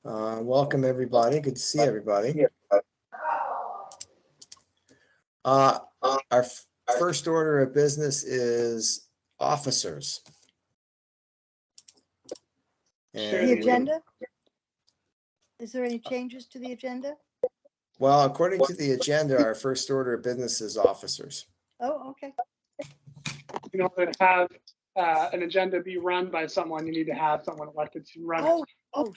Welcome, everybody. Good to see everybody. Our first order of business is officers. The agenda? Is there any changes to the agenda? Well, according to the agenda, our first order of business is officers. Oh, okay. In order to have an agenda be run by someone, you need to have someone elected to run it. Oh,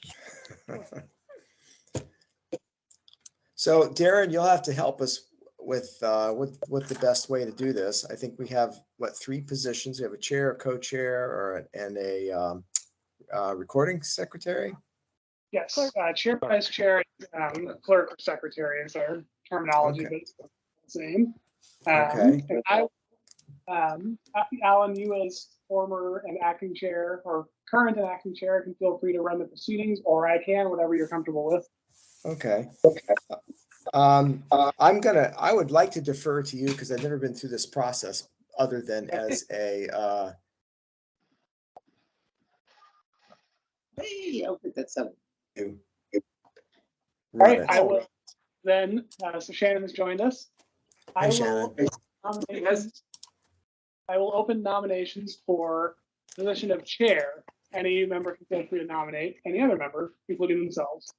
So Darren, you'll have to help us with the best way to do this. I think we have, what, 3 positions? We have a chair, a co-chair, and a recording secretary? Yes, chair, vice chair, clerk, or secretary is our terminology, Okay. but it's the same. Okay. And Alan, you as former and acting chair, or current and acting chair, can feel free to run the proceedings, or I can, whatever you're comfortable with. Okay. I would like to defer to you because I've never been through this process other than as a, Hey, I'll put that 7. you All run right, it. I will then, so Shannon has joined us. Hi, I Shannon. will open nominations for the position of chair. Any member can feel free to nominate any other member, including themselves.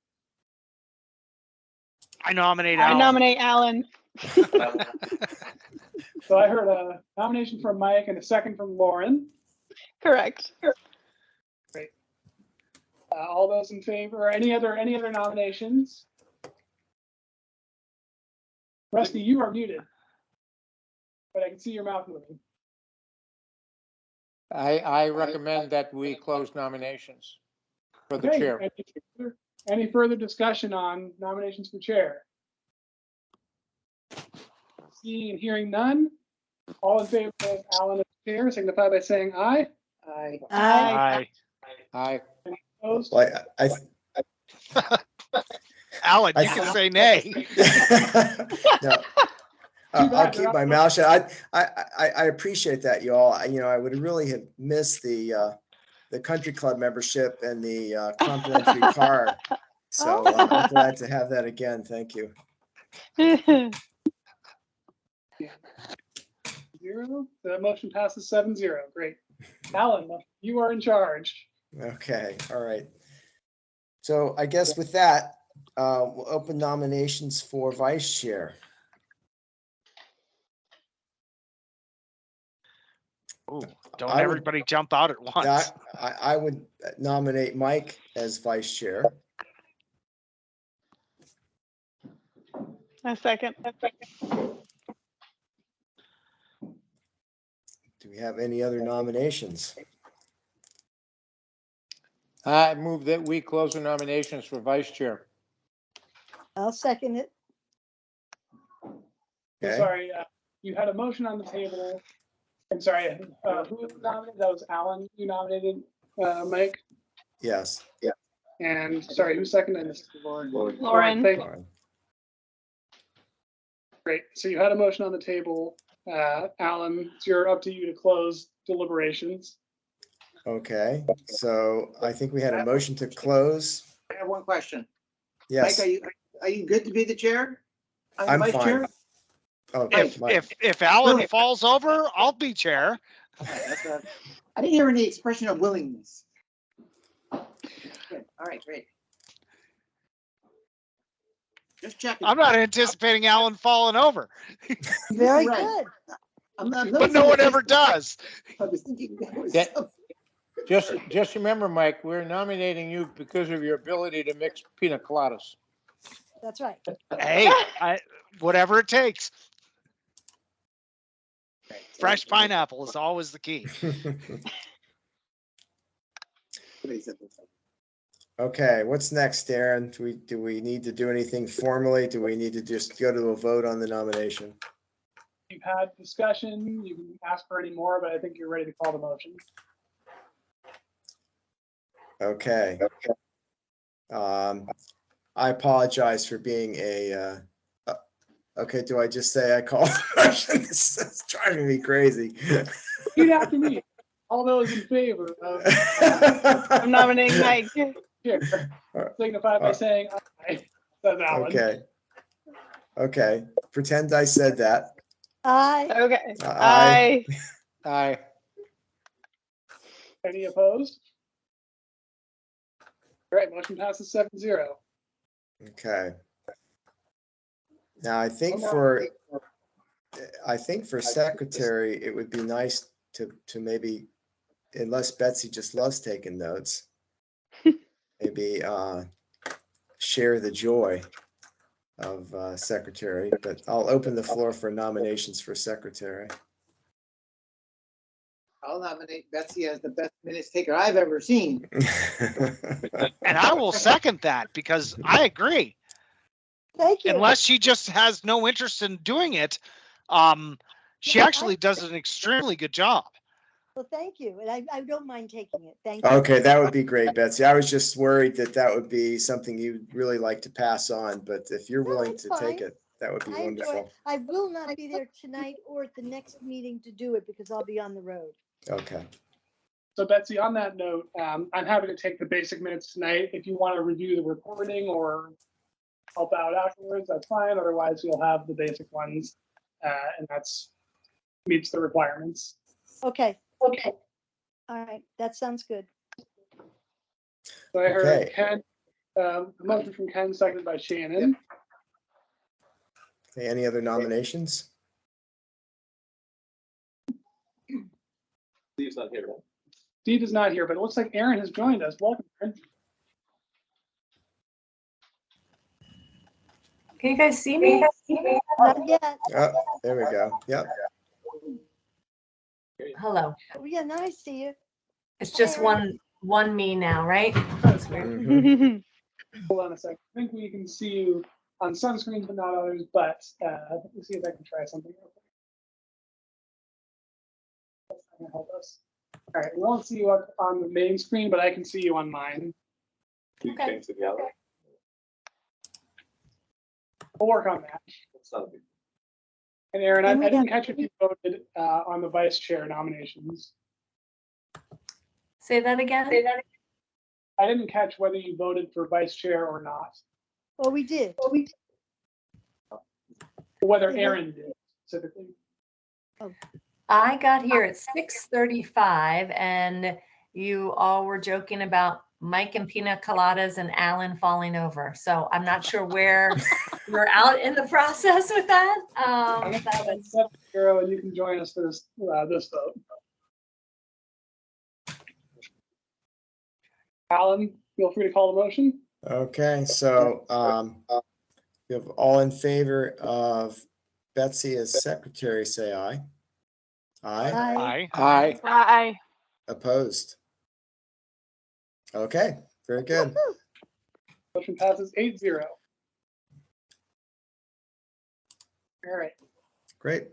I nominate I Alan. nominate Alan. So I heard a nomination from Mike and a second from Lauren. Correct. All those in favor, any other nominations? Rusty, you are muted, but I can see your mouth moving. I recommend that we close nominations for the Okay, chair. Any further discussion on nominations for chair? Seeing and hearing none, all in favor of Alan as chair, signify by saying aye. Aye. aye. Aye. Opposed? Well, Alan, I you can think- say nay. No, I'll keep my mouth shut. I appreciate that, y'all. I would really have missed the country club membership and the complimentary car. So I'm glad to have that again. Thank you. 0. The motion passes 7-0. Great. Alan, you are in charge. Okay, all right. So I guess with that, we'll open nominations for vice chair. Ooh, don't I would- everybody jump out at I, once. I would nominate Mike as vice chair. A second. Do we have any other nominations? I move that we close the nominations for vice chair. I'll second it. Okay. Sorry, you had a motion on the table. I'm sorry, who nominated? That was Alan. You nominated Mike. Yes. And sorry, who seconded this? Lauren. Thank you. Lauren. Great. So you had a motion on the table. Alan, it's up to you to close deliberations. Okay, so I think we had a motion to close. I have one question. Yes. Mike, are you good to be the chair? I'm vice fine. chair? Okay, Mike. If Alan Really? falls over, I'll be chair. Okay, I didn't hear any expression of willingness. Good. All right, great. Just checking. I'm not anticipating Alan falling over, Very Right. good. but no one ever does. I was thinking that was Yeah. Just remember, Mike, we're nominating you because of your ability to mix pina coladas. That's right. Hey, whatever it takes. Fresh pineapple is always the key. Okay, what's next, Darren? Do we need to do anything formally? Do we need to just go to a vote on the nomination? You've had discussion. You can ask for any more, but I think you're ready to call the motion. Okay. I apologize for being okay, do I just say I call the motion? This is driving me crazy. Repeat after me. All those in favor of I'm nominating Mike. chair, Alright. signify by saying aye, says Alan. Okay. Okay, pretend I said that. Aye. Okay. Aye. Aye. Any opposed? All right, motion passes 7-0. Okay. Now, I think for secretary, it would be nice to maybe, unless Betsy just loves taking notes, maybe share the joy of secretary, but I'll open the floor for nominations for secretary. I'll nominate Betsy as the best minutes taker I've ever seen. And I will second that because I agree. Thank you. Unless she just has no interest in doing it, she No, actually does an extremely good job. Well, thank you. And I don't mind taking it. Thank you. Okay, that would be great, Betsy. I was just worried that would be something you'd really like to pass on, but if you're No, willing it's to take fine. it, that would be I enjoy it. wonderful. I will not be there tonight or at the next meeting to do it because I'll be on the road. Okay. So Betsy, on that note, I'm happy to take the basic minutes tonight. If you want to review the recording or help out afterwards, that's fine. Otherwise, you'll have the basic ones, and that's meets the requirements. Okay. Okay. All right. That sounds good. So I heard Okay. Ken, a motion from Ken, seconded by Shannon. Okay, any other nominations? Steve's not here. Steve is not here, but it looks like Aaron has joined us. Welcome, Aaron. Can you guys see me? Not yet. Oh, there we go. Yep. Hello. Oh, yeah, now I see you. It's just Aaron. one me now, right? That's weird. Mhm. Hold on a second. I think we can see you on some screens, but not others. But let me see if I can try something real quick. That's not gonna help us. All right, we won't see you up on the main screen, but I can see you on mine. You Okay. change to the other. We'll work on that. That's not a big. And Aaron, I And we didn't have- catch if you voted on the vice chair nominations. Say that again? I didn't catch whether you voted for vice chair or not. Well, we did. Whether Mhm. Aaron did specifically. I got here at 6:35 and you all were joking about Mike and pina coladas and Alan falling over. So I'm not sure where we're out in the process with that. I'm gonna That was- 7-0, and you can join us for this this vote. Alan, feel free to call the motion. Okay, so we have all in favor of Betsy as secretary, say aye. Aye. Aye. Aye. Aye. Aye. Opposed? Okay, very good. Motion passes 8-0. All right. Great.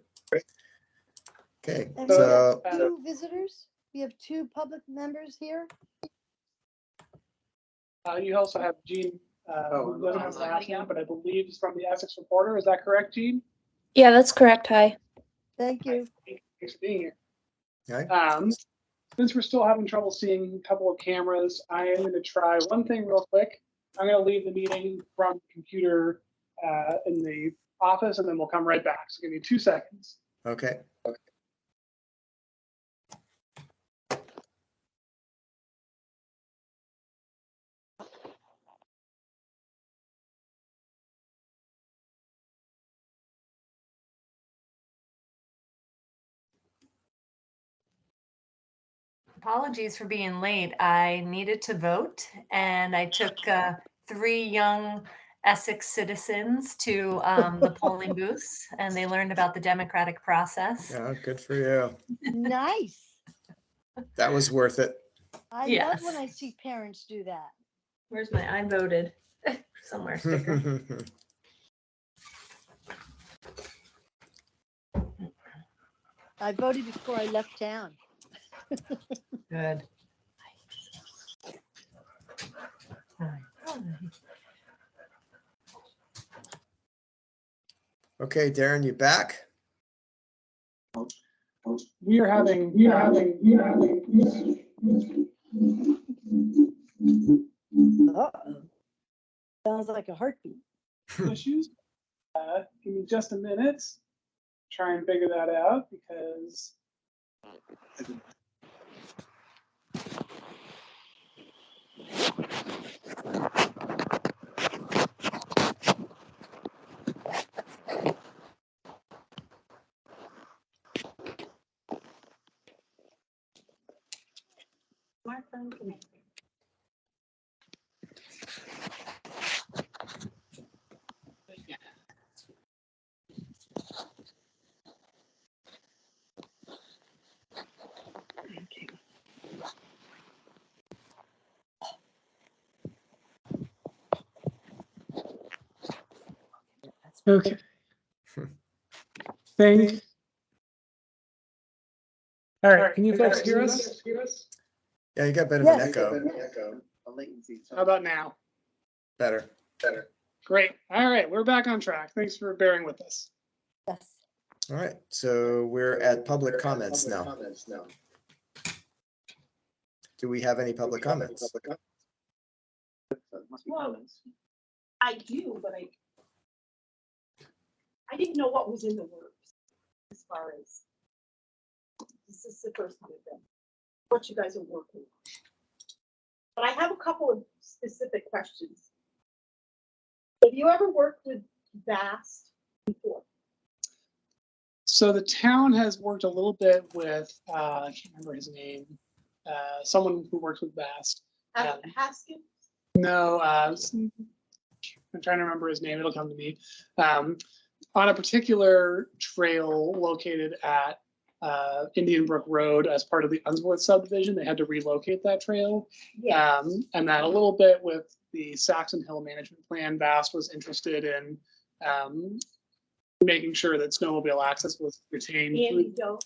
Okay, And we so, have two visitors. We have two public members here. You also have Gene, who doesn't have the last name, but I believe is from the Essex Reporter. Is that correct, Gene? Yeah, that's correct. Hi. Thank you. Thanks for being here. okay, Since we're still having trouble seeing a couple of cameras, I am going to try one thing real quick. I'm going to leave the meeting from the computer in the office, and then we'll come right back. So give me 2 seconds. okay. Apologies for being late. I needed to vote and I took 3 young Essex citizens to the polling booths and they learned about the democratic process. Yeah, good for you. Nice. That was worth it. I love Yes. when I see parents do that. Where's my I voted somewhere sticker? I voted before I left town. Good. Okay, Darren, you back? We are having sounds like a heartbeat. issues. Give me just a minute. Try and figure that out because okay. Thank. All right, can you folks hear us? Yeah, you got a bit of an Yes. echo. A latency. How about now? Better. Great. All right, we're back on track. Thanks for bearing with us. Yes. All right, so we're at public comments now. Do we have any public comments? Must be Well, comments. I do, but I didn't know what was in the works as far as this is the first time I've done what you guys are working on. But I have a couple of specific questions. Have you ever worked with VAST before? So the town has worked a little bit with, I can't remember his name, someone who works with VAST. Haskins? No, I'm trying to remember his name. It'll come to me. On a particular trail located at Indian Brook Road as part of the Unsworth subdivision, they had to relocate that trail. Yeah. And then a little bit with the Saxon Hill Management Plan, VAST was interested in making sure that snowmobile access was retained. Andy Doe.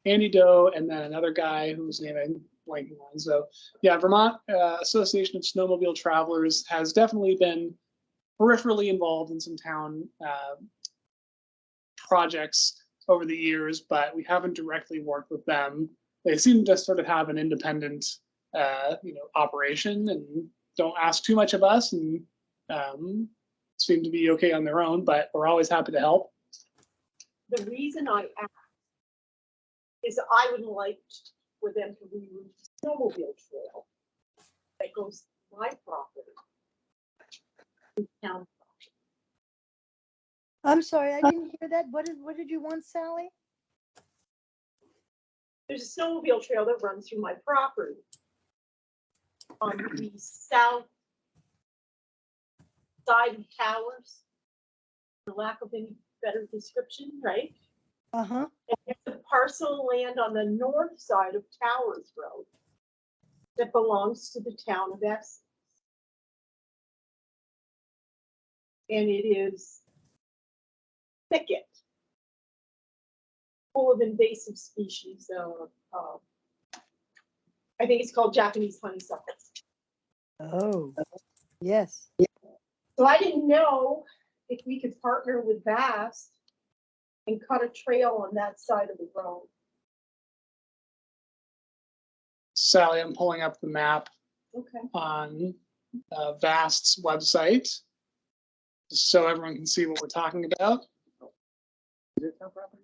Andy Doe, and then another guy whose name I'm blanking on. So yeah, Vermont Association of Snowmobile Travelers has definitely been peripherally involved in some town projects over the years, but we haven't directly worked with them. They seem to sort of have an independent, operation and don't ask too much of us, and seem to be okay on their own. But we're always happy to help. The reason I asked is I would like for them to reroute the snowmobile trail that goes to my property. to town property. I'm sorry, I didn't hear that. What did you want, Sally? There's a snowmobile trail that runs through my property on the south side of Towers, for lack of any better description, right? Uh-huh. And there's a parcel of land on the north side of Towers Road that belongs to the town of Essex. And it is thicket full of invasive species. I think it's called Japanese honeysuckle. Oh, yes. So I didn't know if we could partner with VAST and cut a trail on that side of the road. Sally, I'm pulling up the map Okay. on VAST's website, just so everyone can see what we're talking about. Is it town property?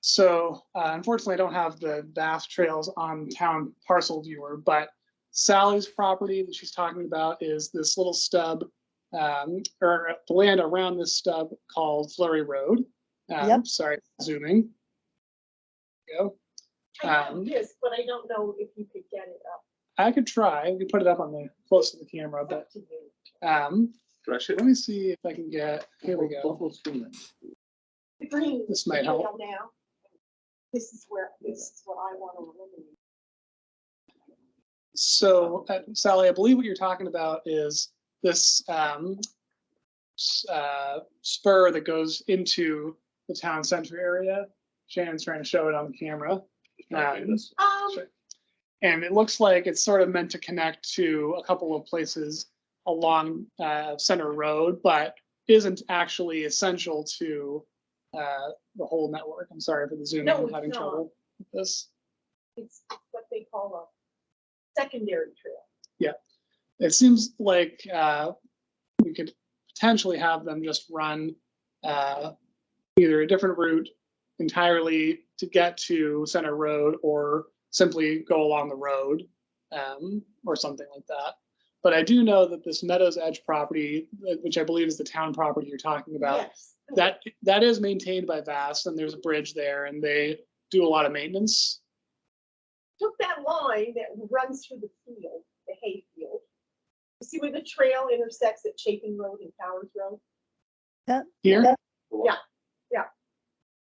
So unfortunately, I don't have the VAST trails on town parcel viewer, but Sally's property that she's talking about is this little stub, or the land around this stub called Flurry Road. Yep. Sorry, zooming. There we go. I have this, but I don't know if you could get it up. I could try. We could put it up on the close to the camera, It's but up to you. let me see if I can get. Here we go. Buffalo Stream. The green. This might help. trail Now. This is what I want to eliminate. So, Sally, I believe what you're talking about is this spur that goes into the town center area. Shannon's trying to show it on the camera. Sure. And it looks like it's sort of meant to connect to a couple of places along Center Road, but isn't actually essential to the whole network. I'm sorry for the zoom. No, I'm it's having not. trouble with this. It's what they call a secondary trail. It seems like we could potentially have them just run either a different route entirely to get to Center Road, or simply go along the road, or something like that. But I do know that this Meadows Edge property, which I believe is the town property you're talking about, Yes. that is maintained by VAST, and there's a bridge there, and they do a lot of maintenance. Took that line that runs through the field, the hay field. You see where the trail intersects at Chapin Road and Towers Road? Here,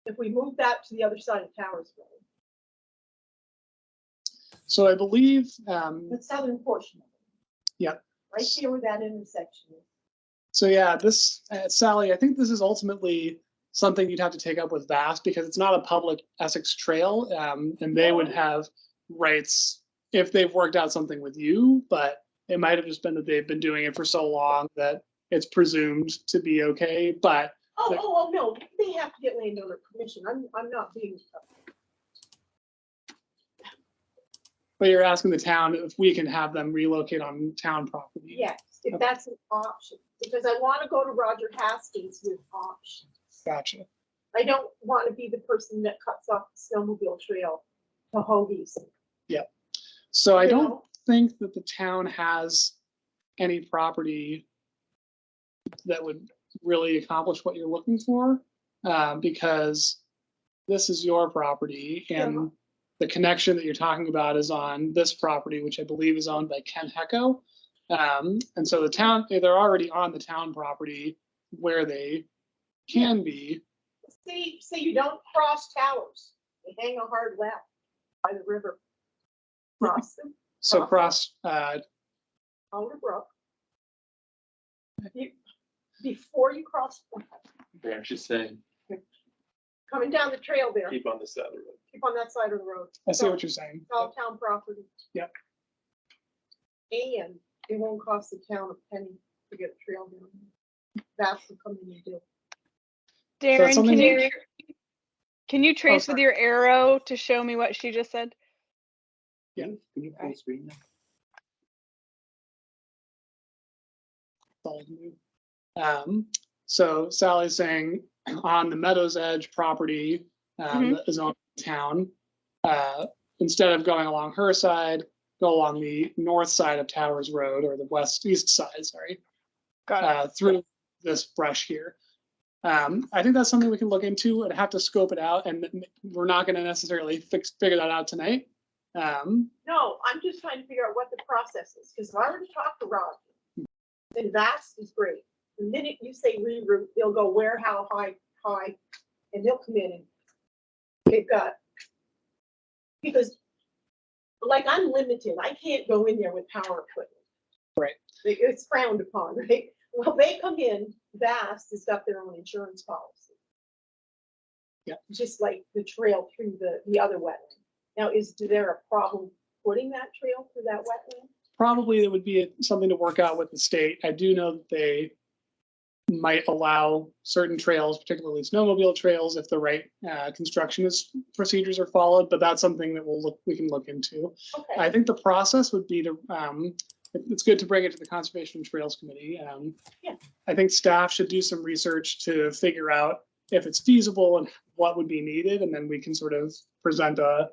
If we move that to the other side of Towers Road, so I believe, the southern portion of it. Yep. Right here where that intersection is. so yeah, this, Sally, I think this is ultimately something you'd have to take up with VAST, because it's not a public Essex trail, and they would have rights if they've worked out something with you, but it might have just been that they've been doing it for so long that it's presumed to be okay, but Oh, no, they have to get landowner permission. I'm not being, you're asking the town if we can have them relocate on town property. yes, if that's an option, because I want to go to Roger Haskins with options. Gotcha. I don't want to be the person that cuts off the snowmobile trail to Hoagie's. So I You don't know? think that the town has any property that would really accomplish what you're looking for, because this is your property, and the connection that you're talking about is on this property, which I believe is owned by Ken Hecko. And so the town, they're already on the town property where they can be. See, you don't cross Towers. They hang a hard left by the river. Cross them, So cross, Alder Brook. Before you cross, Yeah, she's saying, coming down the trail there, keep on the side of the road. keep on that side of the road. I see what you're saying. It's all town property. Yep. And it won't cost the town a penny to get a trail down. That's what coming to do. Darren, something can you trace with sorry. your arrow to show me what she just said? Yeah. Can you full screen that? That's all I can do. So Sally's saying on the Meadows Edge property, that is on town, instead of going along her side, go along the north side of Towers Road, or the east side, sorry, Got it. through this brush here. I think that's something we can look into and have to scope it out, and we're not going to necessarily figure that out tonight. No, I'm just trying to figure out what the process is, because I already talked to Roger. And VAST is great. The minute you say reroute, they'll go where, how, high, and they'll come in and they've got, because like I'm limited, I can't go in there with power equipment. Right. It's frowned upon, right? Well, they come in, VAST has got their own insurance policy. Yeah. Just like the trail through the other wetland. Now, is there a problem putting that trail through that wetland? Probably it would be something to work out with the state. I do know that they might allow certain trails, particularly snowmobile trails, if the right construction procedures are followed, but that's something that we can look into. Okay. I think the process would be to, it's good to bring it to the Conservation Trails Committee. Yeah. I think staff should do some research to figure out if it's feasible and what would be needed, and then we can sort of present a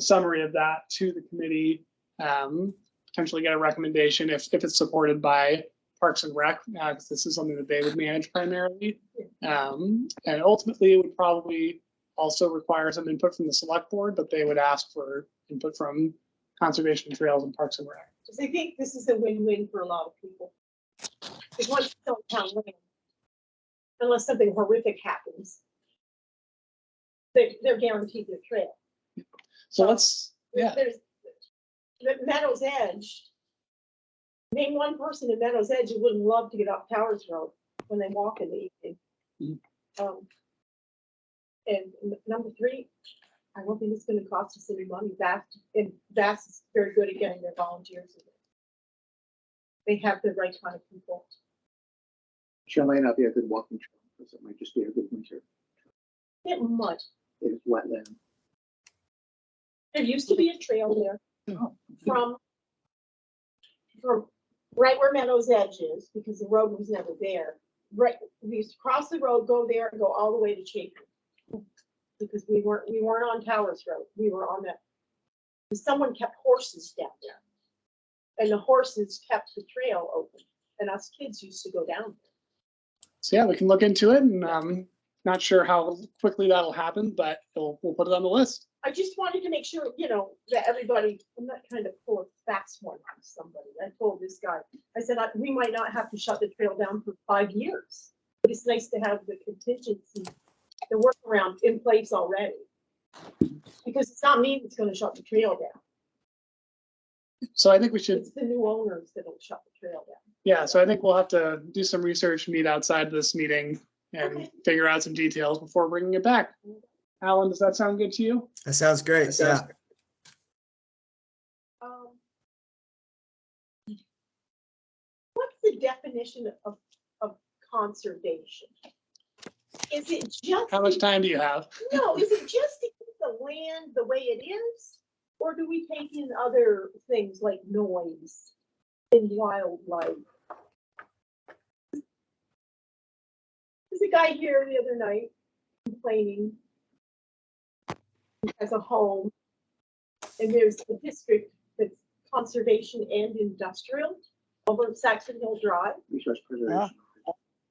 summary of that to the committee, potentially get a recommendation if it's supported by Parks and Rec, because this is something that they would manage primarily. And ultimately, it would probably also require some input from the select board, but they would ask for input from Conservation Trails and Parks and Rec. Because I think this is a win-win for a lot of people. Because once it's on town land, unless something horrific happens, they're guaranteed their trail. So let's, yeah, There's the Meadows Edge. Name one person in Meadows Edge who wouldn't love to get off Towers Road when they walk in the evening. Mhm. And number three, I don't think it's gonna cost us any money. VAST is very good at getting their volunteers in there. They have the right kind of people. She might not be a good walking trail, because it might just be a good winter. It might. It's wetland. There used to be a trail there from right where Meadows Edge is, because the road was never there. Right, we used to cross the road, go there, and go all the way to Chapin. Because we weren't on Towers Road, we were on that. Someone kept horses down there. And the horses kept the trail open, and us kids used to go down there. So yeah, we can look into it, and not sure how quickly that'll happen, but we'll put it on the list. I just wanted to make sure, that everybody, I'm not trying to pull a fast one on somebody. I told this guy, I said, we might not have to shut the trail down for 5 years, but it's nice to have the contingency, the workaround in place already. Because it's not me that's gonna shut the trail down. So I think we should, It's the new owners that'll shut the trail down. yeah, so I think we'll have to do some research, meet outside this meeting and Okay. figure out some details before bringing it back. Alan, does that sound good to you? That sounds great. That sounds Yeah. What's the definition of conservation? Is it just? How much time do you have? No, is it just to keep the land the way it is? Or do we take in other things like noise and wildlife? There's a guy here the other night complaining. He has a home, and there's a district that's conservation and industrial over at Saxon Hill Drive. Resource preservation.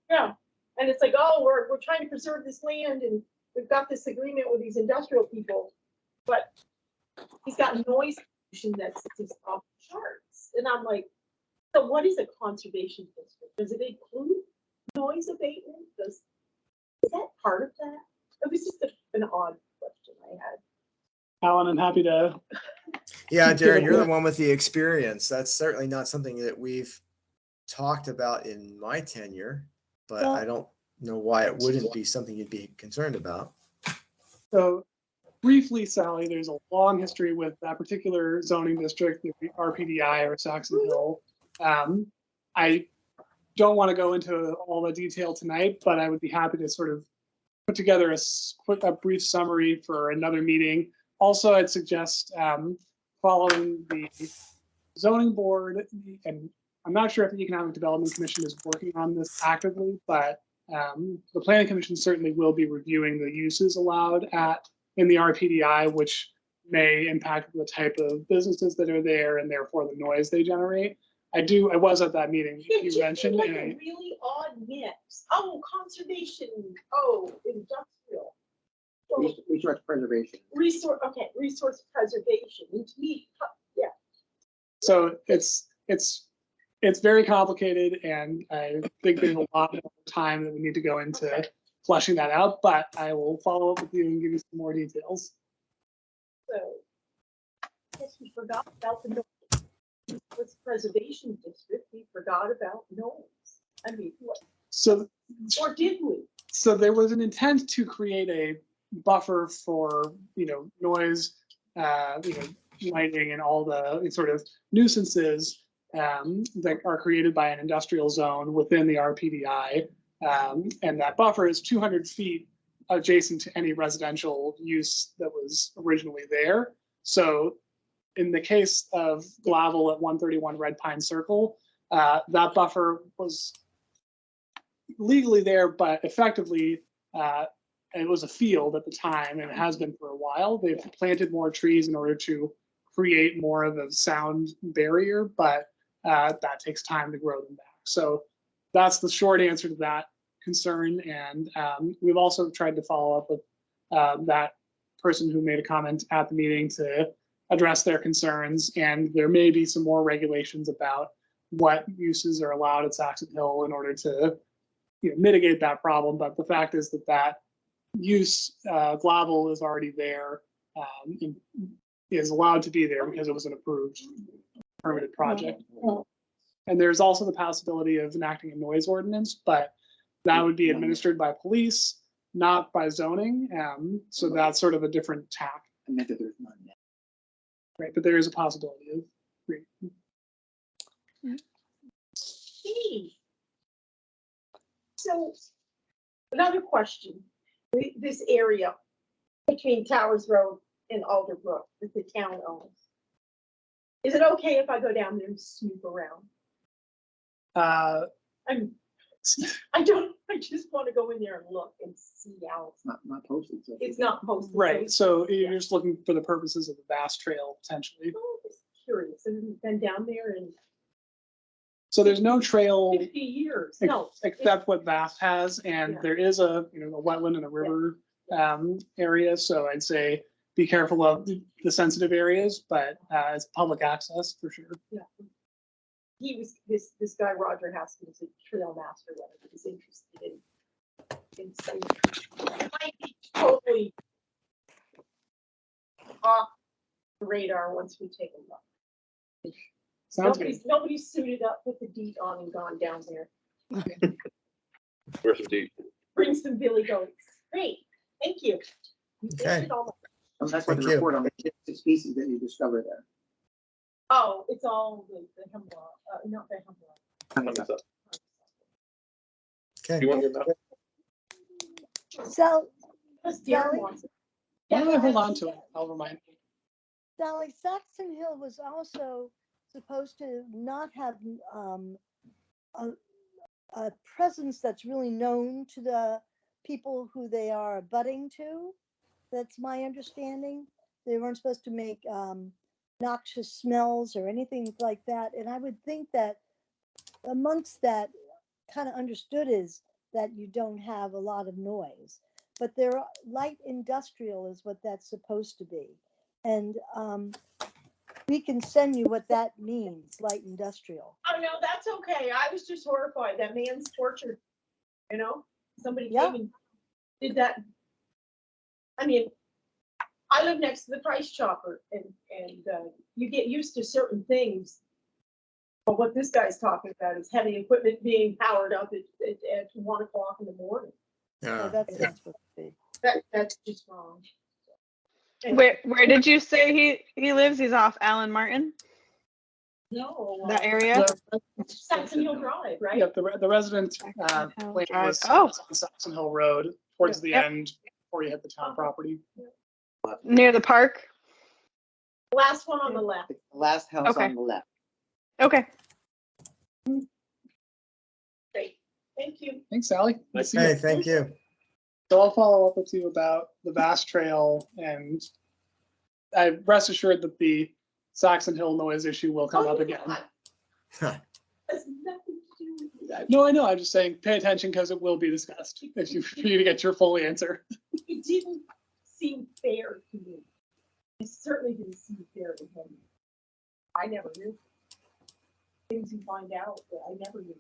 Yeah, and it's like, oh, we're trying to preserve this land, and we've got this agreement with these industrial people, but he's got noise pollution that's just off the charts. And I'm like, so what is a conservation district? Does it include noise abatement? Is that part of that? It was just an odd question I had. Alan, I'm happy to. Yeah, Darren, you're the one with the experience. That's certainly not something that we've talked about in my tenure, but Well- I don't know why it wouldn't be something you'd be concerned about. So briefly, Sally, there's a long history with that particular zoning district, the RPDI or Saxon Hill. I don't want to go into all the detail tonight, but I would be happy to sort of put together a brief summary for another meeting. Also, I'd suggest following the zoning board, and I'm not sure if the Economic Development Commission is working on this actively, but the Planning Commission certainly will be reviewing the uses allowed in the RPDI, which may impact the type of businesses that are there and therefore the noise they generate. I was at that meeting It you just mentioned. seemed like And a really odd mix. Oh, conservation, oh, industrial. Oh, Resource preservation. resource preservation, and to me, yeah. so it's very complicated, and I think there's a lot more time that we need to go into fleshing that out, but I will follow up with you and give you some more details. So, I guess we forgot about the noise preservation district. We forgot about noise. I mean, what, So, or did we? so there was an intent to create a buffer for, noise, lighting and all the sort of nuisances that are created by an industrial zone within the RPDI. And that buffer is 200 feet adjacent to any residential use that was originally there. So in the case of Glavel at 131 Red Pine Circle, that buffer was legally there, but effectively it was a field at the time, and it has been for a while. They've planted more trees in order to create more of a sound barrier, but that takes time to grow them back. So that's the short answer to that concern. And we've also tried to follow up with that person who made a comment at the meeting to address their concerns. And there may be some more regulations about what uses are allowed at Saxon Hill in order to mitigate that problem. But the fact is that use, Glavel, is already there, and is allowed to be there because it was an approved permitted project. And there's also the possibility of enacting a noise ordinance, but that would be administered by police, not by zoning. So that's sort of a different tack. I meant that there's none now. Right, but there is a possibility of. Hey. So, another question. This area between Towers Road and Alderbrook that the town owns. Is it okay if I go down there and snoop around? Uh, I just want to go in there and look and see how It's not posted. So it's not posted. right, so you're just looking for the purposes of the Bass Trail potentially. I'm just curious, and been down there in So there's no trail 50 years. ex- No. except what Bass has, and Yeah. there is a, you know, a wetland and a river area, so I'd say be careful of the sensitive areas, but it's public access for sure. Yeah. He was, this guy, Roger Haskell, was a trail master, whether he was interested in some, it might be totally off the radar once we take a look. Sounds good. Nobody's suited up, put the deed on and gone down there. Where's some deep? Bring some billy goats. Great, thank you. You Okay. answered all my- And that's what the Thank you. report on the species that you discovered there. Oh, it's all the hemlock, not the hemlock. Okay. You want your map? So, Because Darren Sally? wants it. Why don't I hold on to it? I'll remind you. Sally, Saxon Hill was also supposed to not have a presence that's really known to the people who they are abutting to. That's my understanding. They weren't supposed to make noxious smells or anything like that. And I would think that amongst that, kind of understood is that you don't have a lot of noise. But they're light industrial is what that's supposed to be. And we can send you what that means, light industrial. Oh, no, that's okay. I was just horrified. That man's tortured, you know? Somebody Yeah. came and did that. I mean, I live next to the Price Chopper and you get used to certain things. But what this guy's talking about is heavy equipment being powered up at 1 o'clock in the morning. So Yeah. that's not supposed to be. That's just wrong. Anyway, Where did you say he lives? He's off Allen Martin, No. that area? Saxon Hill Drive, right? Yep, the resident Saxon Hill plan Drive. was Oh. on Saxon Hill Road towards the Yep. end before you hit the town property. Near the park? Last one on the left. It's the last house Okay. on the left. Okay. Great. Thank you. Thanks, Sally. Nice to see you. Hey, thank you. So I'll follow up with you about the Bass Trail, and I rest assured that the Saxon Hill noise issue will come up again. Huh. Has nothing to do with it. No, I know. I'm just saying, pay attention because it will be discussed if you for you to get your full answer. It didn't seem fair to me. It certainly didn't seem fair to him. I never knew. Things you find out that I never knew.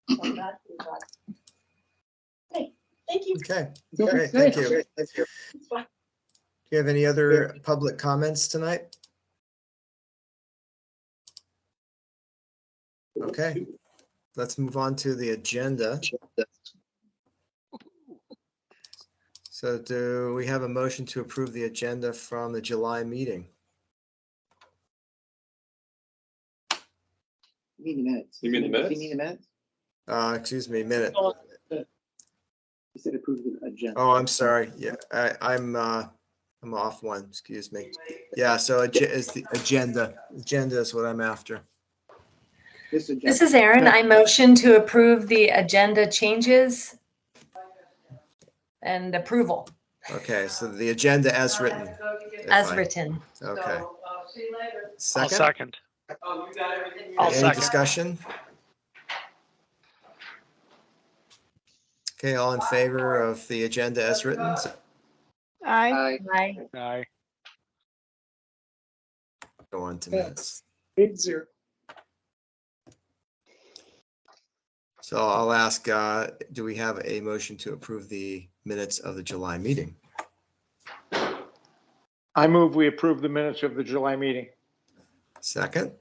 So that is right. Okay, thank you. Okay, Feel free great, to thank stay. you. It's fine. Do you have any other public comments tonight? Okay, let's move on to the agenda. So do we have a motion to approve the agenda from the July meeting? You mean the minutes? You mean the minutes? You mean the minutes? Excuse me, minute. You said approve the agenda. Oh, I'm sorry. Yeah, I'm off one, excuse me. Yeah, so is the agenda. Agenda is what I'm after. This agenda. This is Erin. I motion to approve the agenda changes and approval Okay, so the agenda as written. if as I- written. Okay. I'll Second, second. I'll any second. discussion? Okay, all in favor of the agenda as written? Aye. Aye. Aye. Aye. Go on to minutes. 8-0. So I'll ask, do we have a motion to approve the minutes of the July meeting? I move we approve the minutes of the July meeting. Second?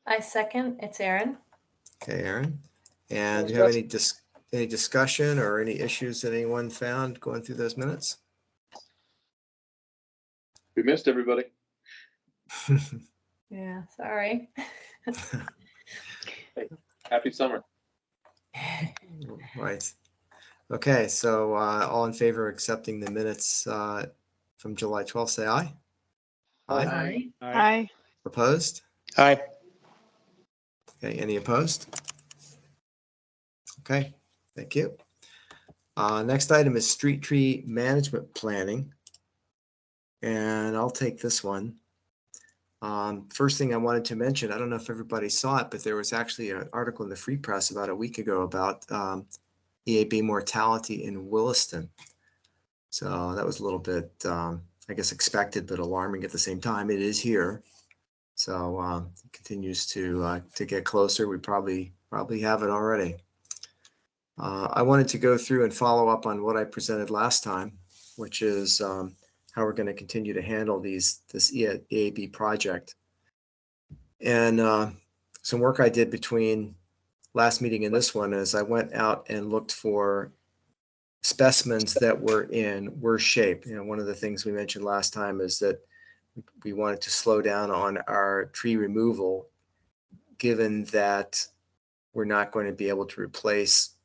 I second. It's Erin. Okay, Aaron. And do you have any discussion or any issues that anyone found going through those minutes? We missed everybody. Yeah, sorry. Happy summer. Right. Okay, so all in favor of accepting the minutes from July 12th, say aye. Aye. Aye. Aye. Opposed? Aye. Okay, any opposed? Okay, thank you. Next item is street tree management planning. And I'll take this one. First thing I wanted to mention, I don't know if everybody saw it, but there was actually an article in the Free Press about a week ago about EAB mortality in Williston. So that was a little bit, I guess, expected, but alarming at the same time. It is here. So it continues to get closer. We probably have it already. I wanted to go through and follow up on what I presented last time, which is how we're going to continue to handle this EAB project. And some work I did between last meeting and this one is I went out and looked for specimens that were in worse shape. You know, one of the things we mentioned last time is that we wanted to slow down on our tree removal, given that we're not going to be able to replace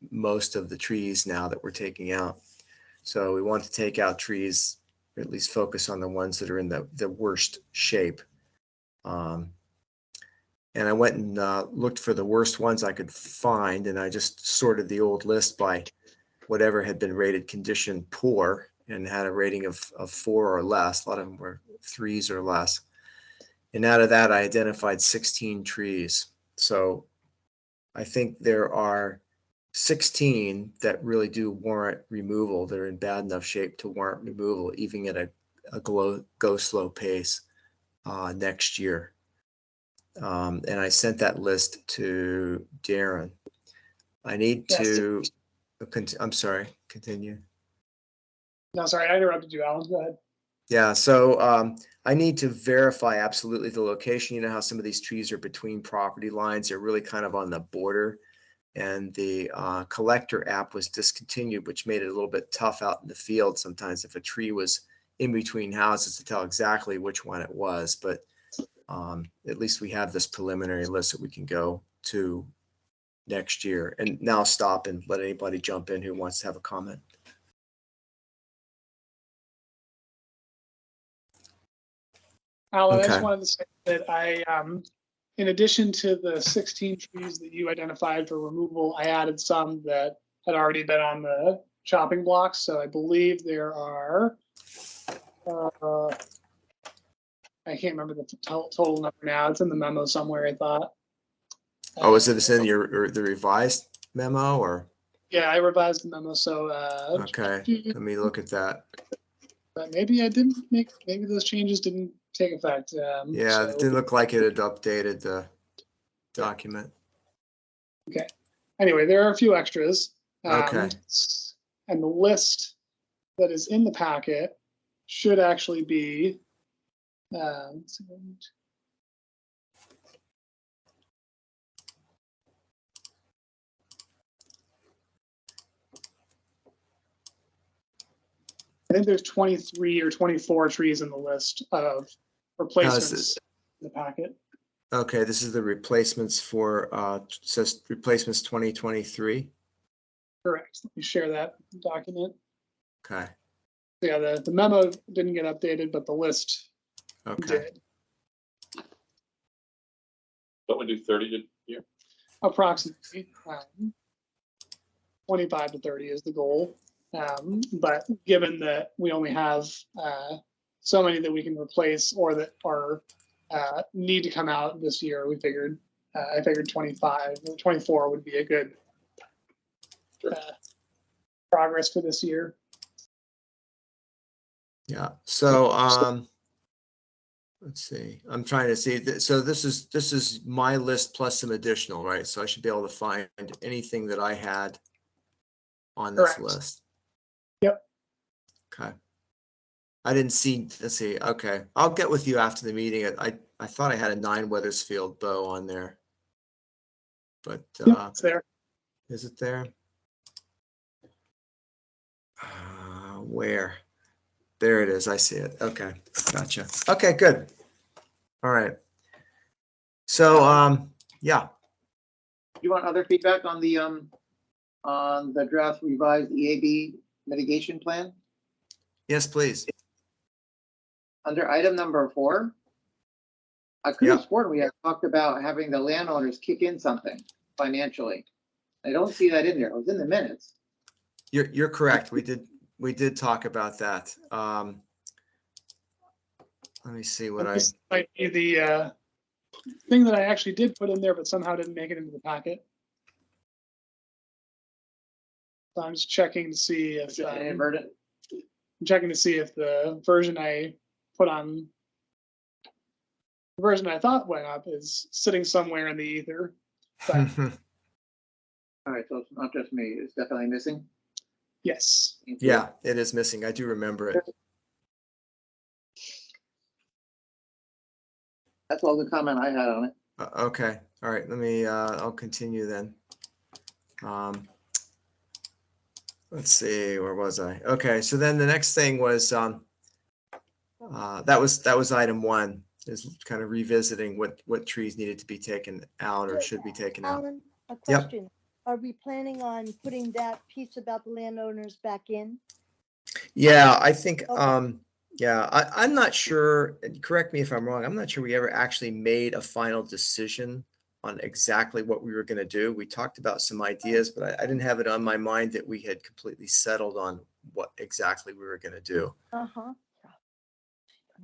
most of the trees now that we're taking out. So we want to take out trees, or at least focus on the ones that are in the worst shape. And I went and looked for the worst ones I could find, and I just sorted the old list by whatever had been rated condition poor and had a rating of 4 or less. A lot of them were 3s or less. And out of that, I identified 16 trees. So I think there are 16 that really do warrant removal. They're in bad enough shape to warrant removal, even at a go slow pace next year. And I sent that list to Darren. I need to, I'm sorry, continue. No, sorry, I interrupted you, Alan. Go ahead. Yeah, so I need to verify absolutely the location. You know how some of these trees are between property lines. They're really kind of on the border. And the collector app was discontinued, which made it a little bit tough out in the field sometimes if a tree was in between houses to tell exactly which one it was. But at least we have this preliminary list that we can go to next year. And now stop and let anybody jump in who wants to have a comment. Alan, I Okay. just wanted to say that I, in addition to the 16 trees that you identified for removal, I added some that had already been on the chopping blocks. So I believe there are, I can't remember the total number now. It's in the memo somewhere, I thought. Oh, is it in the revised memo or? Yeah, I revised the memo. So Okay, let me look at that. but maybe I didn't make, maybe those changes didn't take effect. Yeah, so, it didn't look like it had updated the document. Okay. Anyway, there are a few extras. Okay. And the list that is in the packet should actually be. I think there's 23 or 24 trees in the list of replacements in the packet. Okay, this is the replacements for, says replacements 2023. Correct. Let me share that document. Okay, Yeah, the memo didn't get updated, but the list okay. did. Don't we do 30 a year? Approximately 25 to 30 is the goal. But given that we only have so many that we can replace or that are need to come out this year, we figured I figured 25 or 24 would be a good progress for this year. Yeah, so let's see, I'm trying to see, so this is my list plus some additional, right? So I should be able to find anything that I had on this Correct. list. Yep. Okay. I didn't see, let's see, okay, I'll get with you after the meeting. I thought I had a 9 Weathersfield bow on there, but It's there. is it there? Where? There it is. I see it. Okay, gotcha. Okay, good. All right. So, yeah. You want other feedback on the draft revised EAB mitigation plan? Yes, please. Under item number 4, I could have Yeah. sworn we had talked about having the landowners kick in something financially. I don't see that in there. It was in the minutes. You're correct. We did talk about that. Let me see what I, This might be the thing that I actually did put in there, but somehow didn't make it into the packet. So I'm just checking to see if Just inadvertent. I'm checking to see if the version I put on, the version I thought went up is sitting somewhere in the ether. But All right, so it's not just me. It's definitely missing. yes, yeah, it is missing. I do remember it. That's all the comment I had on it. Okay, all right, let me, I'll continue then. Let's see, where was I? Okay, so then the next thing was, that was item 1, is kind of revisiting what trees needed to be taken out or should be taken out. Alan, a Yep. question. Are we planning on putting that piece about the landowners back in? Yeah, I think, Okay. yeah, I'm not sure, and correct me if I'm wrong, I'm not sure we ever actually made a final decision on exactly what we were going to do. We talked about some ideas, but I didn't have it on my mind that we had completely settled on what exactly we were going to do. Uh-huh.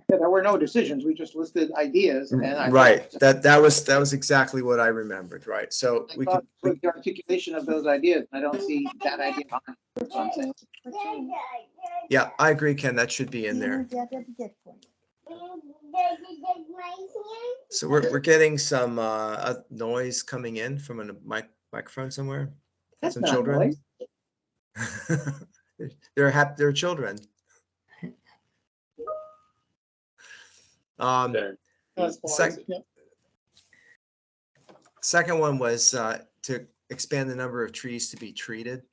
Yeah, there were no decisions. We just listed ideas and I Right, that was exactly what I remembered, right? So we thought could, with the articulation of those ideas, I don't see that idea on it. That's what I'm saying. yeah, I agree, Ken, that should be in there. So we're getting some noise coming in from a microphone somewhere. That's Some not children. noise. They're children. There. that's Sec- yep. Second one was to expand the number of trees to be treated.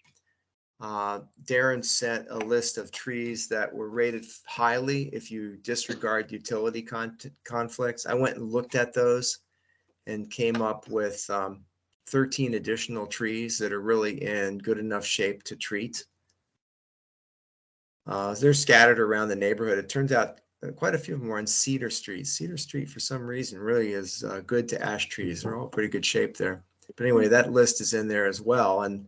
Darren sent a list of trees that were rated highly if you disregard utility conflicts. I went and looked at those and came up with 13 additional trees that are really in good enough shape to treat. They're scattered around the neighborhood. It turns out quite a few of them are on Cedar Street. Cedar Street, for some reason, really is good to ash trees. They're all pretty good shape there. But anyway, that list is in there as well. And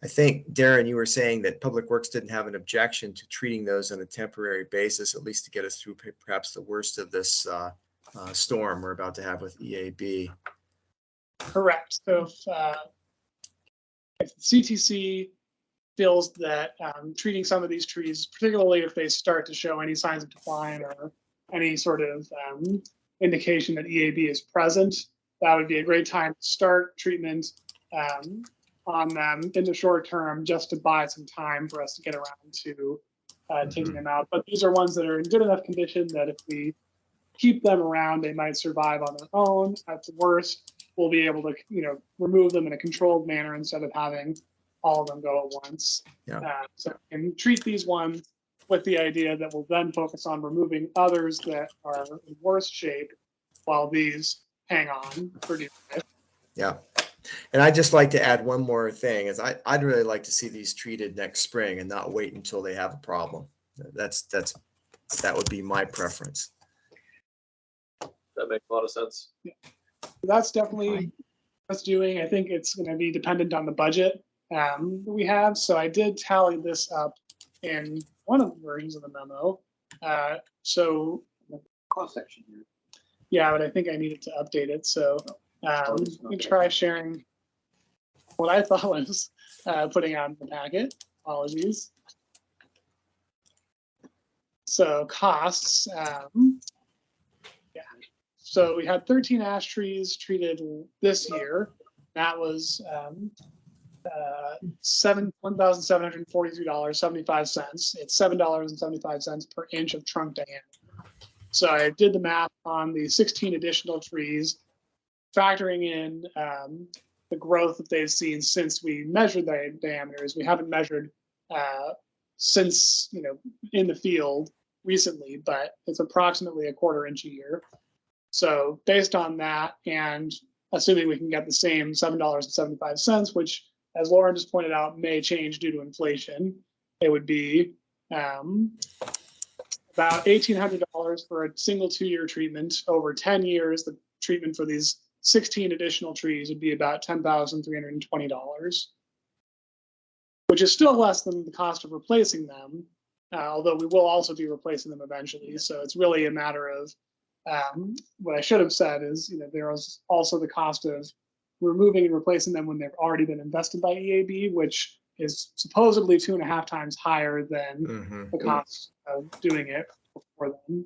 I think, Darren, you were saying that Public Works didn't have an objection to treating those on a temporary basis, at least to get us through perhaps the worst of this storm we're about to have with EAB. Correct. So if the CTC feels that treating some of these trees, particularly if they start to show any signs of decline or any sort of indication that EAB is present, that would be a great time to start treatment on them in the short term, just to buy some time for us to get around to taking them out. But these are ones that are in good enough condition that if we keep them around, they might survive on their own. At the worst, we'll be able to, remove them in a controlled manner instead of having all of them go at once. Yeah. So we can treat these ones with the idea that we'll then focus on removing others that are in worse shape while these hang on for dear life. Yeah. And I'd just like to add one more thing is I'd really like to see these treated next spring and not wait until they have a problem. That would be my preference. That makes a lot of sense. Yeah. That's definitely what's doing. I think it's going to be dependent on the budget we have. So I did tally this up in one of the versions of the memo. So Cost section here. yeah, but I think I needed to update it. So let me try sharing what I thought was putting out in the packet. Apologies. So costs. Yeah. So we had 13 ash trees treated this year. That was $1,743.75. It's $7.75 per inch of trunk diameter. So I did the math on the 16 additional trees, factoring in the growth that they've seen since we measured the diameters. We haven't measured since, in the field recently, but it's approximately 1/4 inch a year. So based on that, and assuming we can get the same $7.75, which, as Lauren just pointed out, may change due to inflation, it would be about $1,800 for a single 2-year treatment. Over 10 years, the treatment for these 16 additional trees would be about $10,320, which is still less than the cost of replacing them, although we will also be replacing them eventually. So it's really a matter of what I should have said is, there is also the cost of removing and replacing them when they've already been invested by EAB, which is supposedly 2.5 times higher than the cost of doing it for them.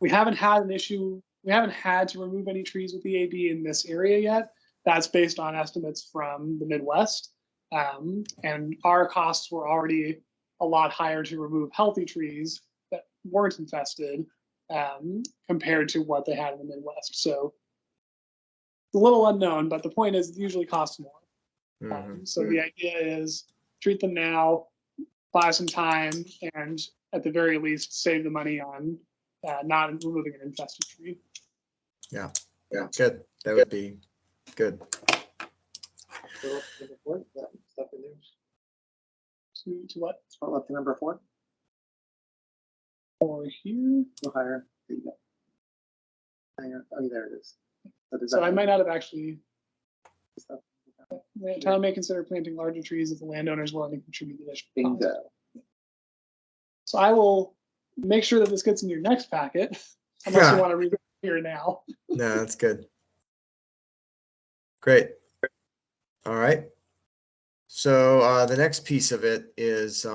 We haven't had an issue. We haven't had to remove any trees with EAB in this area yet. That's based on estimates from the Midwest. And our costs were already a lot higher to remove healthy trees that weren't infested compared to what they had in the Midwest. So it's a little unknown, but the point is it usually costs more. So the idea is treat them now, buy some time, and at the very least save the money on not removing an infested tree. Yeah, good. That would be good. Stuff in there. To what? Scroll up to number 4. Or here. Go higher. There you go. Higher. Oh, there it is. So I might not have actually. The town may consider planting larger trees if the landowner is willing to contribute the additional cost. So I will make sure that this gets in your next packet, unless you want to read it here now. No, that's good. Great. All right. So the next piece of it is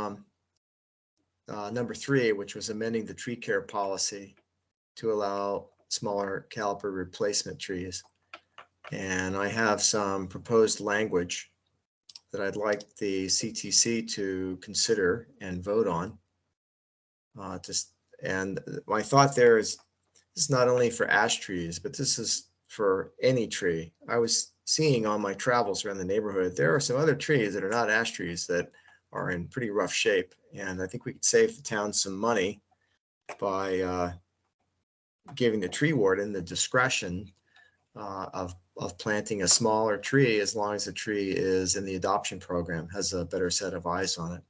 number 3, which was amending the tree care policy to allow smaller caliper replacement trees. And I have some proposed language that I'd like the CTC to consider and vote on. And my thought there is this is not only for ash trees, but this is for any tree. I was seeing on my travels around the neighborhood, there are some other trees that are not ash trees that are in pretty rough shape. And I think we could save the town some money by giving the tree warden the discretion of planting a smaller tree as long as the tree is in the adoption program, has a better set of eyes on it.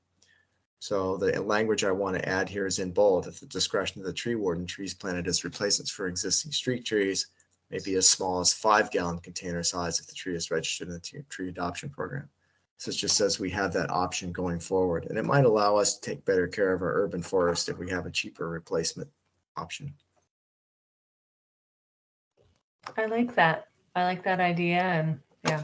So the language I want to add here is in bold. At the discretion of the tree warden, trees planted as replacements for existing street trees may be as small as 5-gallon container size if the tree is registered in the tree adoption program. So it just says we have that option going forward, and it might allow us to take better care of our urban forest if we have a cheaper replacement option. I like that. I like that idea, and yeah.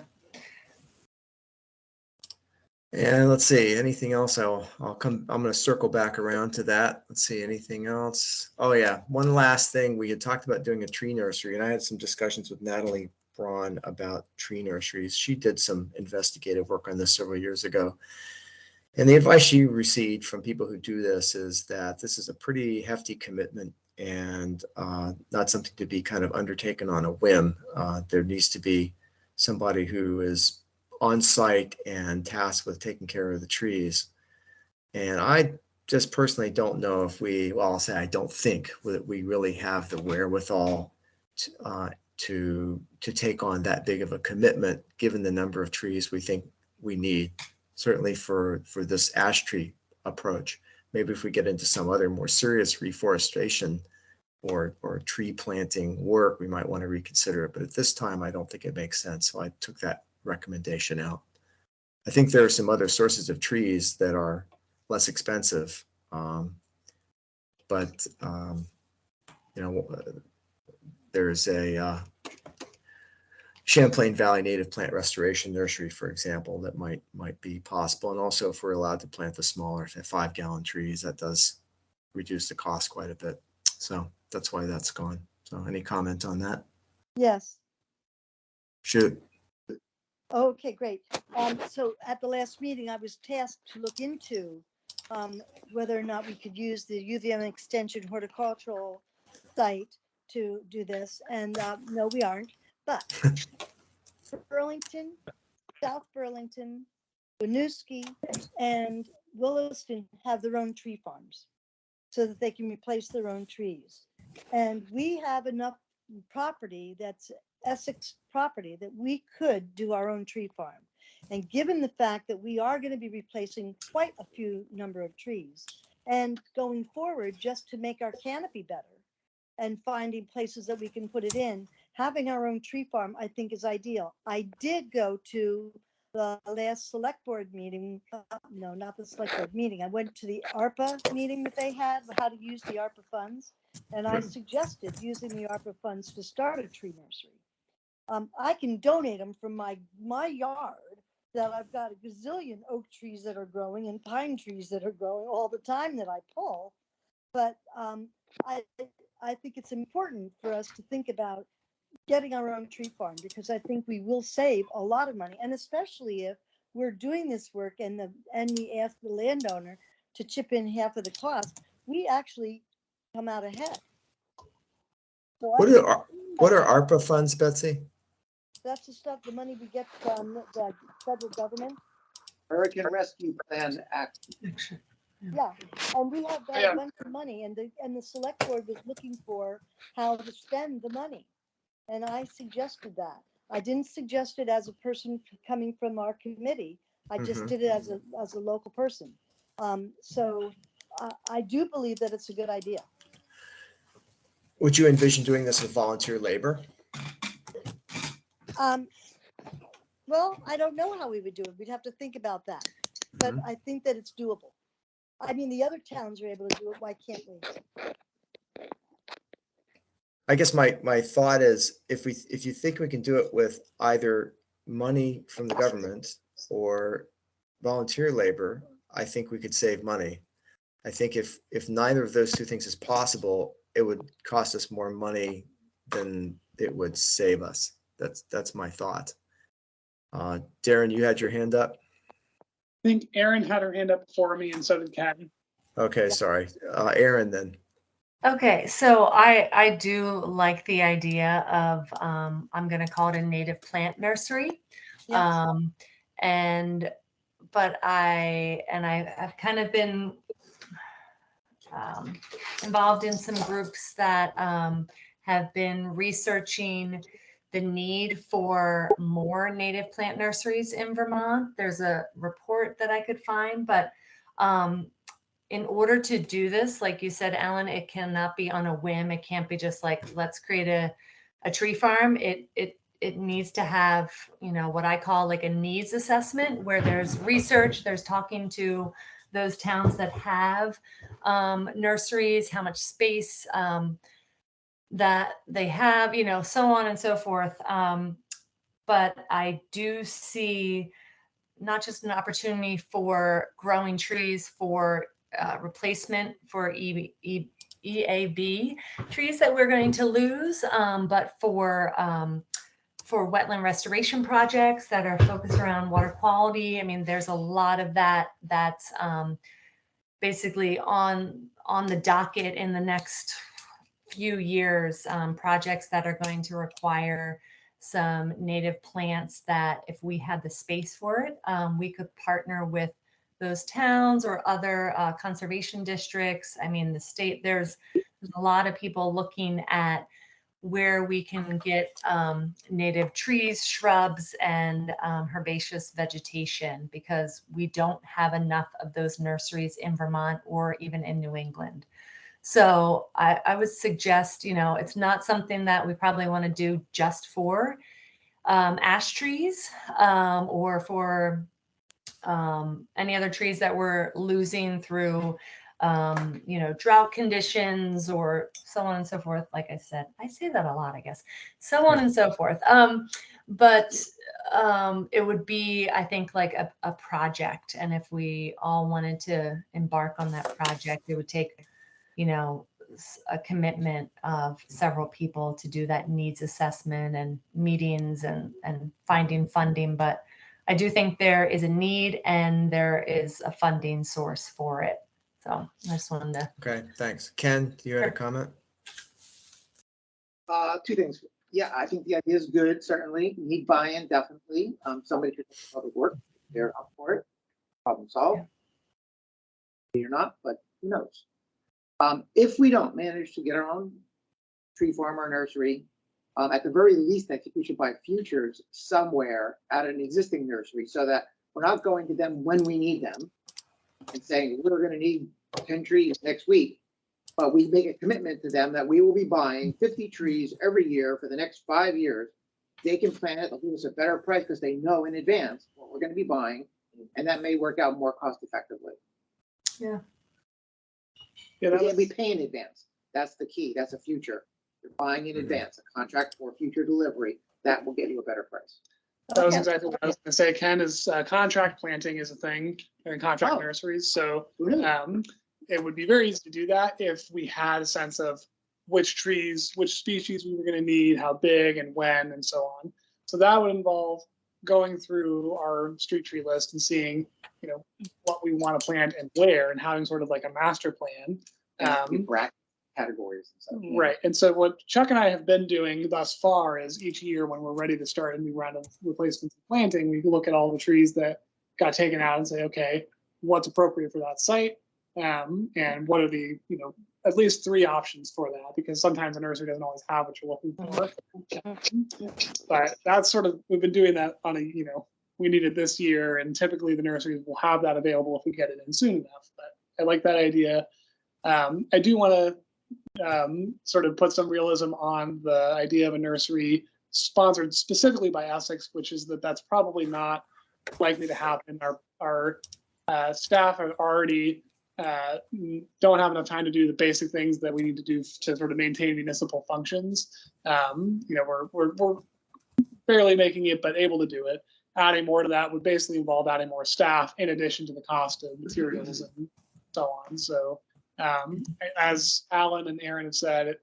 And let's see, anything else? I'm going to circle back around to that. Let's see, anything else? Oh yeah, one last thing. We had talked about doing a tree nursery, and I had some discussions with Natalie Braun about tree nurseries. She did some investigative work on this several years ago. And the advice she received from people who do this is that this is a pretty hefty commitment and not something to be kind of undertaken on a whim. There needs to be somebody who is on site and tasked with taking care of the trees. And I just personally don't know if I'll say I don't think that we really have the wherewithal to take on that big of a commitment, given the number of trees we think we need, certainly for this ash tree approach. Maybe if we get into some other more serious reforestation or tree planting work, we might want to reconsider it. But at this time, I don't think it makes sense. So I took that recommendation out. I think there are some other sources of trees that are less expensive, but there's a Champlain Valley Native Plant Restoration Nursery, for example, that might be possible. And also, if we're allowed to plant the smaller 5-gallon trees, that does reduce the cost quite a bit. So that's why that's gone. So any comment on that? Yes. Shoot. Okay, great. So at the last meeting, I was tasked to look into whether or not we could use the UVM Extension horticultural site to do this. And no, we aren't. But Burlington, South Burlington, Winooski, and Williston have their own tree farms so that they can replace their own trees. And we have enough property that's Essex property that we could do our own tree farm. And given the fact that we are going to be replacing quite a few number of trees, And going forward, just to make our canopy better and finding places that we can put it in, having our own tree farm, I think is ideal. I did go to the last select board meeting, no, not the select board meeting. I went to the ARPA meeting that they had, how to use the ARPA funds. And I suggested using the ARPA funds to start a tree nursery. I can donate them from my yard that I've got a gazillion oak trees that are growing and pine trees that are growing all the time that I pull. But I think it's important for us to think about getting our own tree farm, because I think we will save a lot of money, and especially if we're doing this work and we ask the landowner to chip in half of the cost, we actually come out ahead. So What are ARPA funds, Betsy? that's the stuff, the money we get from the federal government. Hurricane Rescue Plan Act. Yeah, and we have got Yeah. a bunch of money, and the select board was looking for how to spend the money. And I suggested that. I didn't suggest it as a person coming from our committee. I just did it as a local person. So I do believe that it's a good idea. Would you envision doing this with volunteer labor? Well, I don't know how we would do it. We'd have to think about that. But I think that it's doable. I mean, the other towns are able to do it. Why can't we? I guess my thought is if you think we can do it with either money from the government or volunteer labor, I think we could save money. I think if neither of those two things is possible, it would cost us more money than it would save us. That's my thought. Darren, you had your hand up? I think Erin had her hand up before me, and so did Ken. Okay, sorry. Aaron then. Okay, so I do like the idea of I'm going to call it a native plant nursery. Yes. But I've kind of been involved in some groups that have been researching the need for more native plant nurseries in Vermont. There's a report that I could find, but in order to do this, like you said, Alan, it cannot be on a whim. It can't be just like, let's create a tree farm. It needs to have, what I call like a needs assessment, where there's research, there's talking to those towns that have nurseries, how much space that they have, so on and so forth. But I do see not just an opportunity for growing trees for replacement for EAB trees that we're going to lose, but for wetland restoration projects that are focused around water quality. I mean, there's a lot of that's basically on the docket in the next few years, projects that are going to require some native plants that if we had the space for it, we could partner with those towns or other conservation districts. I mean, the state, there's a lot of people looking at where we can get native trees, shrubs, and herbaceous vegetation, because we don't have enough of those nurseries in Vermont or even in New England. So I would suggest, it's not something that we probably want to do just for ash trees or for any other trees that we're losing through, drought conditions or so on and so forth. Like I said, I say that a lot, I guess, so on and so forth. But it would be, I think, like a project. And if we all wanted to embark on that project, it would take, a commitment of several people to do that needs assessment and meetings and finding funding. But I do think there is a need and there is a funding source for it. So I just wanted to. Okay, thanks. Ken, you had a comment? Two things. Yeah, I think the idea is good, certainly. Need buy-in, definitely. Somebody could do public work. They're up for it. Problem solved. Maybe or not, but who knows? If we don't manage to get our own tree farm or nursery, at the very least, I think we should buy futures somewhere at an existing nursery so that we're not going to them when we need them and saying we're going to need 10 trees next week, but we make a commitment to them that we will be buying 50 trees every year for the next 5 years. They can plan it, they'll give us a better price because they know in advance what we're going to be buying, and that may work out more cost effectively. Yeah, that We was, pay in advance. That's the key. That's a future. You're buying in advance, a contract for future delivery. That will get you a better price. that was Okay. exactly what I was gonna say, Ken, is contract planting is a thing in contract Oh. nurseries, so Really? it would be very easy to do that if we had a sense of which trees, which species we were gonna need, how big and when, and so on. So that would involve going through our street tree list and seeing, you know, what we want to plant and where, and having sort of like a master plan. You bracket categories and stuff. Yeah. Right. And so what Chuck and I have been doing thus far is each year when we're ready to start a new round of replacements and planting, we look at all the trees that got taken out and say, okay, what's appropriate for that site? And what are the, you know, at least 3 options for that, because sometimes a nursery doesn't always have what you're looking for. But that's sort of, we've been doing that on a, you know, we need it this year, and typically the nurseries will have that available if we get it in soon enough. But I like that idea. I do want to sort of put some realism on the idea of a nursery sponsored specifically by Essex, which is that that's probably not likely to happen. Our staff are already don't have enough time to do the basic things that we need to do to sort of maintain municipal functions. You know, we're barely making it, but able to do it. Adding more to that would basically involve adding more staff in addition to the cost of materials and so on. So as Alan and Aaron have said, it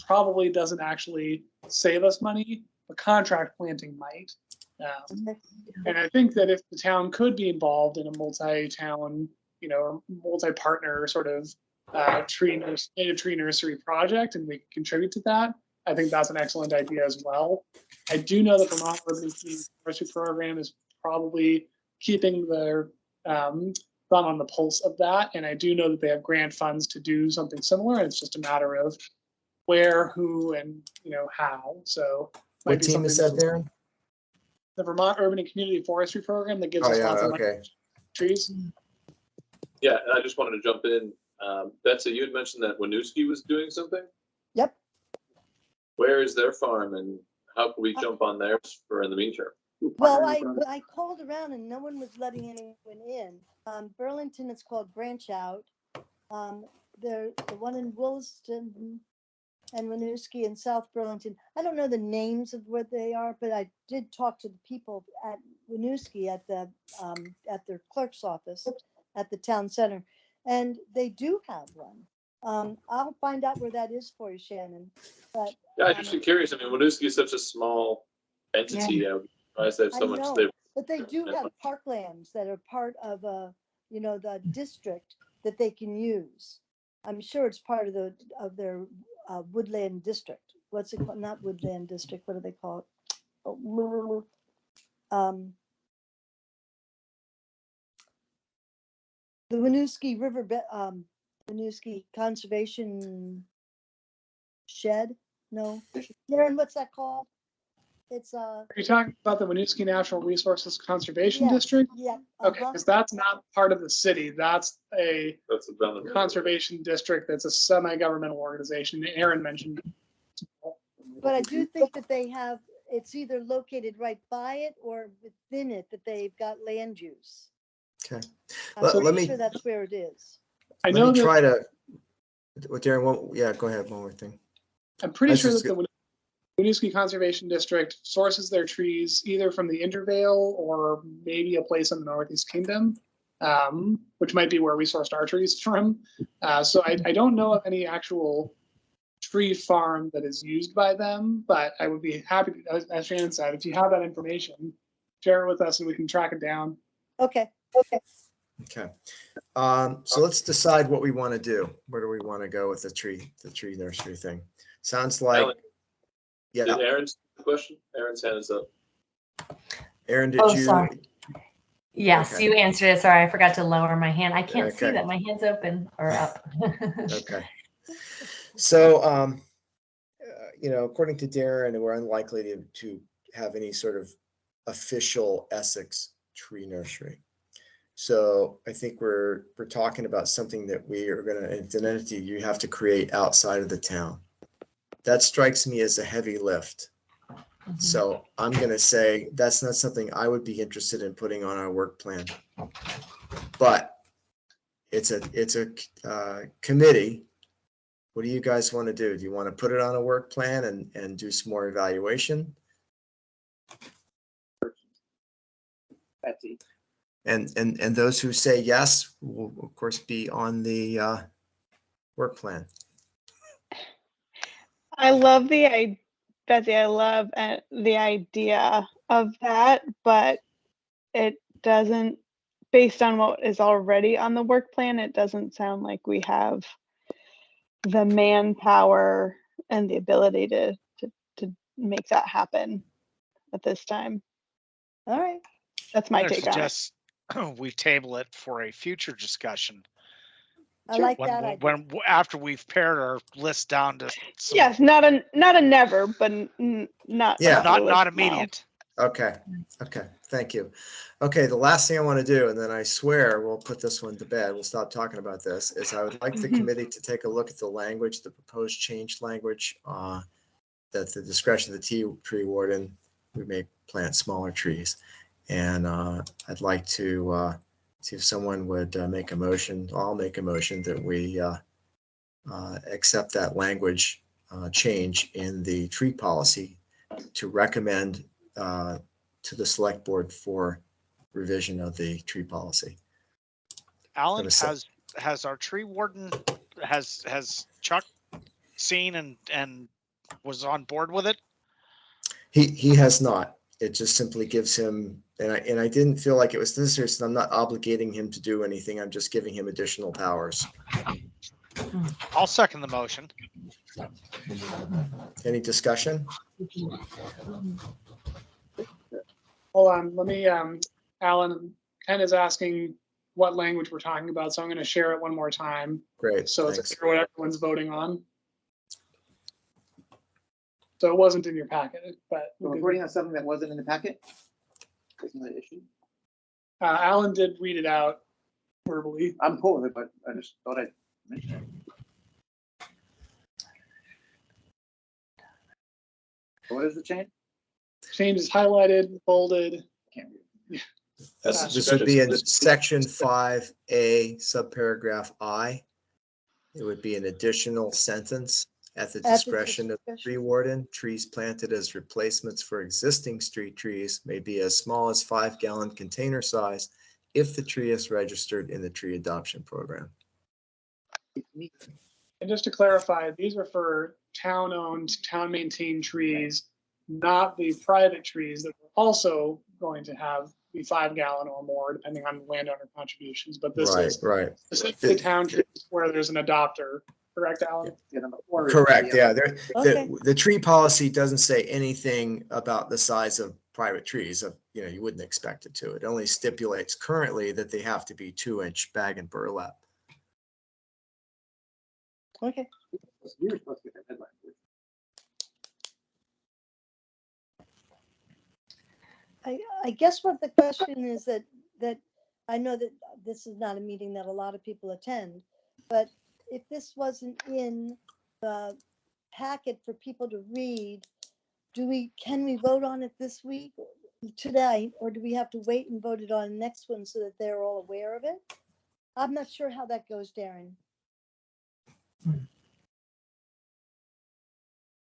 probably doesn't actually save us money, but contract planting might. And I think that if the town could be involved in a multi-town, you know, multi-partner sort of native tree nursery project, and we contribute to that, I think that's an excellent idea as well. I do know that Vermont Urban Community Forestry Program is probably keeping their thumb on the pulse of that, and I do know that they have grant funds to do something similar, and it's just a matter of where, who, and you know how. So What team is that, Darren? The Vermont Urban and Community Forestry Program that gives us lots of money trees. Yeah, and I just wanted to jump in. Betsy, you had mentioned that Winooski was doing something. Yep. Where is their farm, and how can we jump on theirs for in the meantime? Well, I called around and no one was letting anyone in. Burlington, it's called Branch Out. The one in Williston and Winooski and South Burlington. I don't know the names of where they are, but I did talk to the people at Winooski at their clerk's office at the town center, and they do have one. I'll find out where that is for you, Shannon. But Yeah, I'm just curious. I mean, Winooski is such a small entity. I would be surprised they have so much. know, but they do have parklands that are part of you know, the district that they can use. I'm sure it's part of their woodland district. What's it called? Not woodland district. What do they call it? The Winooski River, Winooski Conservation Shed. No, Darren, what's that called? It's Are you talking about the Winooski Natural Resources Conservation Yeah, District? yeah. Okay, because that's not part of the city. That's a a conservation district. That's a semi-governmental organization. Aaron mentioned. But I do think that they have, it's either located right by it or within it that they've got land use. Okay. I'm Let pretty me- sure that's where it is. I know Let me that try to, what Darren, yeah, go ahead, one more thing. I'm pretty This sure is that the Winooski Conservation District sources their trees either from the Intervale or maybe a place in the Northeast Kingdom, which might be where we sourced our trees from. So I don't know of any actual tree farm that is used by them, but I would be happy to, as Shannon said, if you have that information, share it with us and we can track it down. Okay. Okay. So let's decide what we want to do. Where do we want to go with the tree nursery thing? Sounds like, Ellen, yeah. Did Aaron's question? Aaron's hand is up. Aaron, did Oh, you? sorry. Yes, Okay. you answered it. Sorry, I forgot to lower my hand. I can't see Okay. that my hand's open or up. Okay. So, you know, according to Darren, we're unlikely to have any sort of official Essex tree nursery. So I think we're talking about something that we are gonna, it's an entity you have to create outside of the town. That strikes me as a heavy lift. So I'm gonna say that's not something I would be interested in putting on our work plan. But it's a committee. What do you guys want to do? Do you want to put it on a work plan and do some more evaluation? Betsy. And those who say yes will of course be on the work plan. I love Betsy, I love the idea of that, but it doesn't, based on what is already on the work plan, it doesn't sound like we have the manpower and the ability to make that happen at this time. All right. That's my I take on it. suggest we table it for a future discussion. I like When, that idea. after we've pared our list down to some, Yes, not a never, but not Yeah. not now. immediate. Okay. Okay. Thank you. Okay. The last thing I want to do, and then I swear we'll put this one to bed. We'll stop talking about this, is I would like the committee to take a look at the language, the proposed change language, that the discretion of the tree warden, we may plant smaller trees. And I'd like to see if someone would make a motion. I'll make a motion that we accept that language change in the tree policy to recommend to the select board for revision of the tree policy. Alan, Gonna say- has our tree warden, has Chuck seen and was on board with it? He has not. It just simply gives him, and I didn't feel like it was necessary, so I'm not obligating him to do anything. I'm just giving him additional powers. I'll second the motion. Any discussion? Hold on, let me, Alan, Ken is asking what language we're talking about, so I'm gonna share it one more time. Great, So it's thanks. clear what everyone's voting on. So it wasn't in your packet, but We're voting on something that wasn't in the packet? Isn't that an issue? Alan did read it out verbally. I'm cool with it, but I just thought I'd mention it. What is the change? Change is highlighted, bolded. Can't read. This would be in section 5A, subparagraph I. It would be an additional sentence. At the discretion of the tree warden, trees planted as replacements for existing street trees may be as small as 5-gallon container size if the tree is registered in the tree adoption program. And just to clarify, these are for town-owned, town-maintained trees, not the private trees that we're also going to have be 5-gallon or more, depending on landowner contributions. But this is Right. specifically town trees where there's an adopter. Correct, Alan? Correct, yeah. Okay. The tree policy doesn't say anything about the size of private trees. You wouldn't expect it to. It only stipulates currently that they have to be 2-inch bag and burlap. Okay. We were supposed to get that headline. I guess what the question is that I know that this is not a meeting that a lot of people attend, but if this wasn't in the packet for people to read, can we vote on it this week, today, or do we have to wait and vote it on the next one so that they're all aware of it? I'm not sure how that goes, Darren.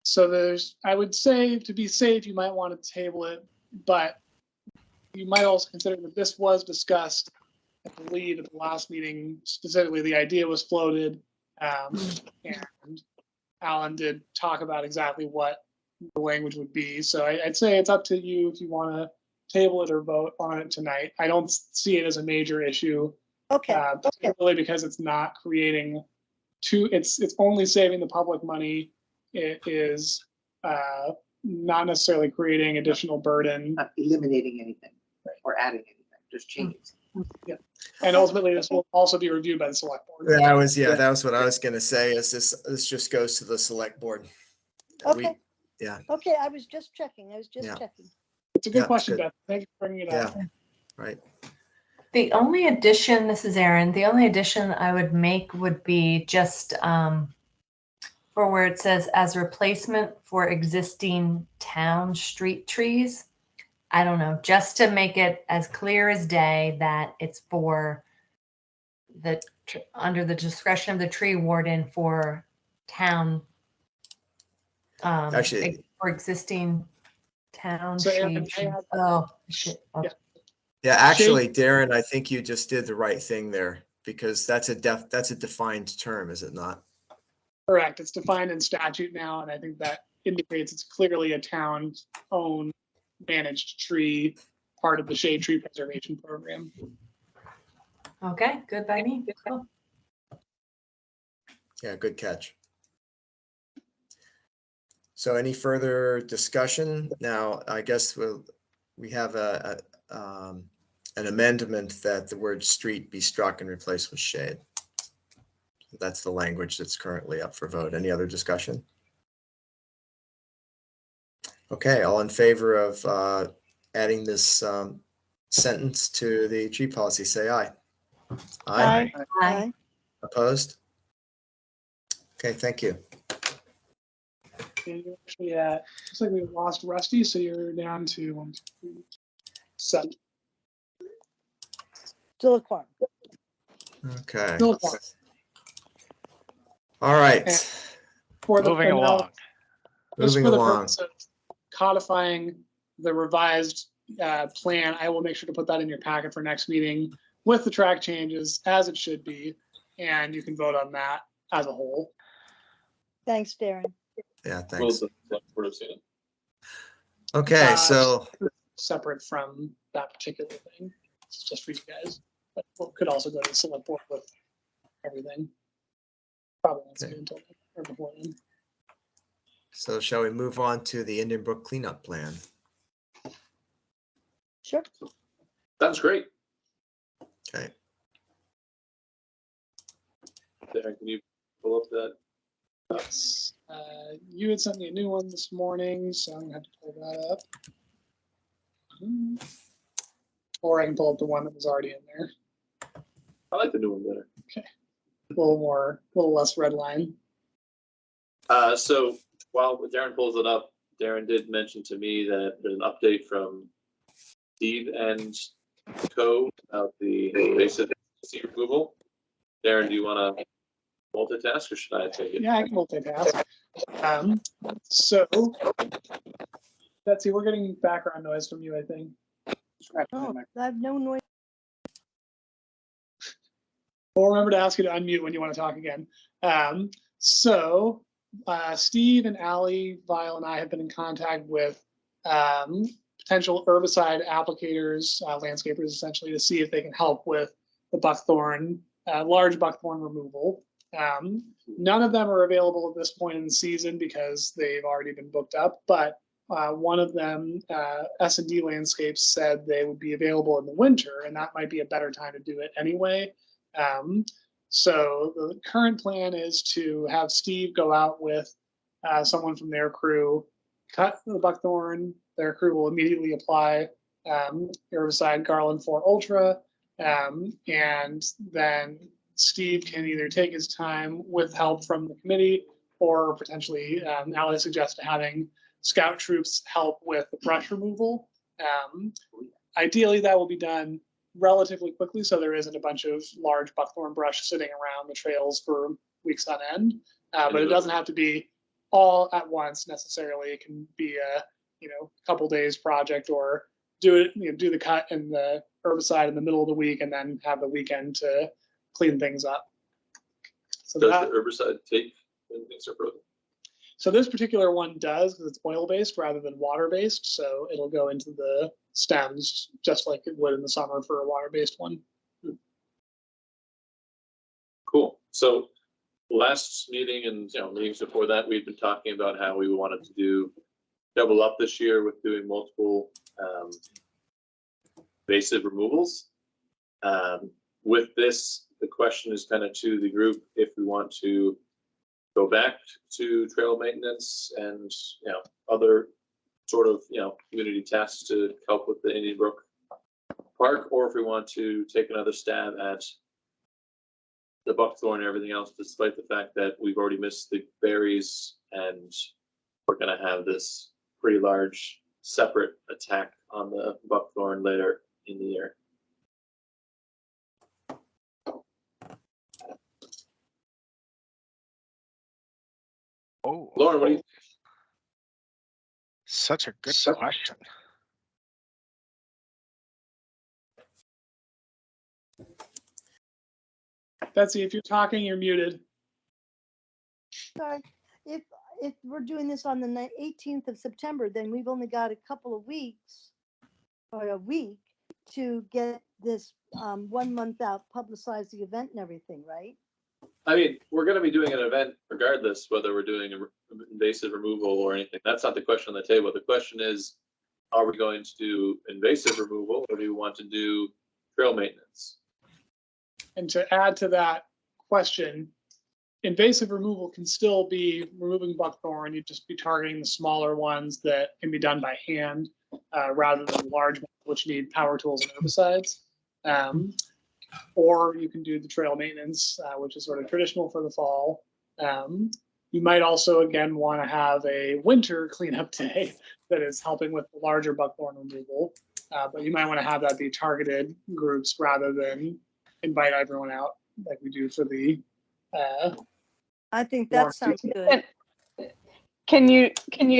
So I would say, to be safe, you might want to table it, but you might also consider that this was discussed, I believe, at the last meeting. Specifically, the idea was floated, and Alan did talk about exactly what the language would be. So I'd say it's up to you if you want to table it or vote on it tonight. I don't see it as a major issue. Okay. Particularly because it's not creating it's only saving the public money. It is not necessarily creating additional burden. Not eliminating anything or adding anything, just changes. Yeah. And ultimately, this will also be reviewed by the select board. That was what I was going to say, is this just goes to the select board. Okay. Yeah. Okay, I was just checking. Yeah. checking. It's a good Yeah, question, good. Beth. Thank you for bringing it Yeah, up. right. The only addition, this is Erin, the only addition I would make would be just for where it says as replacement for existing town street trees. I don't know, just to make it as clear as day that it's for the, under the discretion of the tree warden for town, Actually- for existing town So, Erin, trees. may I add- Oh, shit. Okay. Yeah, actually, Darren, I think you just did the right thing there because that's a defined term, is it not? Correct. It's defined in statute now, and I think that indicates it's clearly a town-owned managed tree, part of the shade tree preservation program. Okay, good by me. Cool. Yeah, good catch. So any further discussion? Now, I guess we have an amendment that the word street be struck and replaced with shade. That's the language that's currently up for vote. Any other discussion? Okay, all in favor of adding this sentence to the tree policy, say aye. Aye. Aye. Opposed? Okay, thank you. And you actually, looks like we lost Rusty, so you're down to 1, 2, 3, 7. Still a quorum. Okay. Still a quorum. All right, For the Moving and now, along. just moving for the along. purpose of codifying the revised plan, I will make sure to put that in your packet for next meeting with the track changes as it should be, and you can vote on that as a whole. Thanks, Darren. Yeah, Will thanks. the select board have seen it? Okay, so Separate from that particular thing. It's just for you guys, but we could also go to the select board with everything. Probably won't see it until or before then. shall we move on to the Indian Brook cleanup plan? Sure. That's great. Okay, Darren, can you pull up that? Yes. You had sent me a new one this morning, so I'm gonna have to pull that up. Or I can pull up the one that was already in there. I like the new one better. A little less red line. So while Darren pulls it up, Darren did mention to me that there's an update from Steve and Co about the invasive seed removal. Darren, do you want to multitask or should I take it? Yeah, I can multitask. So, Betsy, we're getting background noise from you, I think. Oh, I have no noise. We'll remember to ask you to unmute when you want to talk again. Steve and Allie, Vile, and I have been in contact with potential herbicide applicators, landscapers, essentially, to see if they can help with the buckthorn, large buckthorn removal. None of them are available at this point in the season because they've already been booked up, but one of them, S&D Landscapes, said they would be available in the winter, and that might be a better time to do it anyway. So the current plan is to have Steve go out with someone from their crew, cut the buckthorn. Their crew will immediately apply herbicide Garland 4 Ultra, and then Steve can either take his time with help from the committee, or potentially Allie suggested having scout troops help with the brush removal. Ideally, that will be done relatively quickly, so there isn't a bunch of large buckthorn brush sitting around the trails for weeks on end. But it doesn't have to be all at once necessarily. It can be a couple days project, or do the cut and the herbicide in the middle of the week, and then have the weekend to clean things up. So Does the herbicide take when things are frozen? So this particular one does, because it's oil-based rather than water-based. So it'll go into the stems just like it would in the summer for a water-based one. Cool. So last meeting and meetings before that, we've been talking about how we wanted to do double up this year with doing multiple invasive removals. With this, the question is kind of to the group if we want to go back to trail maintenance and other sort of community tasks to help with the Indian Brook park, or if we want to take another stab at the buckthorn and everything else, despite the fact that we've already missed the berries and we're gonna have this pretty large separate attack on the buckthorn later in the year. Oh, Lauren, what do you? such a good question. Betsy, if you're talking, you're muted. Sorry, if we're doing this on the 18th of September, then we've only got a couple of weeks or a week to get this 1 month out, publicize the event and everything, right? I mean, we're going to be doing an event regardless, whether we're doing invasive removal or anything. That's not the question on the table. The question is, are we going to do invasive removal or do we want to do trail maintenance? And to add to that question, invasive removal can still be removing buckthorn. You'd just be targeting the smaller ones that can be done by hand rather than large ones which need power tools and herbicides. Or you can do the trail maintenance, which is sort of traditional for the fall. You might also, again, want to have a winter cleanup day that is helping with the larger buckthorn removal. But you might want to have that be targeted groups rather than invite everyone out like we do for the I think that sounds good. Can you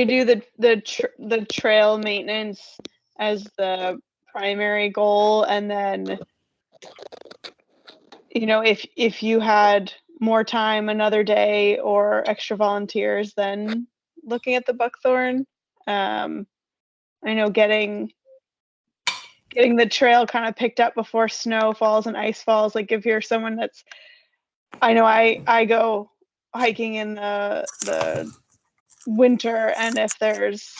do the trail maintenance as the primary goal, and then if you had more time another day or extra volunteers, then looking at the buckthorn. I know getting the trail kind of picked up before snow falls and ice falls. Like if you're someone that's, I know I go hiking in the winter, and if there's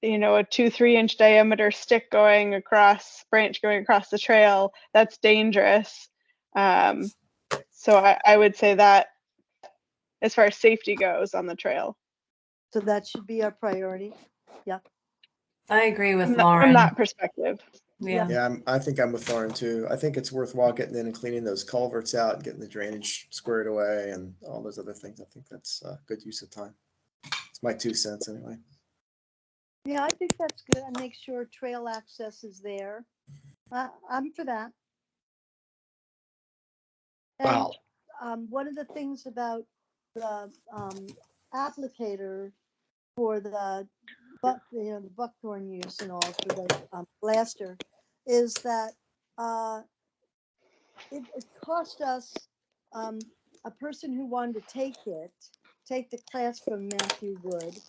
a 2-3 inch diameter branch going across the trail, that's dangerous. So I would say that as far as safety goes on the trail. So that should be our priority. Yeah. I agree with From Lauren. that perspective. Yeah. Yeah, I think I'm with Lauren too. I think it's worthwhile getting in and cleaning those culverts out and getting the drainage squared away and all those other things. I think that's a good use of time. It's my 2 cents anyway. Yeah, I think that's good. And make sure trail access is there. I'm for that. And Wow. one of the things about the applicator for the buckthorn use and all for the blaster is that it cost us a person who wanted to take the class from Matthew Wood.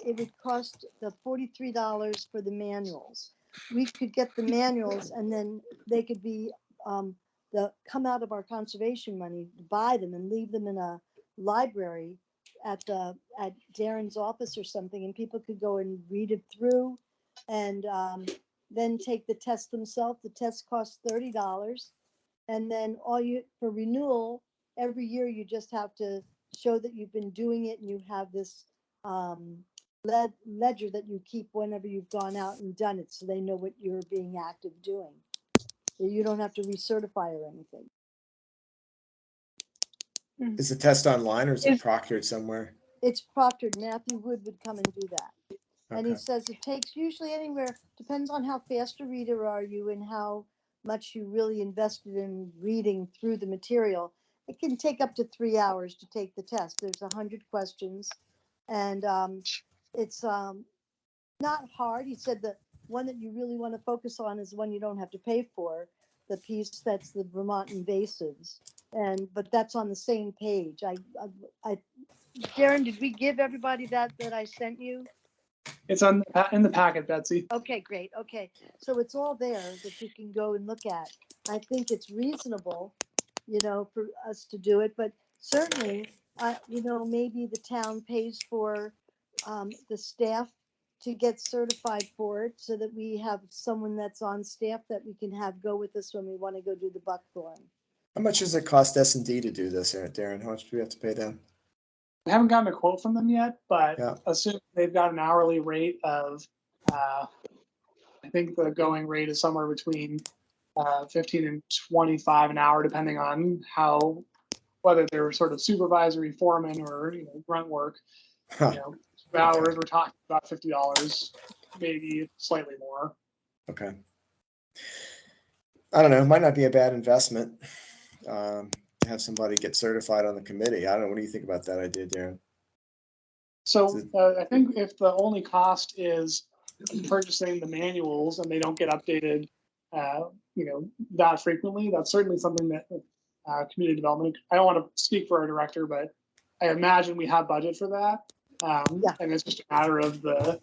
It would cost the $43 for the manuals. We could get the manuals and then they could be come out of our conservation money, buy them and leave them in a library at Darren's office or something, and people could go and read it through and then take the test themselves. The test costs $30, and then for renewal every year you just have to show that you've been doing it and you have this ledger that you keep whenever you've gone out and done it, so they know what you're being active doing. You don't have to recertify or anything. Is the test online or is it proctored somewhere? It's proctored. Matthew Wood would come and do that. And he Okay. says it takes usually anywhere, depends on how fast a reader are you and how much you really invested in reading through the material. It can take up to 3 hours to take the test. There's 100 questions, and it's not hard. He said the one that you really want to focus on is one you don't have to pay for, the piece that's the Vermont invasives. But that's on the same page. Darren, did we give everybody that I sent you? It's in the packet, Betsy. Okay, great. Okay, so it's all there that you can go and look at. I think it's reasonable, for us to do it, but certainly, maybe the town pays for the staff to get certified for it, so that we have someone that's on staff that we can have go with us when we want to go do the buckthorn. How much does it cost S&D to do this, Darren? How much do we have to pay them? I haven't gotten a quote from them yet, but Yeah. assume they've got an hourly rate of, I think the going rate is somewhere between 15 and 25 an hour, depending on whether they're sort of supervisory foreman or grunt work. Huh. 2 hours, we're talking about $50, maybe slightly more. Okay. I don't know. It might not be a bad investment to have somebody get certified on the committee. I don't know. What do you think about that idea, Darren? So I think if the only cost is purchasing the manuals and they don't get updated, that frequently, that's certainly something that community development. I don't want to speak for our director, but I imagine we have budget for that. And it's just a matter of the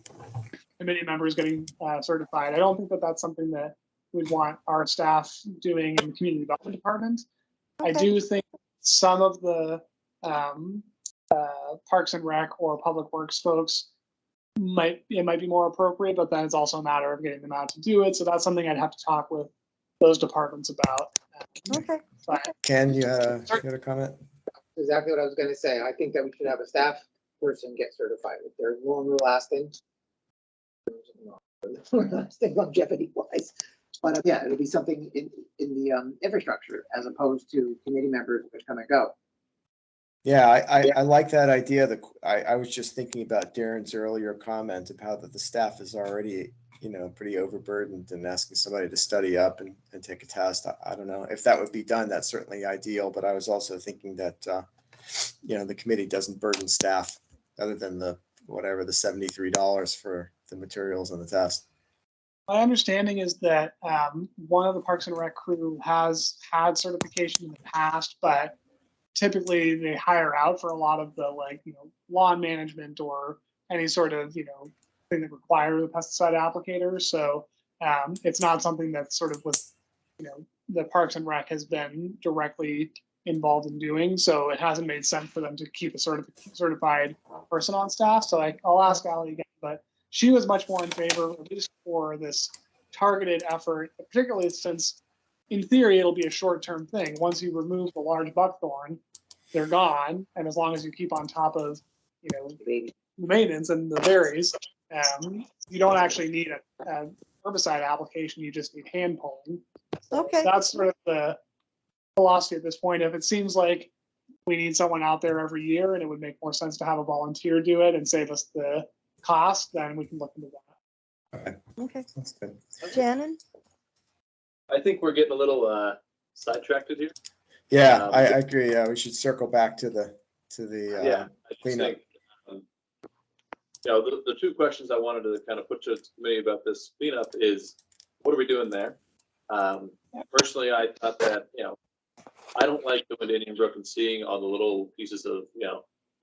committee members getting certified. I don't think that that's something that we'd want our staff doing in the community development department. Okay. I do think some of the Parks and Rec or Public Works folks might be more appropriate, but then it's also a matter of getting them out to do it. So that's something I'd have to talk with those departments about. Okay. Ken, you had a comment? Exactly what I was gonna say. I think that we should have a staff person get certified. If they're longer lasting. Longevity wise. But yeah, it'll be something in the infrastructure as opposed to committee members which come and go. Yeah, I like that idea. I was just thinking about Darren's earlier comment of how that the staff is already, pretty overburdened, and asking somebody to study up and take a test. I don't know if that would be done. That's certainly ideal. But I was also thinking that, the committee doesn't burden staff other than the $73 for the materials and the test. My understanding is that one of the Parks and Rec crew has had certification in the past, but typically they hire out for a lot of the lawn management or any sort of thing that requires a pesticide applicator. So it's not something that sort of the Parks and Rec has been directly involved in doing. So it hasn't made sense for them to keep a certified person on staff. So I'll ask Allie again, but she was much more in favor, at least for this targeted effort, particularly since in theory, it'll be a short-term thing. Once you remove the large buckthorn, they're gone. And as long as you keep on top of, the maintenance and the berries, you don't actually need a herbicide application. You just need hand pulling. Okay. That's sort of the philosophy at this point. If it seems like we need someone out there every year and it would make more sense to have a volunteer do it and save us the cost, then we can look into that. Okay. That's good. Shannon? I think we're getting a little sidetracked here. Yeah, I agree. Yeah, we should circle back to the I just cleanup. think, the two questions I wanted to kind of put to the committee about this cleanup is, what are we doing there? Personally, I thought that, I don't like going to Indian Brook and seeing all the little pieces of,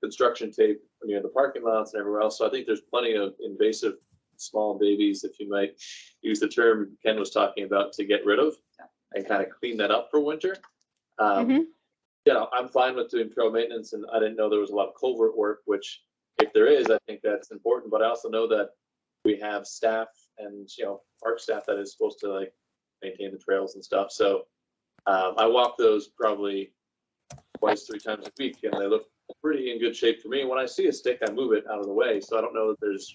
construction tape near the parking lots and everywhere else. So I think there's plenty of invasive small babies, if you might use the term Ken was talking about, to get rid of and kind of clean that up for winter. I'm fine with doing trail maintenance, and I didn't know there was a lot of culvert work, which if there is, I think that's important. But I also know that we have staff and, park staff that is supposed to maintain the trails and stuff. So I walk those probably twice, 3 times a week, and they look pretty in good shape for me. When I see a stick, I move it out of the way. So I don't know that there's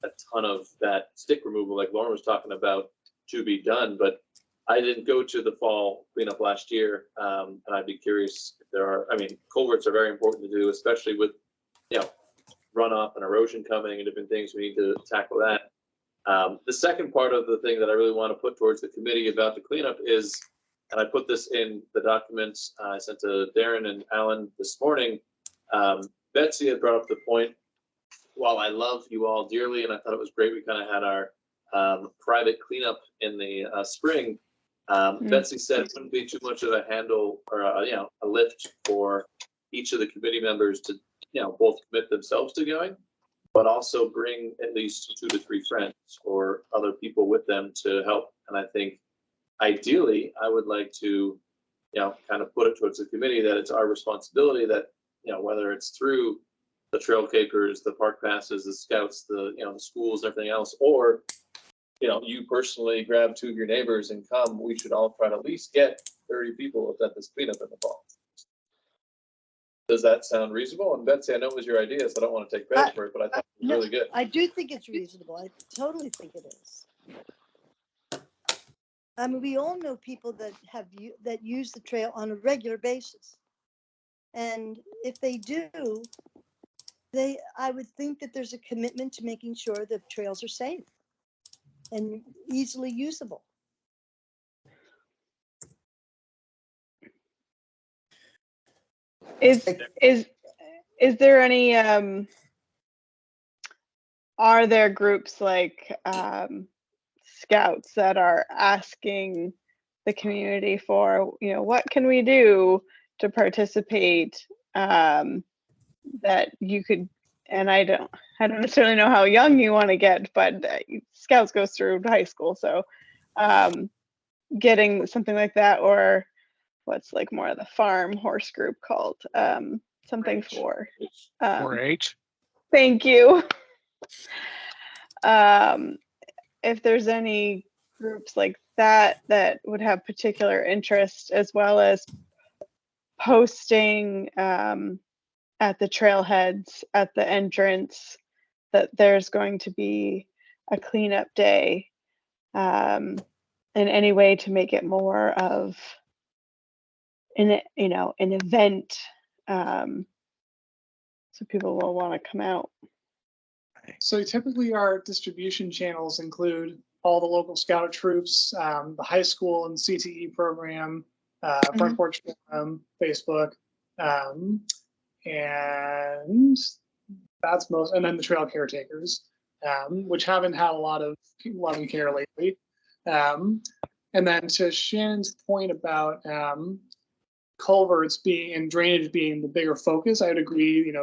a ton of that stick removal like Lauren was talking about to be done, but I didn't go to the fall cleanup last year. And I'd be curious if there are, culverts are very important to do, especially with, runoff and erosion coming and different things. We need to tackle that. The second part of the thing that I really want to put towards the committee about the cleanup is, and I put this in the documents I sent to Darren and Alan this morning. Betsy had brought up the point, while I love you all dearly, and I thought it was great, we kind of had our private cleanup in the spring. Betsy said it wouldn't be too much of a handle or a lift for each of the committee members to both commit themselves to going, but also bring at least 2 to 3 friends or other people with them to help. And I think ideally I would like to kind of put it towards the committee that it's our responsibility that whether it's through the trail capers, the park passes, the scouts, the the schools, everything else, or you personally grab 2 of your neighbors and come, we should all try to at least get 30 people at this cleanup in the fall. Does that sound reasonable? And Betsy, I know it was your idea, so I don't want to take credit for it, but I thought it was really good. I do think it's reasonable. I totally think it is. I mean, we all know people that that use the trail on a regular basis. And if they do, I would think that there's a commitment to making sure the trails are safe and easily usable. Is there any are there groups like Scouts that are asking the community for, what can we do to participate, that you could, and I don't necessarily know how young you want to get, but Scouts goes through high school, so getting something like that, or what's like more of the farm horse group called, something for 4-H. thank you. If there's any groups like that that would have particular interest, as well as posting at the trailheads at the entrance that there's going to be a cleanup day, in any way to make it more of an event, so people will want to come out. So typically our distribution channels include all the local scout troops, the high school and CTE program, Front Porch Forum, Facebook, and that's most, and then the trail caretakers, which haven't had a lot of love and care lately. And then to Shannon's point about culverts being and drainage being the bigger focus, I would agree.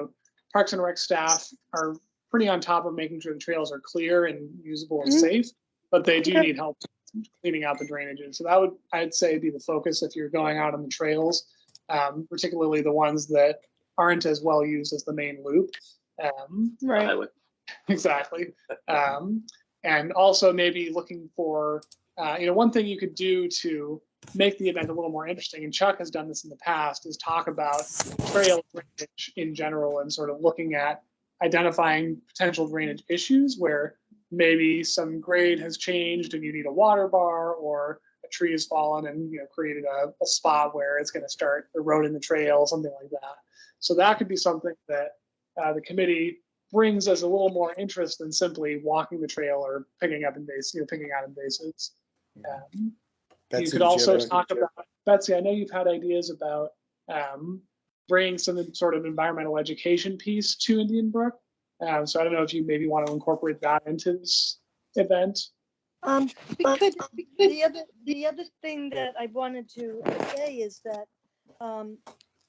Parks and Rec staff are pretty on top of making sure the trails are clear and usable and safe, but they do need help cleaning out the drainages. So that would, I'd say, be the focus if you're going out on the trails, particularly the ones that aren't as well used as the main loop. Right. Exactly. And also maybe looking for, one thing you could do to make the event a little more interesting, and Chuck has done this in the past, is talk about trail drainage in general and sort of looking at identifying potential drainage issues where maybe some grade has changed and you need a water bar, or a tree has fallen and created a spot where it's going to start eroding the trail, something like that. So that could be something that the committee brings us a little more interest than simply walking the trail or picking out invasives. You could also talk about, Betsy, I know you've had ideas about bringing some sort of environmental education piece to Indian Brook. So I don't know if you maybe want to incorporate that into this event. We could. The other thing that I wanted to say is that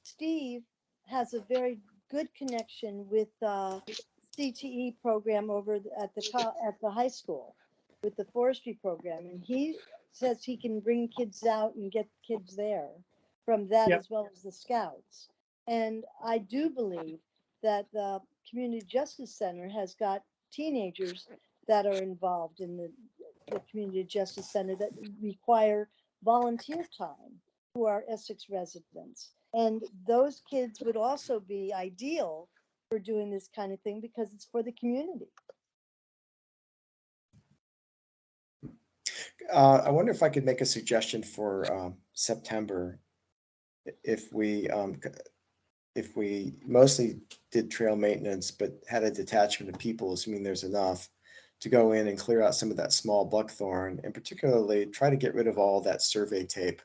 Steve has a very good connection with CTE program over at the high school with the forestry program, and he says he can bring kids out and get kids there from that, as well as the Scouts. And I do believe that the Community Justice Center has got teenagers that are involved in the Community Justice Center that require volunteer time, who are Essex residents. And those kids would also be ideal for doing this kind of thing because it's for the community. I wonder if I could make a suggestion for September. If we mostly did trail maintenance, but had a detachment of people, assuming there's enough, to go in and clear out some of that small buckthorn, and particularly try to get rid of all that survey tape,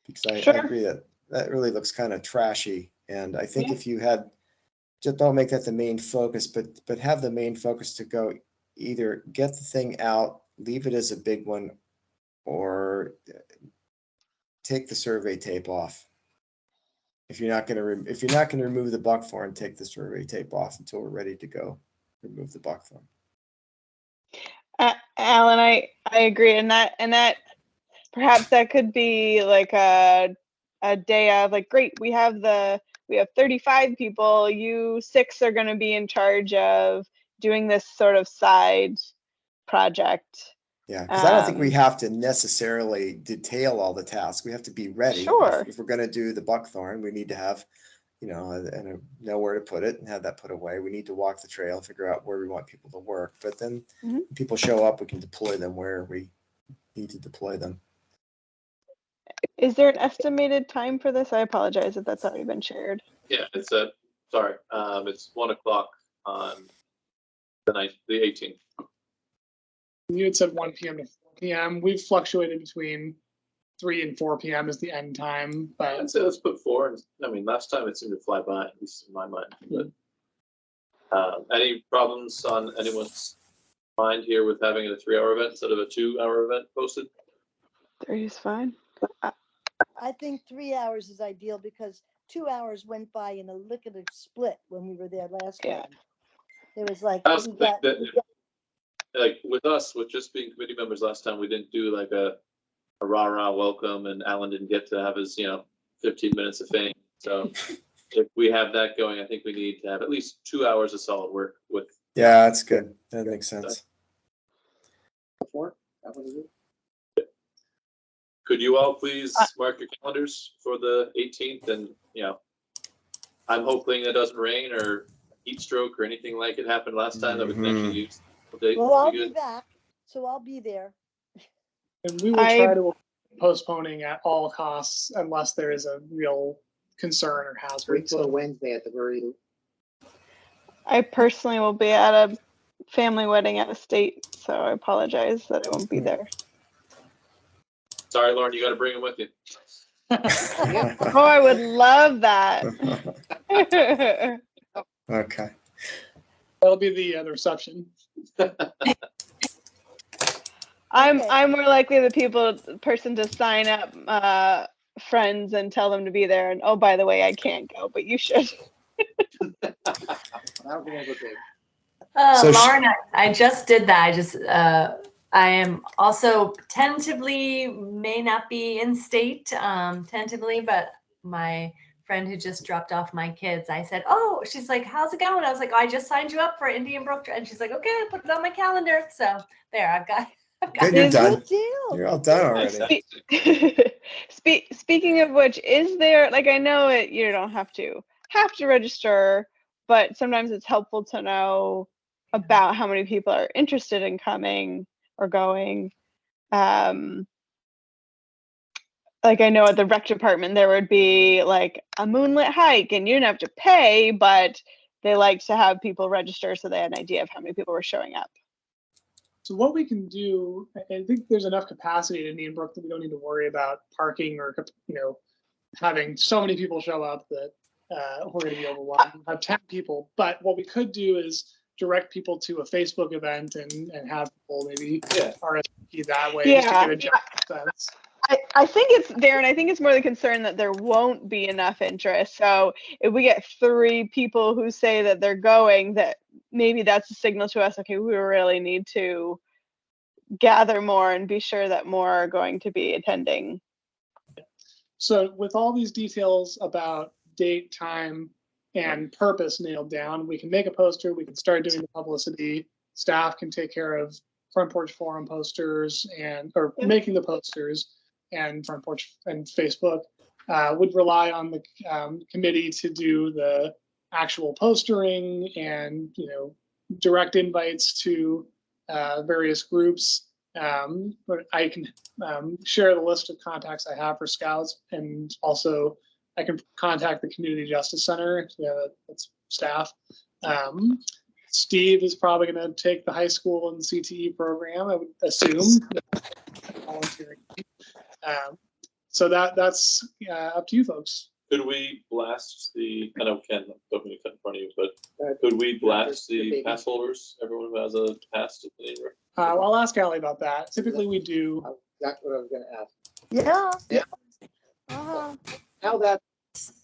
because I agree that really looks kind of trashy. And I think if you had, just don't make that the main focus, but have the main focus to go either get the thing out, leave it as a big one, or take the survey tape off. If you're not going to remove the buckthorn, take the survey tape off until we're ready to go remove the buckthorn. Alan, I agree, and that perhaps that could be like a day of, like, great, we have 35 people, you 6 are going to be in charge of doing this sort of side project. Yeah, because I don't think we have to necessarily detail all the tasks. We have to be ready. Sure. If we're going to do the buckthorn, we need to have, and know where to put it and have that put away. We need to walk the trail, figure out where we want people to work. But then when people show up, we can deploy them where we need to deploy them. Is there an estimated time for this? I apologize if that's already been shared. Yeah, it's sorry, it's 1 o'clock on the 18th. You had said 1 p.m. to 4 p.m. We've fluctuated between 3 and 4 p.m. as the end time, but I'd say let's put 4. And I mean, last time it seemed to fly by, at least in my mind. But any problems on anyone's mind here with having a 3-hour event instead of a 2-hour event posted? 3 is fine. I think 3 hours is ideal because 2 hours went by in a lickety split when we were there last Yeah. time. It was like, I also we think got, that, like with us, with just being committee members last time, we didn't do like a rah-rah welcome, and Alan didn't get to have his 15 minutes of fame. So if we have that going, I think we need to have at least 2 hours of solid work with. Yeah, that's good. That makes sense. Before, that was it. Could you all please mark your calendars for the 18th? And I'm hoping it doesn't rain or heat stroke or anything like it happened last time that we can actually use the date. well, I'll Be be good. back, so I'll be there. and we will try to postponing at all costs unless there is a real concern or hazard. Wait till So Wednesday at the very least. I personally will be at a family wedding out of state, so I apologize that I won't be there. Sorry, Lauren, you got to bring him with you. Oh, I would love that. Okay. that'll be the reception. I'm more likely the person to sign up friends and tell them to be there. And oh, by the way, I can't go, but you should. That'll be a good thing. So Lauren, I just did that. I am also tentatively, may not be in state, tentatively, but my friend who just dropped off my kids, I said, oh, she's like, how's it going? I was like, oh, I just signed you up for Indian Brook. And she's like, okay, I put it on my calendar. So there, I've got Good, you're Is done. Good deal. You're all done already. Speaking of which, is there, like, I know you don't have to register, but sometimes it's helpful to know about how many people are interested in coming or going. Like, I know at the rec department there would be like a moonlit hike and you didn't have to pay, but they like to have people register so they had an idea of how many people were showing up. So what we can do, I think there's enough capacity in Indian Brook that we don't need to worry about parking or having so many people show up that we're going to be overwhelmed. We'll have 10 people, but what we could do is direct people to a Facebook event and have people maybe RSVP that way. Just to get a general sense. I think it's Darren. I think it's more the concern that there won't be enough interest. So if we get 3 people who say that they're going, that maybe that's a signal to us. Okay, we really need to gather more and be sure that more are going to be attending. So with all these details about date, time, and purpose nailed down, we can make a poster. We can start doing the publicity. Staff can take care of Front Porch Forum posters or making the posters. And Front Porch and Facebook would rely on the committee to do the actual postering and direct invites to various groups. But I can share the list of contacts I have for Scouts, and also I can contact the Community Justice Center. That's staff. Steve is probably going to take the high school and CTE program, I would assume. Volunteering. So that's up to you folks. Could we blast I know Ken, don't mean to cut in front of you, but could we blast the pass holders? Everyone who has a pass to the neighbor. I'll ask Allie about that. Typically we do. That's what I was going to ask. Yeah. Yeah. Now that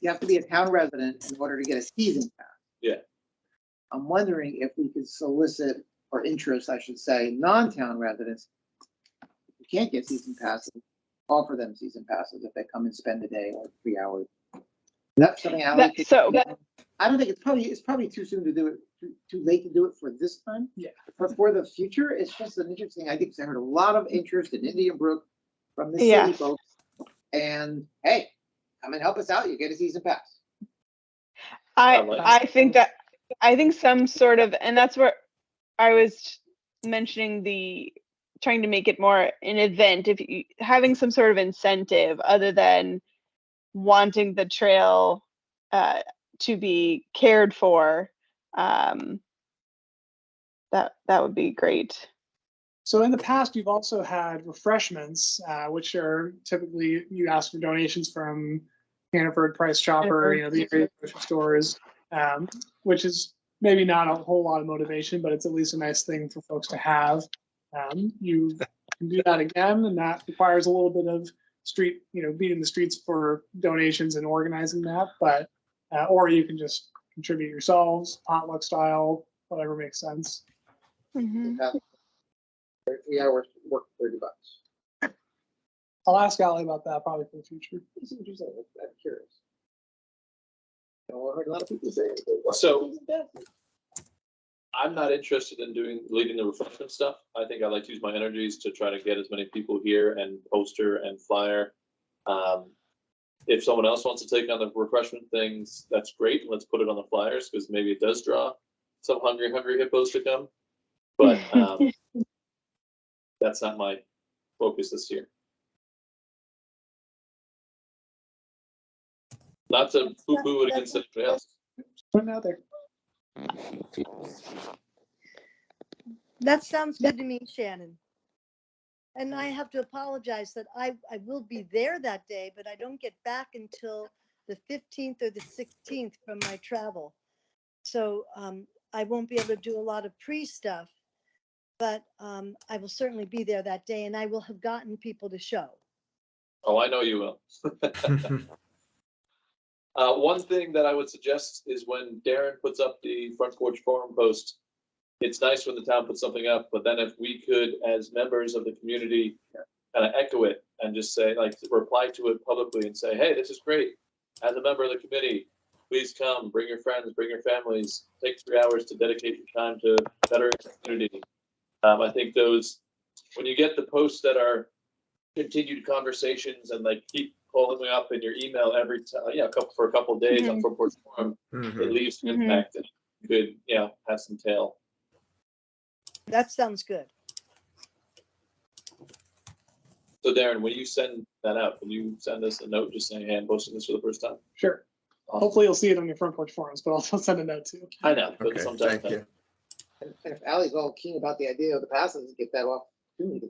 you have to be a town resident in order to get a season pass. Yeah. I'm wondering if we could solicit, or interest, I should say, non-town residents who can't get season passes, offer them season passes if they come and spend a day or 3 hours. That's something I like. I don't think it's probably too soon to do it, too late to do it for this time. Yeah. But for the future, it's just an interesting idea because I heard a lot of interest in Indian Brook from the city folks. And hey, come and help us out. You get a season pass. I think some sort of, and that's where I was mentioning the trying to make it more an event, if you having some sort of incentive other than wanting the trail to be cared for, that would be great. So in the past, you've also had refreshments, which are typically you ask for donations from Hannaford, Price Chopper, the area grocery stores, which is maybe not a whole lot of motivation, but it's at least a nice thing for folks to have. You can do that again, and that requires a little bit of beating the streets for donations and organizing that. But or you can just contribute yourselves, potluck style, whatever makes sense. Mhm. 3 hours work, $30. I'll ask Ali about that probably for the future. I'm curious. I heard a lot of people say. So I'm not interested in leading the refreshment stuff. I think I'd like to use my energies to try to get as many people here and poster and flyer. If someone else wants to take on the refreshment things, that's great. Let's put it on the flyers because maybe it does draw some hungry hippos to come. But that's not my focus this year. Not to poo-poo it against anybody else. Putting it out there. That sounds good to me, Shannon. And I have to apologize that I will be there that day, but I don't get back until the 15th or the 16th from my travel. So I won't be able to do a lot of pre-stuff, but I will certainly be there that day, and I will have gotten people to show. Oh, I know you will. One thing that I would suggest is when Darren puts up the front porch forum post, it's nice when the town puts something up, but then if we could, as members of the community, kind of echo it and just say, like, reply to it publicly and say, hey, this is great. As a member of the committee, please come, bring your friends, bring your families, take 3 hours to dedicate your time to bettering the community. I think when you get the posts that are continued conversations and like keep pulling me up in your email every time, for a couple of days on Front Porch Forum, it leaves an impact and could, have some tail. That sounds good. So Darren, when you send that out, can you send us a note just saying, hey, I'm posting this for the first time? Sure. Hopefully you'll see it on your Front Porch Forums, but I'll send a note too. I know, but Okay, sometimes. thank you. And if Ally's all keen about the idea of the passes, get that off to me.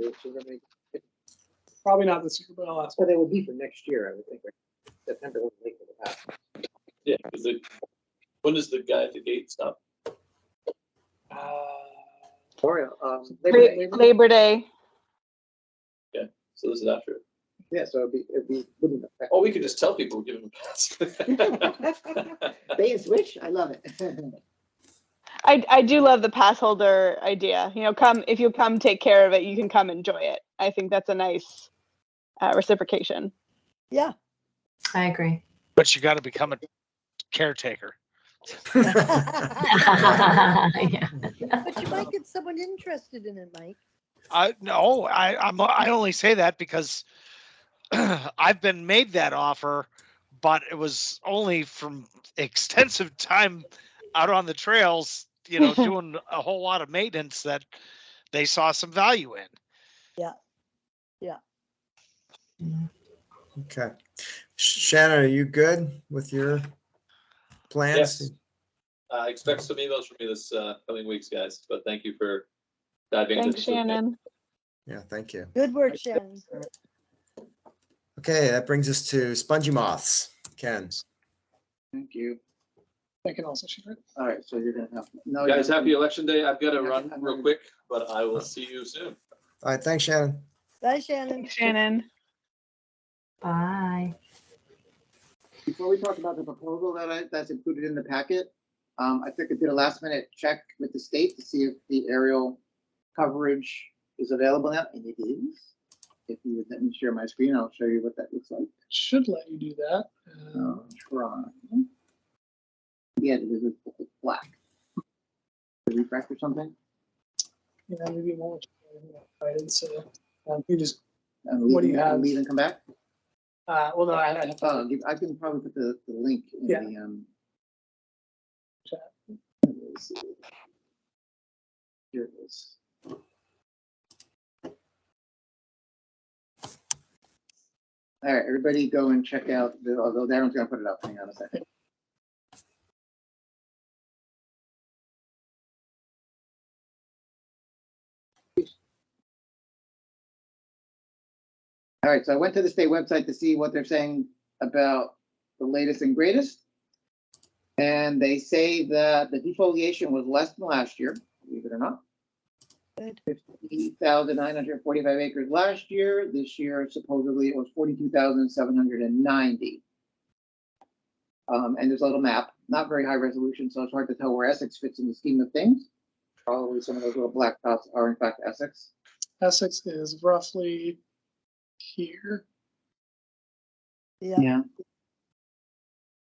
Probably not this year, but I'll ask. So they will be for next year, I would think. Right? September will make for the pass. Yeah, because when does the guy at the gate stop? Or Labor Day. Yeah, so this is after. Yeah, so wouldn't affect. Oh, we could just tell people, give them a pass. Bait and switch, I love it. I do love the pass holder idea. If you come take care of it, you can come enjoy it. I think that's a nice reciprocation. Yeah. I agree. But you got to become a caretaker. Yeah. But you might get someone interested in it, Mike. No, I only say that because I've been made that offer, but it was only from extensive time out on the trails, doing a whole lot of maintenance that they saw some value in. Yeah. Yeah. Okay. Shannon, are you good with your plans? Yes. Expect some emails from me this coming weeks, guys, but thank you for diving into Thanks, this with me. Shannon. Yeah, thank you. Good work, Shannon. Okay, that brings us to spongy moths. Ken. Thank you. I can also share it. All right, so you're gonna have. No, Guys, happy election day. I've got to Yeah, run real quick, but I will see you soon. All right, thanks, Shannon. Bye, Shannon. Thanks, Shannon. Bye. Before we talk about the proposal that's included in the packet, I think I did a last minute check with the state to see if the aerial coverage is available now, and it is. If you would let me share my screen, I'll show you what that looks like. Should let you do that. Try. Yeah, it is black. Refresh or something? Maybe it won't. Right, so you just What do you have? Leave and come back? well, no, I have to. I can probably put the link in Yeah. the Chat. Here it is. All right, everybody go and check out, although Darren's gonna put it up, hang on a second. All right, so I went to the state website to see what they're saying about the latest and greatest. And they say that the defoliation was less than last year, believe it or not. Good. 50,945 acres last year. This year, supposedly, it was 42,790. And there's a little map, not very high resolution, so it's hard to tell where Essex fits in the scheme of things. Probably some of those little black dots are in fact Essex. Essex is roughly here. Yeah. Yeah.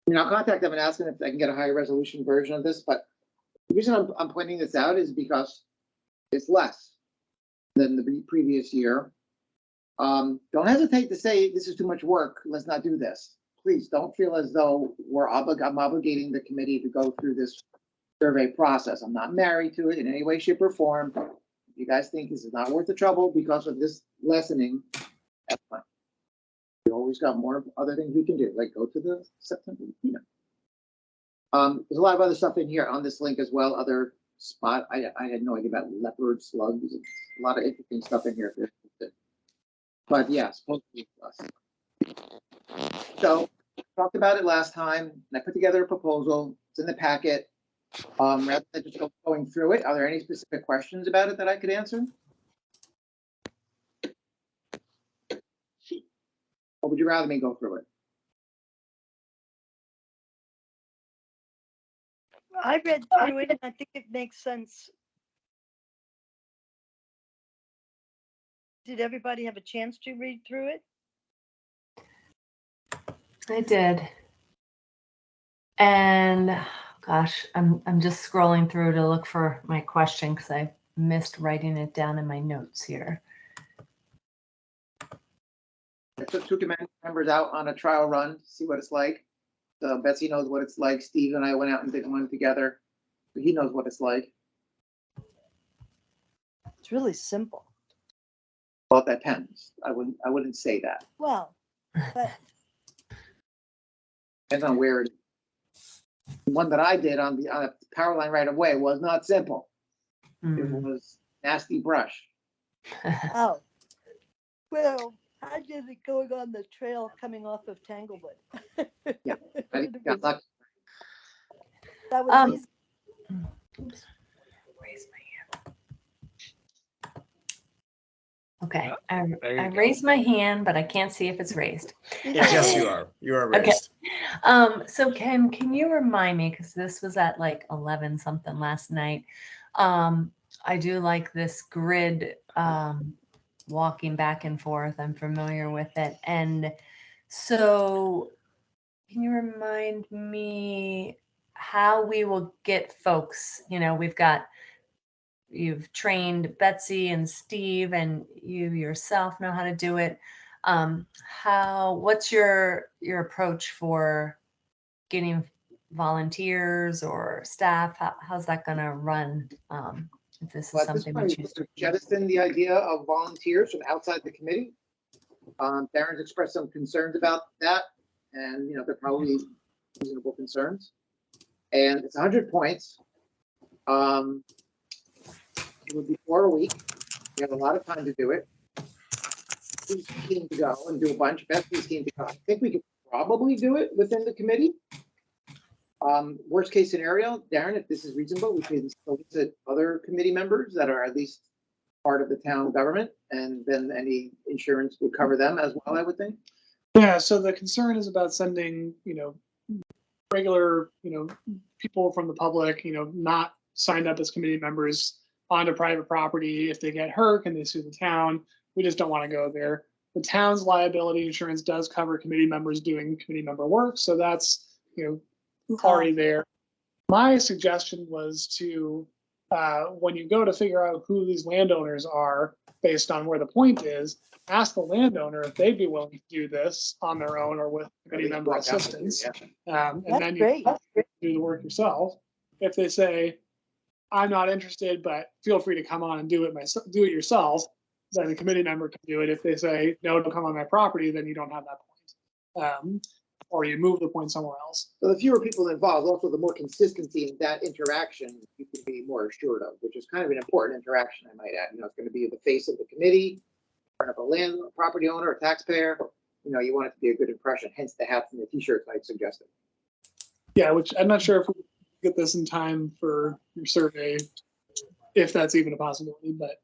I mean, I'll contact them and ask them if I can get a higher resolution version of this, but the reason I'm pointing this out is because it's less than the previous year. Don't hesitate to say this is too much work, let's not do this. Please don't feel as though I'm obligating the committee to go through this survey process. I'm not married to it in any way, shape, or form. If you guys think this is not worth the trouble because of this lessening, that's fine. We always got more other things we can do, like go to the September, There's a lot of other stuff in here on this link as well. Other spot, I had no idea about leopard slugs. A lot of interesting stuff in here. But yeah, supposed to be plus. So talked about it last time, and I put together a proposal. It's in the packet. Rather than just going through it, are there any specific questions about it that I could answer? Or would you rather me go through it? I read through it and I think it makes sense. Did everybody have a chance to read through it? I did. And gosh, I'm just scrolling through to look for my question because I missed writing it down in my notes here. I took 2 committee members out on a trial run to see what it's like. So Betsy knows what it's like. Steve and I went out and did one together. So he knows what it's like. It's really simple. Well, it depends. I wouldn't say that. Well, but Depends on where it is. The one that I did on the power line right away was not simple. It was nasty brush. oh, well, I did it going on the trail coming off of Tanglewood. Yeah, I think you got lucky. That was easy. Raise my hand. Okay, There you I go. raised my hand, but I can't see if it's raised. Yes, you are. You are Okay. raised. So Ken, can you remind me, because this was at like 11 something last night. I do like this grid walking back and forth. I'm familiar with it. And so can you remind me how we will get folks, you've trained Betsy and Steve and you yourself know how to do it. What's your approach for getting volunteers or staff? How's that going to run? If this is Well, at this something we point, choose we to jettison the idea of volunteers from outside the committee. Darren's expressed some concerns about that, and they're probably reasonable concerns. And it's 100 points. It would be 4 a week. We have a lot of time to do it. He's keen to go and do a bunch. Betsy's keen to go. I think we could probably do it within the committee. Worst case scenario, Darren, if this is reasonable, we can solicit other committee members that are at least part of the town government, and then any insurance would cover them as well, I would think. Yeah, so the concern is about sending, regular, people from the public, not signed up as committee members onto private property. If they get hurt and they sue the town, we just don't want to go there. The town's liability insurance does cover committee members doing committee member work, so that's, already there. My suggestion was to, when you go to figure out who these landowners are based on where the point is, ask the landowner if they'd be willing to do this on their own or with committee member assistance. And That's then great. you do the work yourself. If they say, I'm not interested, but feel free to come on and do it yourself, then the committee member can do it. If they say, no, don't come on my property, then you don't have that point. Or you move the point somewhere else. So the fewer people involved, also the more consistency in that interaction you can be more assured of, which is kind of an important interaction, I might add. You know, it's going to be the face of the committee, in front of a land property owner, a taxpayer. You know, you want it to be a good impression, hence the hats and the t-shirts I suggested. Yeah, which I'm not sure if we get this in time for your survey, if that's even a possibility, but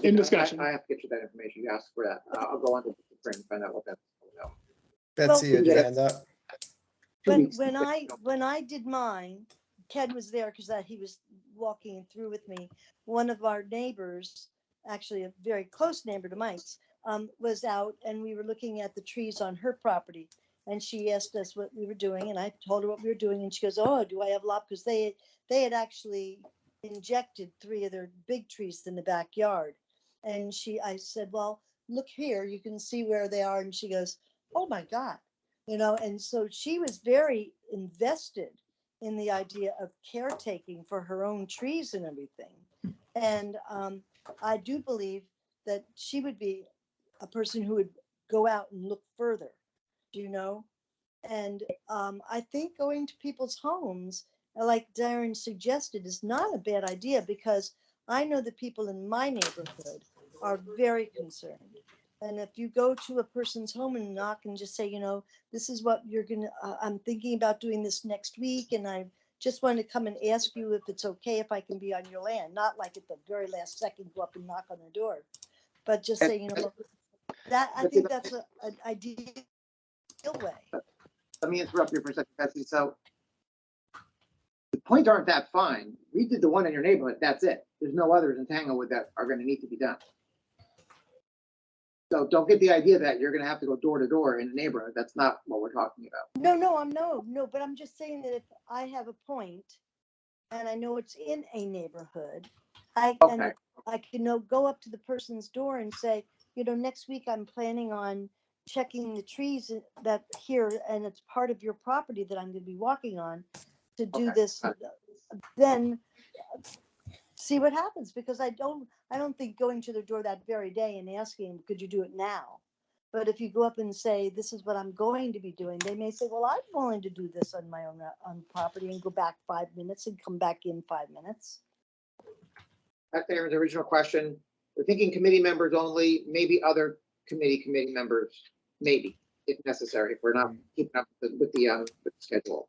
in discussion. I have to get you that information. You asked for that. I'll go on to the print and find out what that's about. Betsy, Well, had your hand up? When I did mine, Ken was there because he was walking through with me. One of our neighbors, actually a very close neighbor to Mike's, was out and we were looking at the trees on her property. And she asked us what we were doing, and I told her what we were doing, and she goes, "Oh, do I have a lot?" Because they had actually injected 3 of their big trees in the backyard. And I said, "Well, look here, you can see where they are." And she goes, "Oh my God." You know, and so she was very invested in the idea of caretaking for her own trees and everything. And I do believe that she would be a person who would go out and look further, you know? And I think going to people's homes, like Darren suggested, is not a bad idea, because I know the people in my neighborhood are very concerned. And if you go to a person's home and knock and just say, you know, this is what you're going to, I'm thinking about doing this next week, and I just want to come and ask you if it's okay if I can be on your land, not like at the very last second go up and knock on their door, but just say, you know, that I think that's an ideal way. Let me interrupt you for a second, Betsy. So the points aren't that fine. We did the one in your neighborhood. That's it. There's no others in Tanglewood that are going to need to be done. So don't get the idea that you're going to have to go door to door in the neighborhood. That's not what we're talking about. No, but I'm just saying that if I have a point and I know it's in a neighborhood, I can go up to the person's door and say, you know, next week I'm planning on checking the trees that here, and it's part of your property that I'm going to be walking on to do this. Then see what happens, because I don't think going to their door that very day and asking, could you do it now? But if you go up and say, this is what I'm going to be doing, they may say, well, I'm willing to do this on my own on property, and go back 5 minutes and come back in 5 minutes. Back to Aaron's original question. We're thinking committee members only, maybe other committee members, maybe, if necessary, if we're not keeping up with the schedule.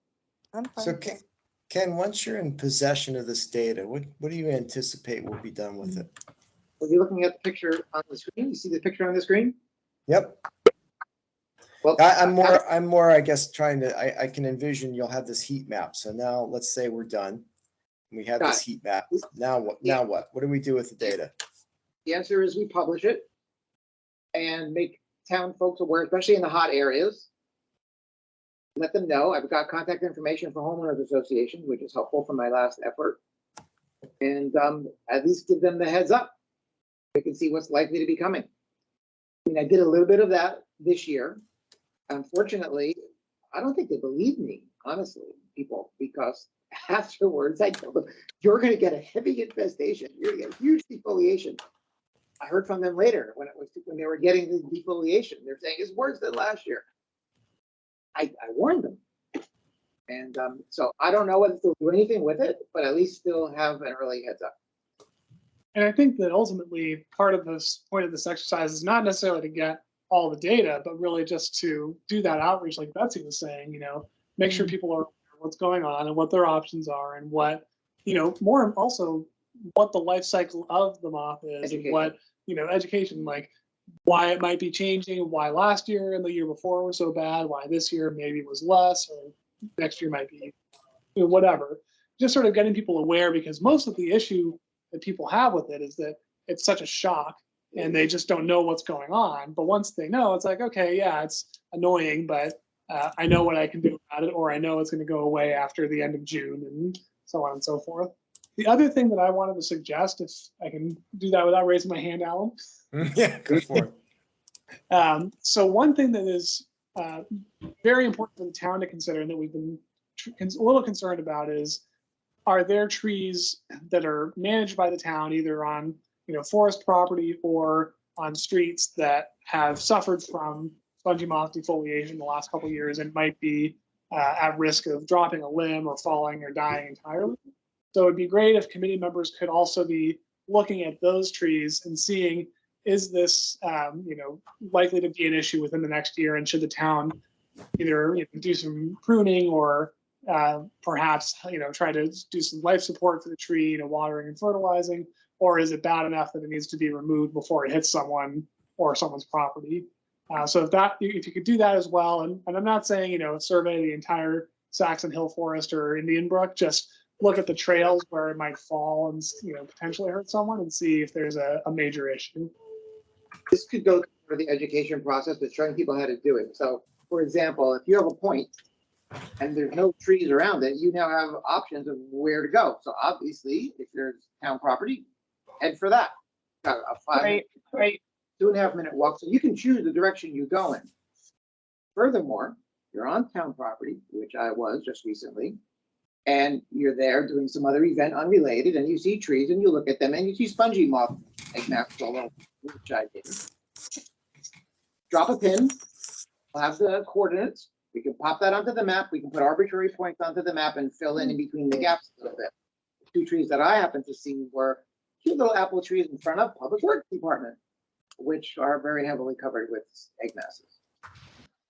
I'm fine So with that. Ken, once you're in possession of this data, what do you anticipate will be done with it? Are you looking at the picture on the screen? You see the picture on the screen? Yep. Well, I'm more, I guess, trying to, I can envision you'll have this heat map. So now let's say we're done. We have this heat map. Now what? Now what? What do we do with the data? The answer is we publish it and make town folks aware, especially in the hot areas. Let them know. I've got contact information for homeowners associations, which is helpful for my last effort. And at least give them the heads up. They can see what's likely to be coming. I mean, I did a little bit of that this year. Unfortunately, I don't think they believe me, honestly, people, because afterwards I told them, you're going to get a heavy infestation. You're going to get huge defoliation. I heard from them later when they were getting the defoliation. They're saying it's worse than last year. I warned them. And so I don't know whether they'll do anything with it, but at least still have an early heads up. And I think that ultimately part of this point of this exercise is not necessarily to get all the data, but really just to do that outreach, like Betsy was saying, you know, make sure people are aware of what's going on and what their options are, and what, you know, more also what the life cycle of the moth is, Education. and what, you know, education, like why it might be changing, why last year and the year before were so bad, why this year maybe was less, or next year might be, you know, whatever. Just sort of getting people aware, because most of the issue that people have with it is that it's such a shock and they just don't know what's going on. But once they know, it's like, okay, yeah, it's annoying, but I know what I can do about it, or I know it's going to go away after the end of June, and so on and so forth. The other thing that I wanted to suggest, if I can do that without raising my hand, Alan. Yeah, go for it. So one thing that is very important for the town to consider, and that we've been a little concerned about, is, are there trees that are managed by the town, either on forest property or on streets that have suffered from spongy moth defoliation the last couple of years and might be at risk of dropping a limb or falling or dying entirely. So it'd be great if committee members could also be looking at those trees and seeing, is this likely to be an issue within the next year, and should the town either do some pruning or perhaps try to do some life support for the tree, watering and fertilizing, or is it bad enough that it needs to be removed before it hits someone or someone's property? So if you could do that as well, and I'm not saying survey the entire Saxon Hill Forest or Indian Brook, just look at the trails where it might fall and potentially hurt someone, and see if there's a major issue. This could go through the education process, but showing people how to do it. So, for example, if you have a point and there's no trees around it, you now have options of where to go. So obviously, if there's town property, head for that. Got a 2.5 minute walk, so you can choose the direction you go in. Furthermore, you're on town property, which I was just recently, and you're there doing some other event unrelated, and you see trees and you look at them and you see spongy moth egg masks all over, which I did. Drop a pin, we'll have the coordinates. We can pop that onto the map. We can put arbitrary points onto the map and fill in between the gaps a little bit. The 2 trees that I happened to see were cute little apple trees in front of Public Works Department, which are very heavily covered with egg masses.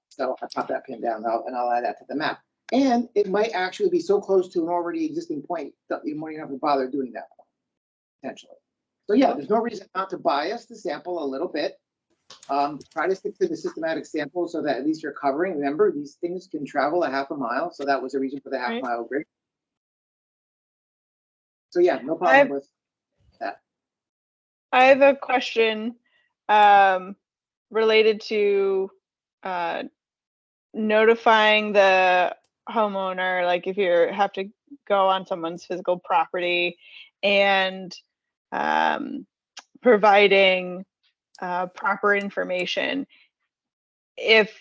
So I pop that pin down and I'll add that to the map. And it might actually be so close to an already existing point that you might not have to bother doing that point, potentially. So yeah, there's no reason not to bias the sample a little bit. Try to stick to the systematic sample so that at least you're covering. Remember, these things can travel a half a mile, so that was the reason for the half-mile grid. So yeah, no problem with that. I have a question related to notifying the homeowner, like if you have to go on someone's physical property and providing proper information. If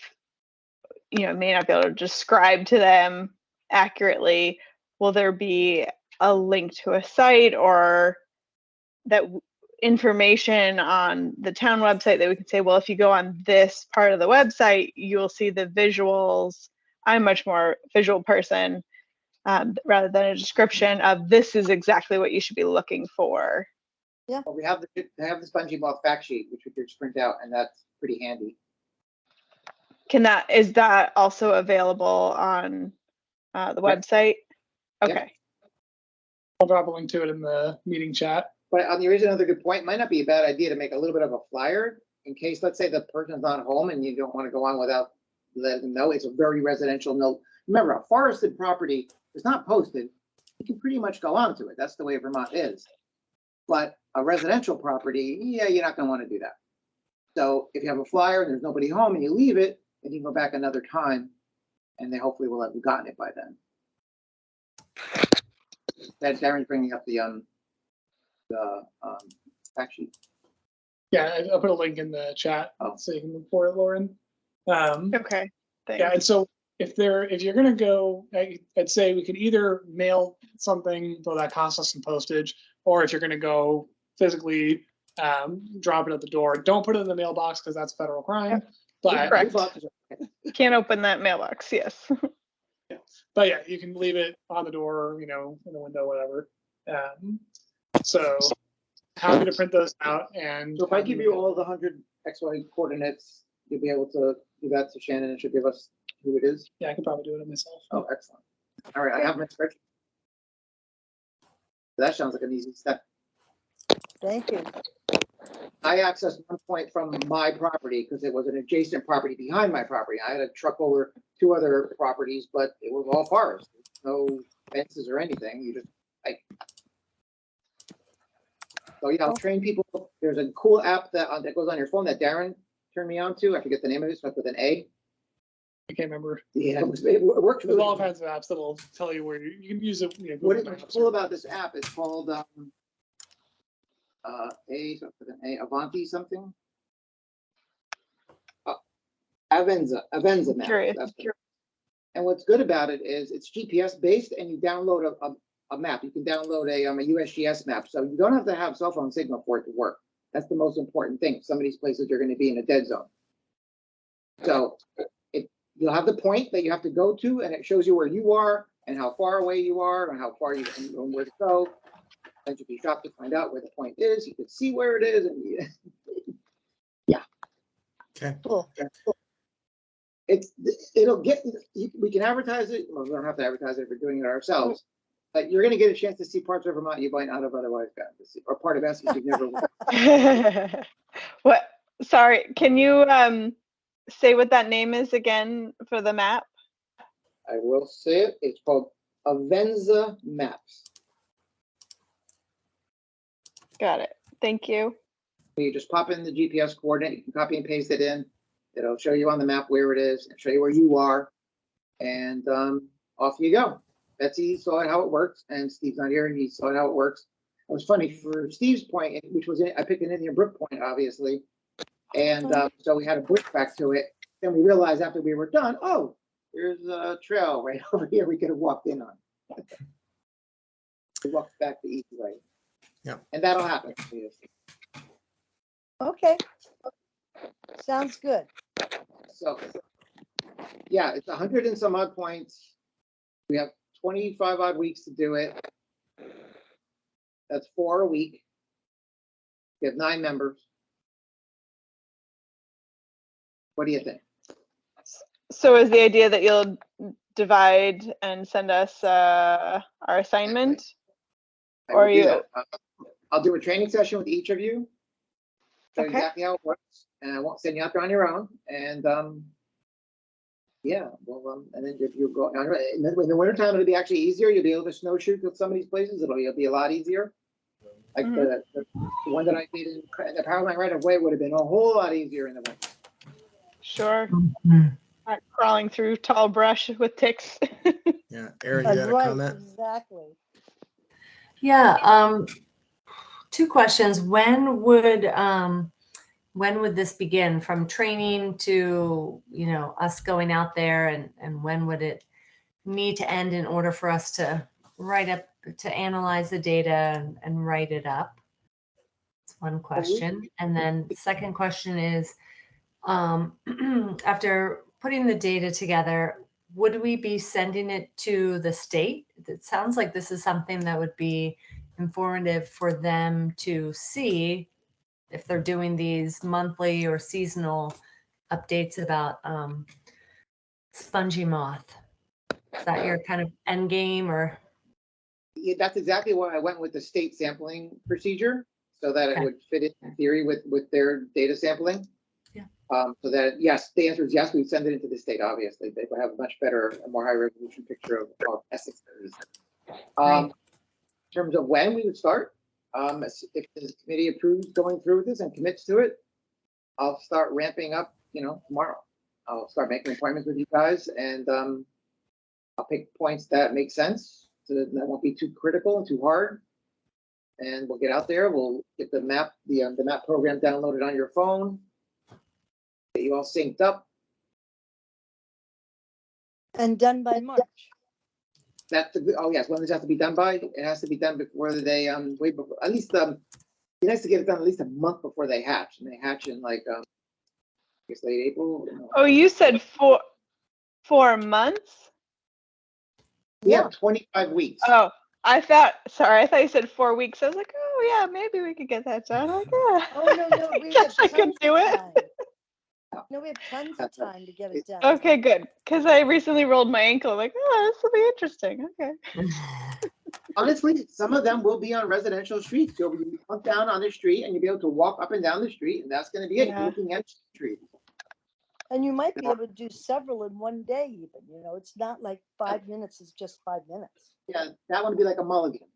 may not be able to describe to them accurately, will there be a link to a site or that information on the town website that we could say, well, if you go on this part of the website, you'll see the visuals. I'm much more visual person rather than a description of this is exactly what you should be looking for. Yeah. Well, we have the spongy moth fact sheet, which we could print out, and that's pretty handy. Is that also available on the website? Okay. Yep. I'll drop a link to it in the meeting chat. But there is another good point. It might not be a bad idea to make a little bit of a flyer in case, let's say, the person's not home and you don't want to go on without letting them know. It's a very residential note. Remember, a forested property is not posted. You can pretty much go onto it. That's the way Vermont is. But a residential property, yeah, you're not going to want to do that. So if you have a flyer and there's nobody home and you leave it, then you can go back another time and they hopefully will have gotten it by then. That Darren's bringing up the fact sheet. Yeah, I'll put a link in the chat so you can look for it, Lauren. Okay. Thanks. Yeah, and so if you're gonna go, I'd say we could either mail something, though that costs us some postage, or if you're gonna go physically drop it at the door, don't put it in the mailbox because that's federal crime. But correct. Can't open that mailbox. Yes. Yeah. But yeah, you can leave it on the door, in the window, whatever. So happy to print those out. And so if I give you all the 100 XY coordinates, you'll be able to do that to Shannon and she'll give us who it is. Yeah, I could probably do it myself. Oh, excellent. All right, I have my spreadsheet. That sounds like an easy step. Thank you. I accessed one point from my property because it was an adjacent property behind my property. I had to truck over 2 other properties, but it was all forest. No fences or anything. You just like. So yeah, I'll train people. There's a cool app that goes on your phone that Darren turned me on to. I forget the name of it. Starts with an A. I can't remember. Yeah, it works. There's all kinds of apps that'll tell you where you can use it. What's cool about this app is called Avanti something. Avenza map. Curious. And what's good about it is it's GPS based, and you download a map. You can download a USGS map. So you don't have to have cell phone signal for it to work. That's the most important thing. Some of these places you're going to be in a dead zone. So you'll have the point that you have to go to, and it shows you where you are and how far away you are and how far you and where to go. And you can shop to find out where the point is. You can see where it is, and Okay. Cool. It'll get. We can advertise it. Well, we don't have to advertise it if we're doing it ourselves. But you're going to get a chance to see parts of Vermont you might not have otherwise gotten to see, or part of Essex you've never. What? Sorry, can you say what that name is again for the map? I will say it. It's called Avenza Maps. Got it. Thank you. You just pop in the GPS coordinate. You can copy and paste it in. It'll show you on the map where it is and show you where you are. And off you go. Betsy saw how it works, and Steve's not here, and he saw how it works. It was funny for Steve's point, which was I picked an Indian Brook point, obviously. And so we had a bush back to it. Then we realized after we were done, oh, there's a trail right over here we could have walked in on. We walked back the easy way. Yeah. And that'll happen. Okay. Sounds good. So, yeah, it's 100 and some odd points. We have 25 odd weeks to do it. That's 4 a week. We have 9 members. What do you think? So is the idea that you'll divide and send us our assignment? I Or will do you- that. I'll do a training session with each of you. Show you Okay. exactly how it works, and I won't send you out there on your own. And yeah, well, and then if you go in the wintertime, it'll be actually easier. You'll be able to snowshoot to some of these places. It'll be a lot easier. Like the one that I did in the Power Line right of way would have been a whole lot easier in the winter. Sure. Not crawling through tall brush with ticks. Yeah, Aaron, you had a Right, comment? exactly. Yeah, 2 questions. When would this begin, from training to, us going out there, and when would it need to end in order for us to analyze the data and write it up? That's one question. And then the second question is, after putting the data together, would we be sending it to the state? It sounds like this is something that would be informative for them to see if they're doing these monthly or seasonal updates about spongy moth. Is that your kind of end game, or? Yeah, that's exactly why I went with the state sampling procedure, so that it Okay. would fit in theory with their data sampling. Yeah. So that, yes, the answer is yes, we'd send it into the state, obviously. They would have a much better, a more high resolution picture of Essex. Right. In terms of when we would start, if the committee approves going through with this and commits to it, I'll start ramping up, tomorrow. I'll start making appointments with you guys, and I'll pick points that make sense, so that won't be too critical and too hard. And we'll get out there. We'll get the map program downloaded on your phone. Get you all synced up. And done by March. Oh yes, when does it have to be done by? It has to be done before they wait before, at least it'd be nice to get it done at least a month before they hatch. And they hatch in like I guess late April. Oh, you said 4 months? We have 25 weeks. Oh, I thought you said 4 weeks. I was like, oh yeah, maybe we could get that done. Like, yeah. Oh, no, I we guess have I could tons do of it. time. No, we have tons of That's right. time to get it done. Okay, good. Because I recently rolled my ankle. Like, oh, this will be interesting. Okay. Honestly, some of them will be on residential streets. You'll be up down on the street and you'll be able to walk up and down the street, and that's going to be it. Yeah. Looking at street. And you might be able to do several in one day even, it's not like 5 minutes is just 5 minutes. Yeah, that one would be like a mulligan.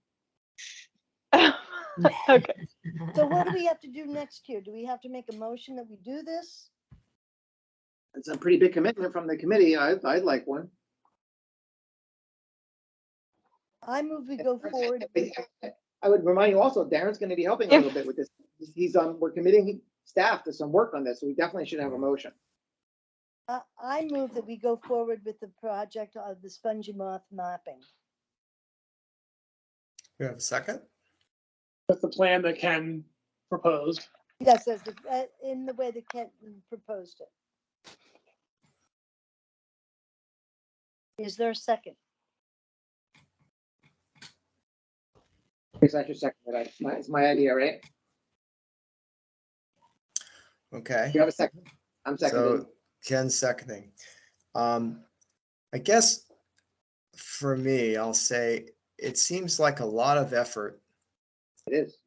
Okay. So what do we have to do next year? Do we have to make a motion that we do this? It's a pretty big commitment from the committee. I'd like one. I move we go forward. I would remind you also, Darren's going to be helping a little bit with this. We're committing staff to some work on this, so we definitely should have a motion. I move that we go forward with the project of the spongy moth mapping. We have a second? That's the plan that Ken proposed. Yes, in the way that Kenton proposed it. Is there a second? Guess I should second that. It's my idea, right? Okay. You have a second? I'm seconding. So Ken's seconding. I guess for me, I'll say it seems like a lot of effort, It is.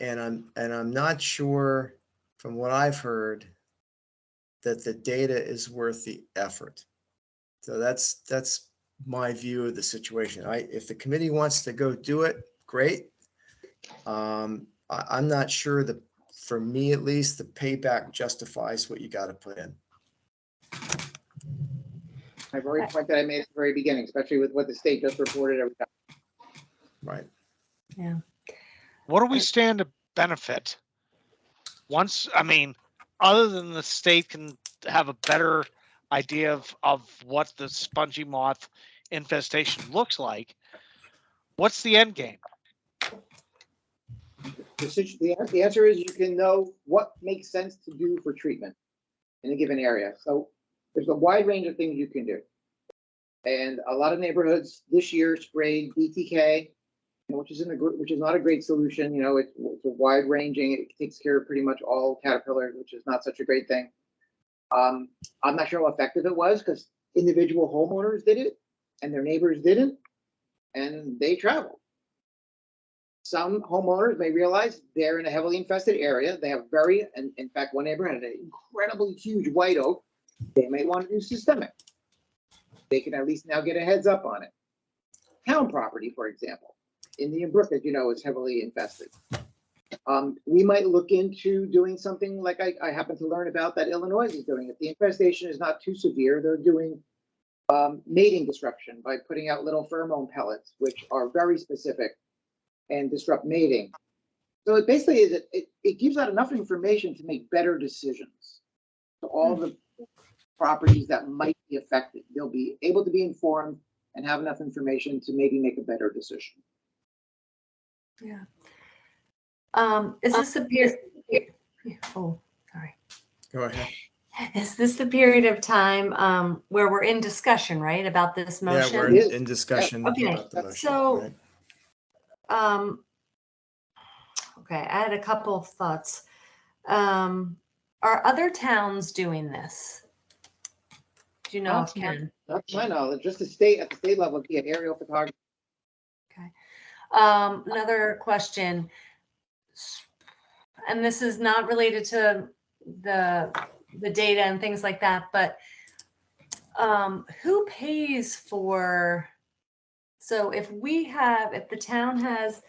and I'm not sure from what I've heard that the data is worth the effort. So that's my view of the situation. If the committee wants to go do it, great. I'm not sure that, for me at least, the payback justifies what you got to put in. My very point that I made at the very beginning, especially with what the state just reported every time. Right. Yeah. What do we stand to benefit? Once, I mean, other than the state can have a better idea of what the spongy moth infestation looks like, what's the end game? The answer is you can know what makes sense to do for treatment in a given area. So there's a wide range of things you can do. And a lot of neighborhoods this year sprayed BTK, which is not a great solution. You know, it's a wide ranging. It takes care of pretty much all caterpillars, which is not such a great thing. I'm not sure how effective it was because individual homeowners did it and their neighbors didn't, and they traveled. Some homeowners may realize they're in a heavily infested area. They have and in fact, one neighbor had an incredibly huge white oak. They may want to do systemic. They can at least now get a heads up on it. Town property, for example, Indian Brook, as you know, is heavily infested. We might look into doing something like I happen to learn about that Illinois is doing. If the infestation is not too severe, they're doing mating disruption by putting out little pheromone pellets, which are very specific and disrupt mating. So it basically is it gives out enough information to make better decisions. So all the properties that might be affected, they'll be able to be informed and have enough information to maybe make a better decision. Yeah. Is this the period? Oh, sorry. Go ahead. Is this the period of time where we're in discussion, right, about this motion? Yeah, we're in discussion Okay, about the motion. so, right? Okay, I had a couple of thoughts. Are other towns doing this? Do you know if Ken? Not to my knowledge, just at the state level, be an aerial photography. Okay. Another question, and this is not related to the data and things like that, but who pays for? So if the town has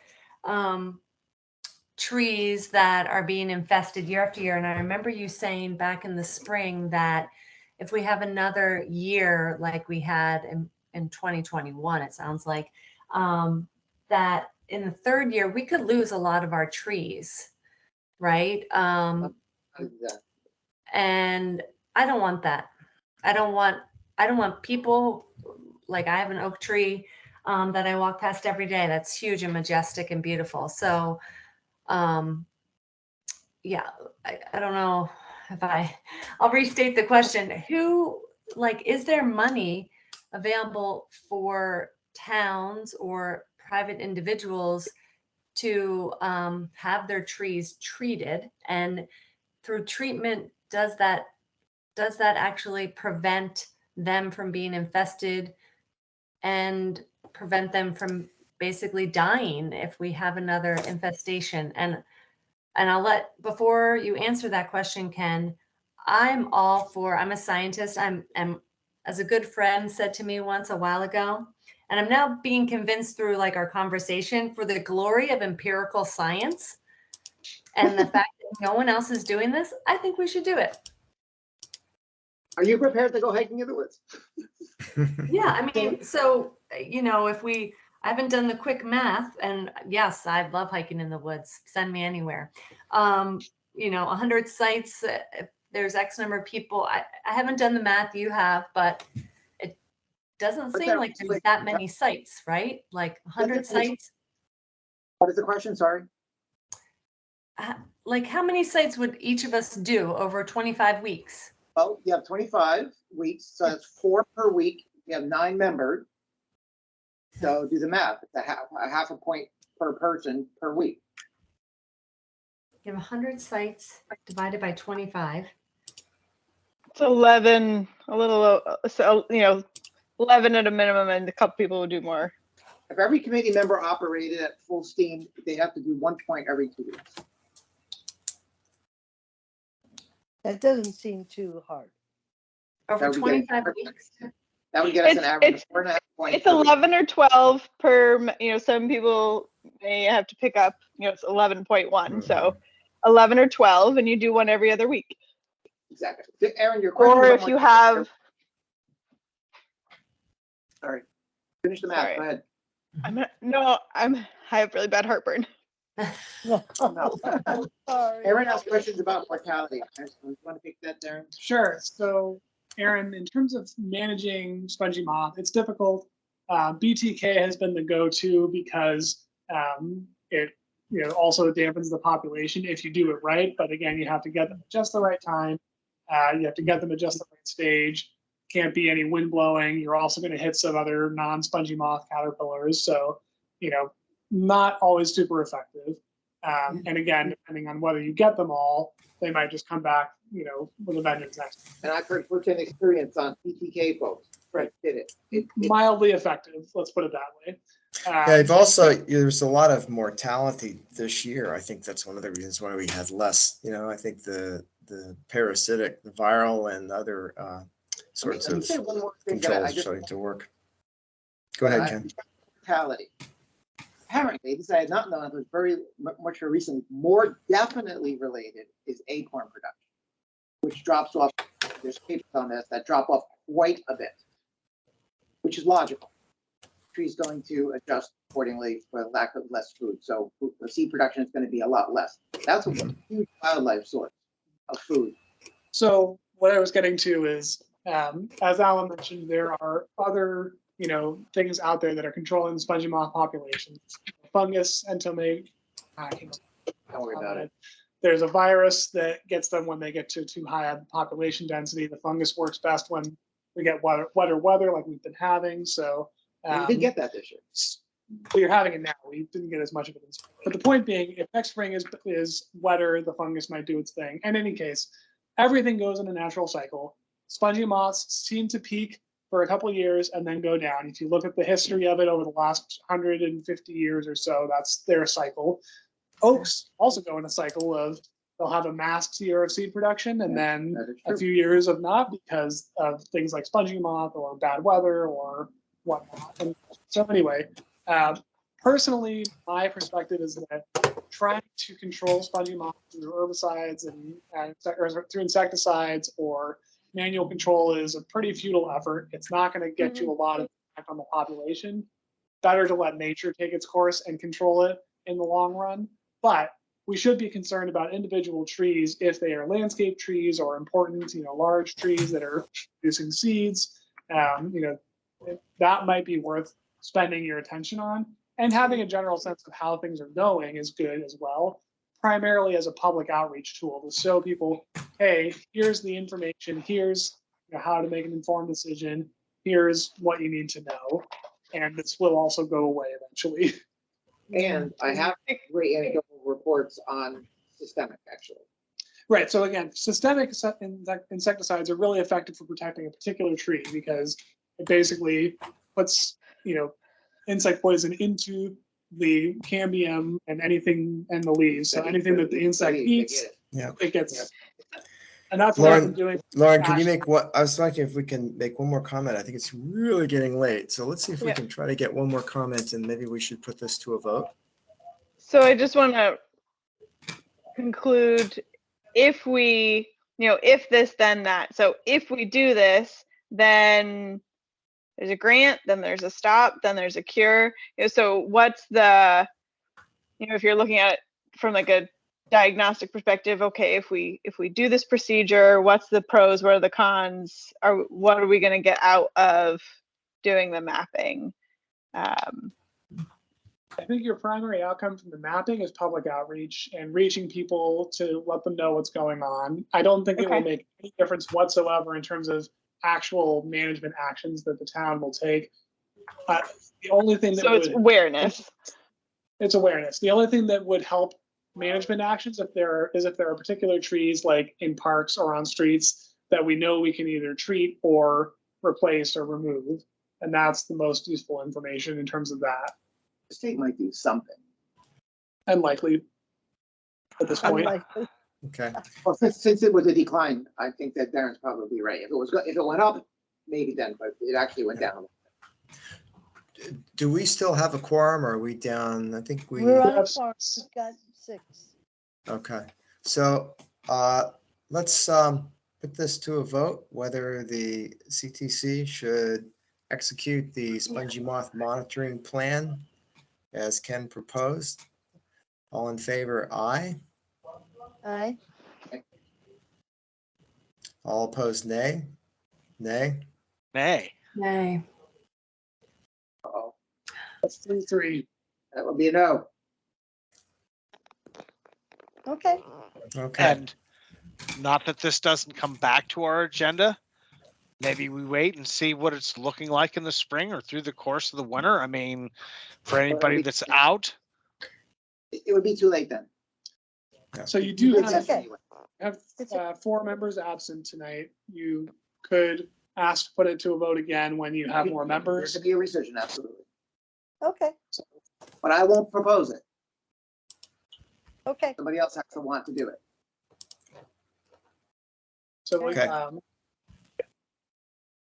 trees that are being infested year after year, and I remember you saying back in the spring that if we have another year like we had in 2021, it sounds like, that in the third year we could lose a lot of our trees, right? And I don't want that. I don't want people, like I have an oak tree that I walk past every day. That's huge and majestic and beautiful. So yeah, I don't know if I'll restate the question. Is there money available for towns or private individuals to have their trees treated? And through treatment, does that actually prevent them from being infested and prevent them from basically dying if we have another infestation? And before you answer that question, Ken, I'm a scientist. I'm as a good friend said to me once a while ago, and I'm now being convinced through like our conversation, for the glory of empirical science and the fact that no one else is doing this, I think we should do it. Are you prepared to go hiking in the woods? Yeah, I mean, so, I haven't done the quick math, and yes, I love hiking in the woods. Send me anywhere. 100 sites, if there's X number of people. I haven't done the math, you have, but it doesn't seem like there's that many sites, right? Like 100 sites. What is the question? Sorry. Like, how many sites would each of us do over 25 weeks? Well, you have 25 weeks, so that's 4 per week. You have 9 members. So do the math. It's a half a point per person per week. You have 100 sites divided by 25. It's 11, a little, so, 11 at a minimum, and a couple people would do more. If every committee member operated at full steam, they have to do 1 point every 2 weeks. That doesn't seem too hard. Over That would get- 25 weeks? That would get us an It's- average of it's- 4.5 points. It's per week. 11 or 12 per, some people may have to pick up, it's 11.1. So 11 or 12, and you do one every other week. Exactly. Aaron, your question. Or was if on you what- have, Sorry. Finish the math. Sorry. Go ahead. I have really bad heartburn. No. No. Sorry. Aaron has questions about mortality. You want to pick that, Darren? Sure. So, Aaron, in terms of managing spongy moth, it's difficult. BTK has been the go-to because it also dampens the population if you do it right. But again, you have to get them at just the right time. You have to get them at just the right stage. Can't be any wind blowing. You're also going to hit some other non-spongy moth caterpillars. So, not always super effective. And again, depending on whether you get them all, they might just come back, with a vengeance next time. And I've heard firsthand experience on PTK folks. Right. Did it. Mildly effective, let's put it that way. Yeah, you've also, there's a lot of mortality this year. I think that's one of the reasons why we had less. I think the parasitic, the viral, and other sorts Let me of say one more thing that I controls just starting to work. Go ahead, Ken. mortality. Apparently, this I had not known, it was very much more recent, more definitely related is acorn production, which drops off. There's papers on this that drop off quite a bit, which is logical. Tree's going to adjust accordingly for lack of less food. So the seed production is going to be a lot less. That's a huge wildlife source of food. So what I was getting to is, as Alan mentioned, there are other, things out there that are controlling the spongy moth populations. Fungus, entomate, Don't worry about it. There's a virus that gets them when they get to too high a population density. The fungus works best when we get wetter weather like we've been having. So We did get that this year. we're having it now. We didn't get as much of it in spring. But the point being, if next spring is wetter, the fungus might do its thing. In any case, everything goes in a natural cycle. Spongy moths seem to peak for a couple of years and then go down. If you look at the history of it over the last 150 years or so, that's their cycle. Oaks also go in a cycle of they'll have a masked year of seed production and then That is a true. few years of not because of things like spongy moth or bad weather or whatnot. And so anyway, personally, my perspective is that trying to control spongy moth through herbicides or through insecticides or manual control is a pretty futile effort. It's not going to get you a lot of impact on the population. Better to let nature take its course and control it in the long run. But we should be concerned about individual trees if they are landscape trees or important, large trees that are producing seeds. That might be worth spending your attention on. And having a general sense of how things are going is good as well, primarily as a public outreach tool to show people, hey, here's the information, here's how to make an informed decision, here's what you need to know. And this will also go away eventually. And I have great anecdotal reports on systemic, actually. Right. So again, systemic insecticides are really effective for protecting a particular tree because it basically puts, insect poison into the cambium and anything and the leaves. So anything that the insect eats, Yeah. it gets. And that's what I've been doing. Lauren, can you make what I was wondering if we can make one more comment? I think it's really getting late. So let's see if we can try to get one more comment and maybe we should put this to a vote. So I just want to conclude, if we, if this, then that. So if we do this, then there's a grant, then there's a stop, then there's a cure. So what's the, if you're looking at it from like a diagnostic perspective, okay, if we do this procedure, what's the pros, what are the cons, or what are we going to get out of doing the mapping? I think your primary outcome from the mapping is public outreach and reaching people to let them know what's going on. I don't think it will Okay. make any difference whatsoever in terms of actual management actions that the town will take. The only thing that So it's would, awareness. it's awareness. The only thing that would help management actions if there are particular trees like in parks or on streets that we know we can either treat or replace or remove. And that's the most useful information in terms of that. The state might do something. Unlikely at this point. Unlikely. Okay. Well, since it was a decline, I think that Darren's probably right. If it went up, maybe then, but it actually went down. Do we still have a quorum or are we down? I think we, We're on a have farm, we've got 6. okay. So let's put this to a vote, whether the CTC should execute the spongy moth monitoring plan as Ken proposed. All in favor, aye. Aye. All opposed, nay. Nay. Nay. Nay. Uh-oh, That's 3-3. that would be a no. Okay. Okay. And not that this doesn't come back to our agenda. Maybe we wait and see what it's looking like in the spring or through the course of the winter. I mean, for anybody that's out. It would be too late then. So you do It's have, okay. have It's 4 members absent tonight. You could ask to put it to a vote again when you have more There members. could be a rescission, absolutely. Okay. But I won't propose it. Okay. Somebody else has to want to do it. So, Okay.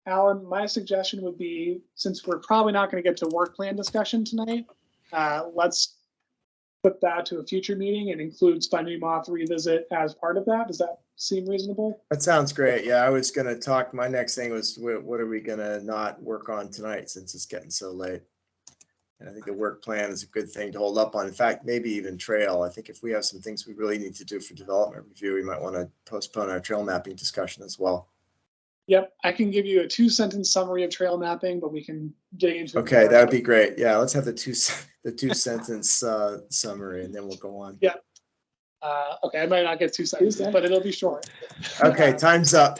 Alan, my suggestion would be, since we're probably not going to get to work plan discussion tonight, let's put that to a future meeting and include Spongy Moth revisit as part of that. Does that seem reasonable? That sounds great. Yeah, I was gonna talk, my next thing was what are we gonna not work on tonight since it's getting so late? And I think the work plan is a good thing to hold up on. In fact, maybe even trail. I think if we have some things we really need to do for development review, we might want to postpone our trail mapping discussion as well. Yep, I can give you a 2-sentence summary of trail mapping, but we can dig into it. Okay, more. that would be great. Yeah, let's have the two sentence summary and then we'll go on. Yeah. Okay, I might not get 2 sentences, but it'll be short. Okay, time's up.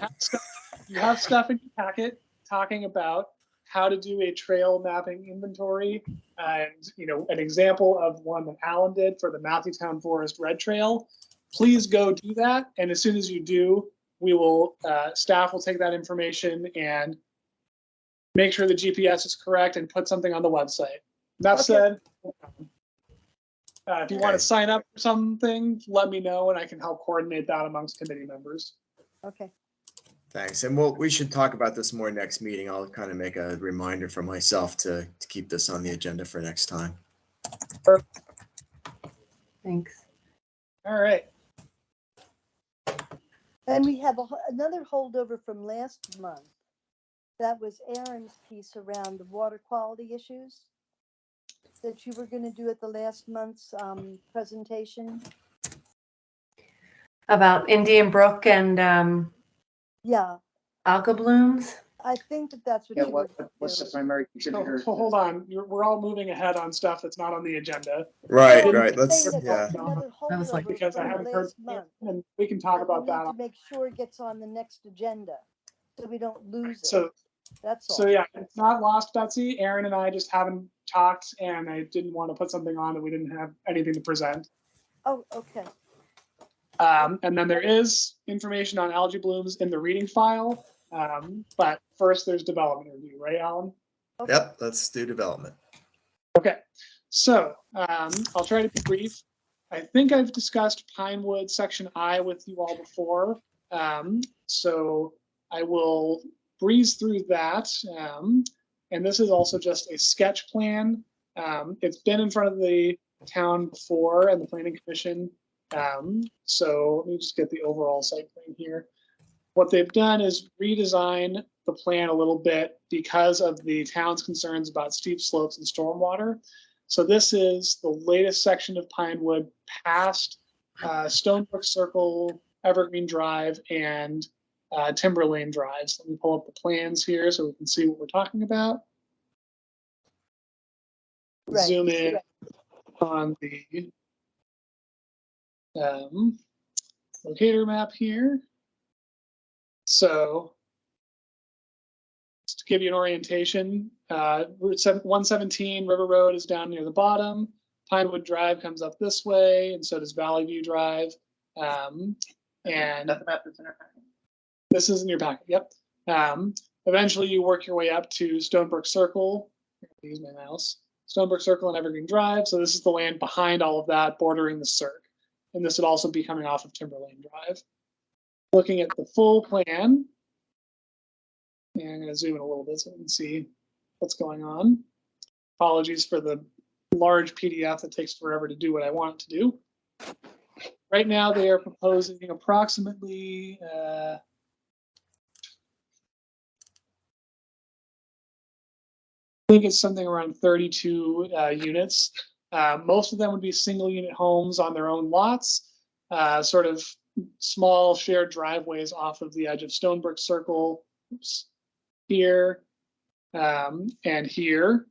You have stuff in your packet talking about how to do a trail mapping inventory, and an example of one that Alan did for the Matthewtown Forest Red Trail. Please go do that, and as soon as you do, we will staff will take that information and make sure the GPS is correct and put something on the website. That Okay. said, if you want Okay. to sign up for something, let me know and I can help coordinate that amongst committee members. Okay. Thanks. And we should talk about this more next meeting. I'll kind of make a reminder for myself to keep this on the agenda for next time. Thanks. All right. And we have another holdover from last month. That was Aaron's piece around the water quality issues that you were going to do at the last month's presentation. About Indian Brook and Yeah, alga blooms. I think that's what Yeah, you were. what's the doing. primary So contributor? hold on. We're all moving ahead on stuff that's not on the agenda. Right, No, I'm right. just Let's, saying that yeah. that's another I was like- holdover Because I from haven't heard, last month. and we can talk that about we need that. to make sure it gets on the next agenda, so we don't lose it. So, That's all. so yeah, it's not lost, Betsy. Aaron and I just haven't talked, and I didn't want to put something on that we didn't have anything to present. Oh, okay. And then there is information on algae blooms in the reading file. But first, there's development review, right, Alan? Yep, let's do development. Okay, so I'll try to be brief. I think I've discussed Pinewood Section I with you all before, so I will breeze through that. And this is also just a sketch plan. It's been in front of the town before and the Planning Commission. So let me just get the overall site plan here. What they've done is redesign the plan a little bit because of the town's concerns about steep slopes and stormwater. So this is the latest section of Pinewood past Stonebrook Circle, Evergreen Drive, and Timber Lane Drive. So let me pull up the plans here so we can see what we're talking about. Right. zoom in on the locator map here. So just to give you an orientation, Route 117 River Road is down near the bottom. Pinewood Drive comes up this way, and so does Valley View Drive. And That's about the center. this is in your packet, yep. Eventually you work your way up to Stonebrook Circle. Use my mouse. Stonebrook Circle and Evergreen Drive. So this is the land behind all of that, bordering the circ. And this would also be coming off of Timberlane Drive. Looking at the full plan, and I'm going to zoom in a little bit so you can see what's going on. Apologies for the large PDF that takes forever to do what I want it to do. Right now, they are proposing approximately I think it's something around 32 units. Most of them would be single unit homes on their own lots, sort of small shared driveways off of the edge of Stonebrook Circle. Oops, here and here.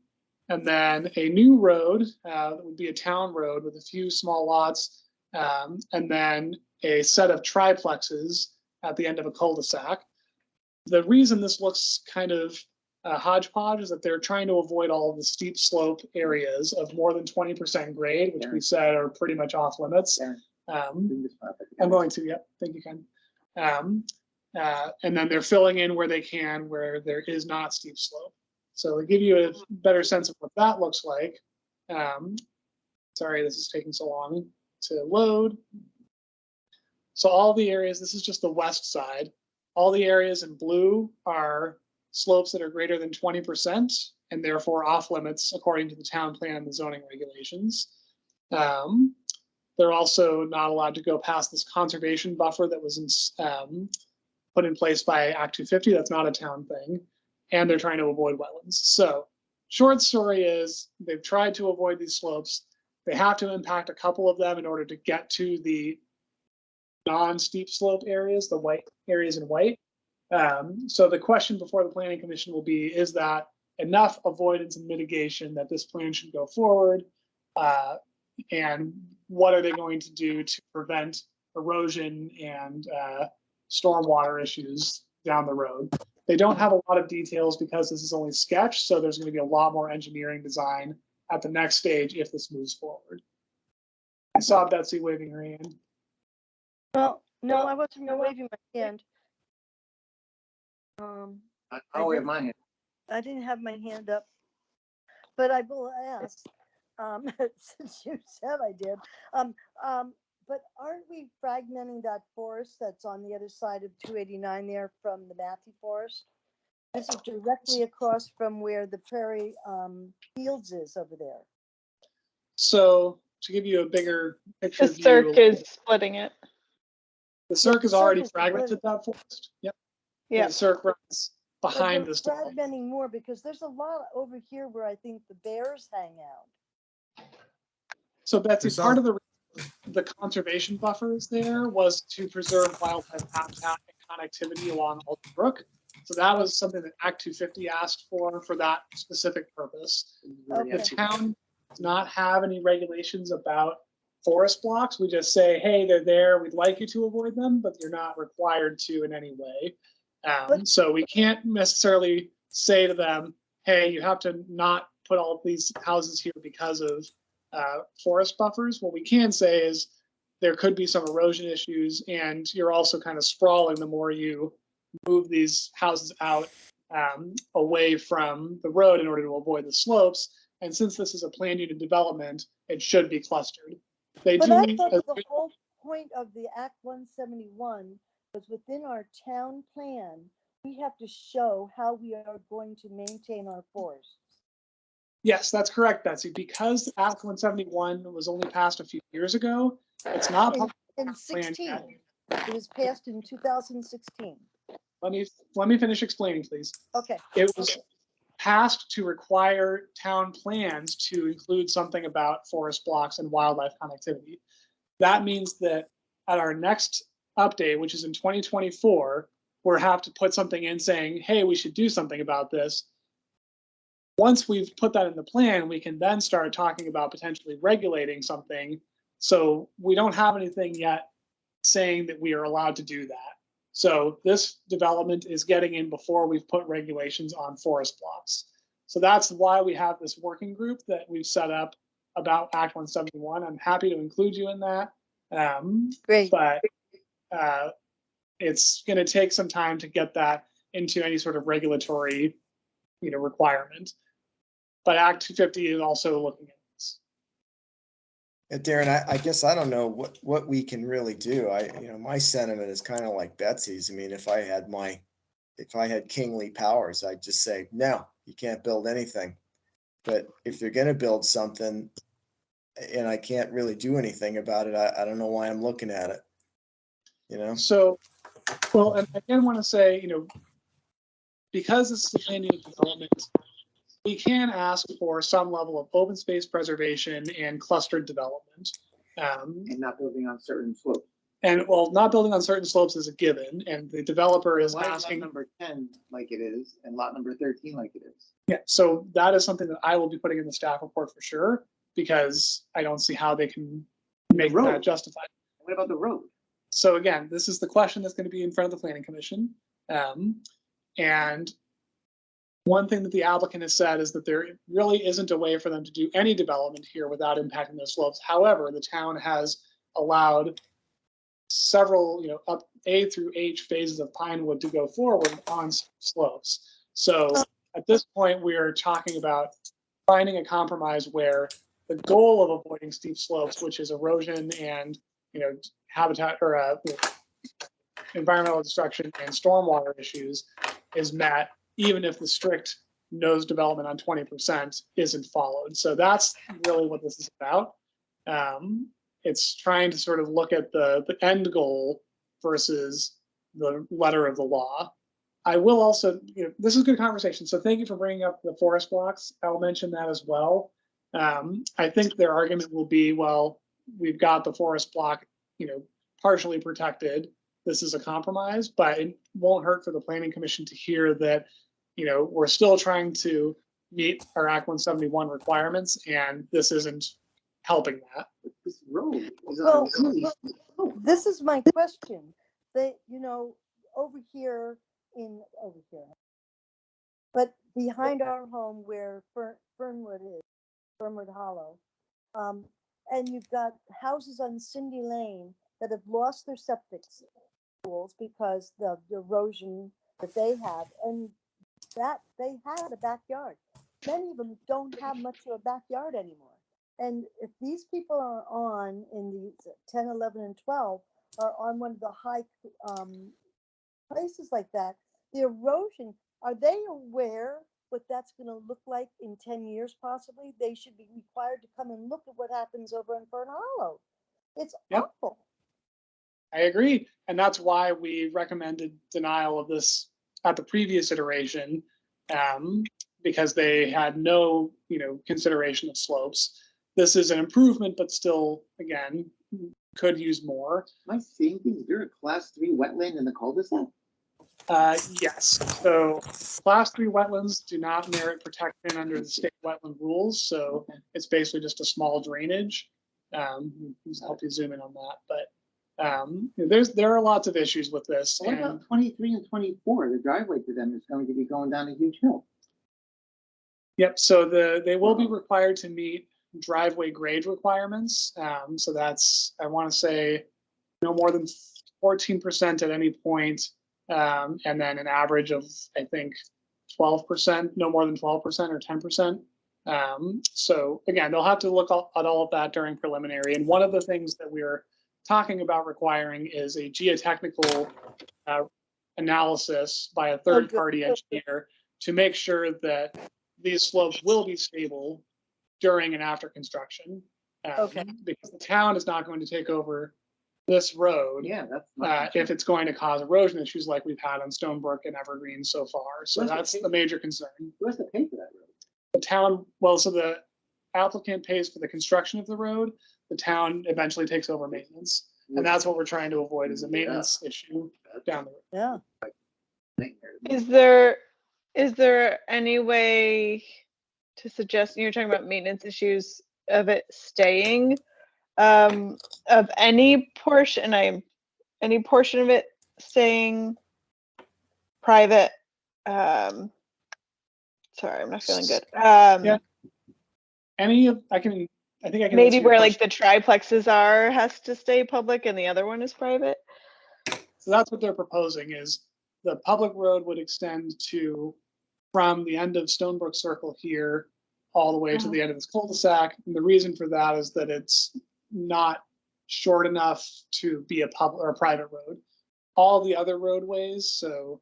And then a new road that would be a town road with a few small lots, and then a set of triplexes at the end of a cul-de-sac. The reason this looks kind of hodgepodge is that they're trying to avoid all of the steep slope areas of more than 20% grade, which we said are pretty much off limits. I'm going to, yep, thank you, Ken. And then they're filling in where they can, where there is not steep slope. So to give you a better sense of what that looks like, sorry, this is taking so long to load. So all the areas, this is just the west side. All the areas in blue are slopes that are greater than 20% and therefore off limits according to the town plan and the zoning regulations. They're also not allowed to go past this conservation buffer that was put in place by Act 250. That's not a town thing. And they're trying to avoid wetlands. So short story is they've tried to avoid these slopes. They have to impact a couple of them in order to get to the non-steep slope areas, the white areas in white. So the question before the Planning Commission will be, is that enough avoidance and mitigation that this plan should go forward? And what are they going to do to prevent erosion and stormwater issues down the road? They don't have a lot of details because this is only sketch, so there's going to be a lot more engineering design at the next stage if this moves forward. I saw Betsy waving her hand. Well, no, I wasn't waving my hand. I'll wave my hand. I didn't have my hand up, but I will ask, since you said I did. But aren't we fragmenting that forest that's on the other side of 289 there from the Matthew Forest? This is directly across from where the Prairie Fields is over there. So to give you a bigger picture The circ is splitting it. The circ is the circ already is fragmented that forest. Yep. Yeah. The circ runs But behind we're this. fragmenting more because there's a lot over here where I think the bears hang out. So Betsy, There's part of the conservation buffers there was to preserve wildlife habitat and connectivity along Alton Brook. So that was something that Act 250 asked for that specific purpose. Okay. The town does not have any regulations about forest blocks. We just say, hey, they're there. We'd like you to avoid them, but you're not required to in any way. So we can't necessarily say to them, hey, you have to not put all of these houses here because of forest buffers. What we can say is there could be some erosion issues, and you're also kind of sprawling the more you move these houses out away from the road in order to avoid the slopes. And since this is a planned unit development, it should be clustered. They But do I need thought the whole point of the Act 171 was within our town plan, we have to show how we are going to maintain our forests. Yes, that's correct, Betsy. Because Act 171 was only passed a few years ago, it's not In 16, it was passed in 2016. Let me finish explaining, please. Okay. It was passed to require town plans to include something about forest blocks and wildlife connectivity. That means that at our next update, which is in 2024, we'll have to put something in saying, hey, we should do something about this. once we've put that in the plan, we can then start talking about potentially regulating something. So we don't have anything yet saying that we are allowed to do that. So this development is getting in before we've put regulations on forest blocks. So that's why we have this working group that we've set up about Act 171. I'm happy to include you in that. Great. But it's going to take some time to get that into any sort of regulatory, requirement. But Act 250 is also looking at this. Darren, I guess I don't know what we can really do. My sentiment is kind of like Betsy's. I mean, if I had kingly powers, I'd just say, no, you can't build anything. But if they're going to build something and I can't really do anything about it, I don't know why I'm looking at it, So, well, and I again want to say, because this is a planned unit development, we can ask for some level of open space preservation and clustered development. And not building on certain slopes. And well, not building on certain slopes is a given, and the developer is Why is lot asking. number 10 like it is and lot number 13 like it is? Yeah, so that is something that I will be putting in the staff report for sure, because I don't see how they can make that justified. What about the road? So again, this is the question that's going to be in front of the Planning Commission. And one thing that the applicant has said is that there really isn't a way for them to do any development here without impacting those slopes. However, the town has allowed several, up A through H phases of Pinewood to go forward on slopes. So at this point, we are talking about finding a compromise where the goal of avoiding steep slopes, which is erosion and habitat or environmental destruction and stormwater issues, is met, even if the strict nose development on 20% isn't followed. So that's really what this is about. It's trying to sort of look at the end goal versus the letter of the law. I will also, this is good conversation. So thank you for bringing up the forest blocks. I'll mention that as well. I think their argument will be, well, we've got the forest block, partially protected. This is a compromise, but it won't hurt for the Planning Commission to hear that, we're still trying to meet our Act 171 requirements, and this isn't helping that. This road is Well, on this is my question. They, over here, but behind our home where Fernwood is, Fernwood Hollow, and you've got houses on Cindy Lane that have lost their septic pools because of the erosion that they have, and that they had a backyard. Many of them don't have much of a backyard anymore. And if these people are on in the 10, 11, and 12 are on one of the high places like that, the erosion, are they aware what that's going to look like in 10 years possibly? They should be required to come and look at what happens over in Fern Hollow. It's awful. I agree. And that's why we recommended denial of this at the previous iteration, because they had no, consideration of slopes. This is an improvement, but still, again, could use more. Am I seeing things? Is there a class 3 wetland in the cul-de-sac? Yes. So class 3 wetlands do not merit protection under the state wetland rules. So it's basically just a small drainage. I'll help you zoom in on that. But there are lots of issues with this. What about 23 and 24? The driveway to them is going to be going down a huge hill. Yep. So they will be required to meet driveway grade requirements. So that's, I want to say, no more than 14% at any point, and then an average of, I think, 12%, no more than 12% or 10%. So again, they'll have to look at all of that during preliminary. And one of the things that we're talking about requiring is a geotechnical analysis by a third-party engineer to make sure that these slopes will be stable during and after construction. Because the town is not going to take over this road if it's going to cause erosion issues like we've had on Stonebrook and Evergreen so far. So that's the major concern. Who has to pay for that road? The town, well, so the applicant pays for the construction of the road. The town eventually takes over maintenance. And that's what we're trying to avoid, is a maintenance issue down the road. Yeah. Is there any way to suggest, you're talking about maintenance issues of it staying, of any portion of it staying private. Sorry, I'm not feeling good. Yeah. Any of, I think I can. answer Maybe your where like question. the triplexes are has to stay public and the other one is private. So that's what they're proposing is the public road would extend from the end of Stonebrook Circle here all the way to the end of this cul-de-sac. And the reason for that is that it's not short enough to be a public or a private road. All the other roadways, so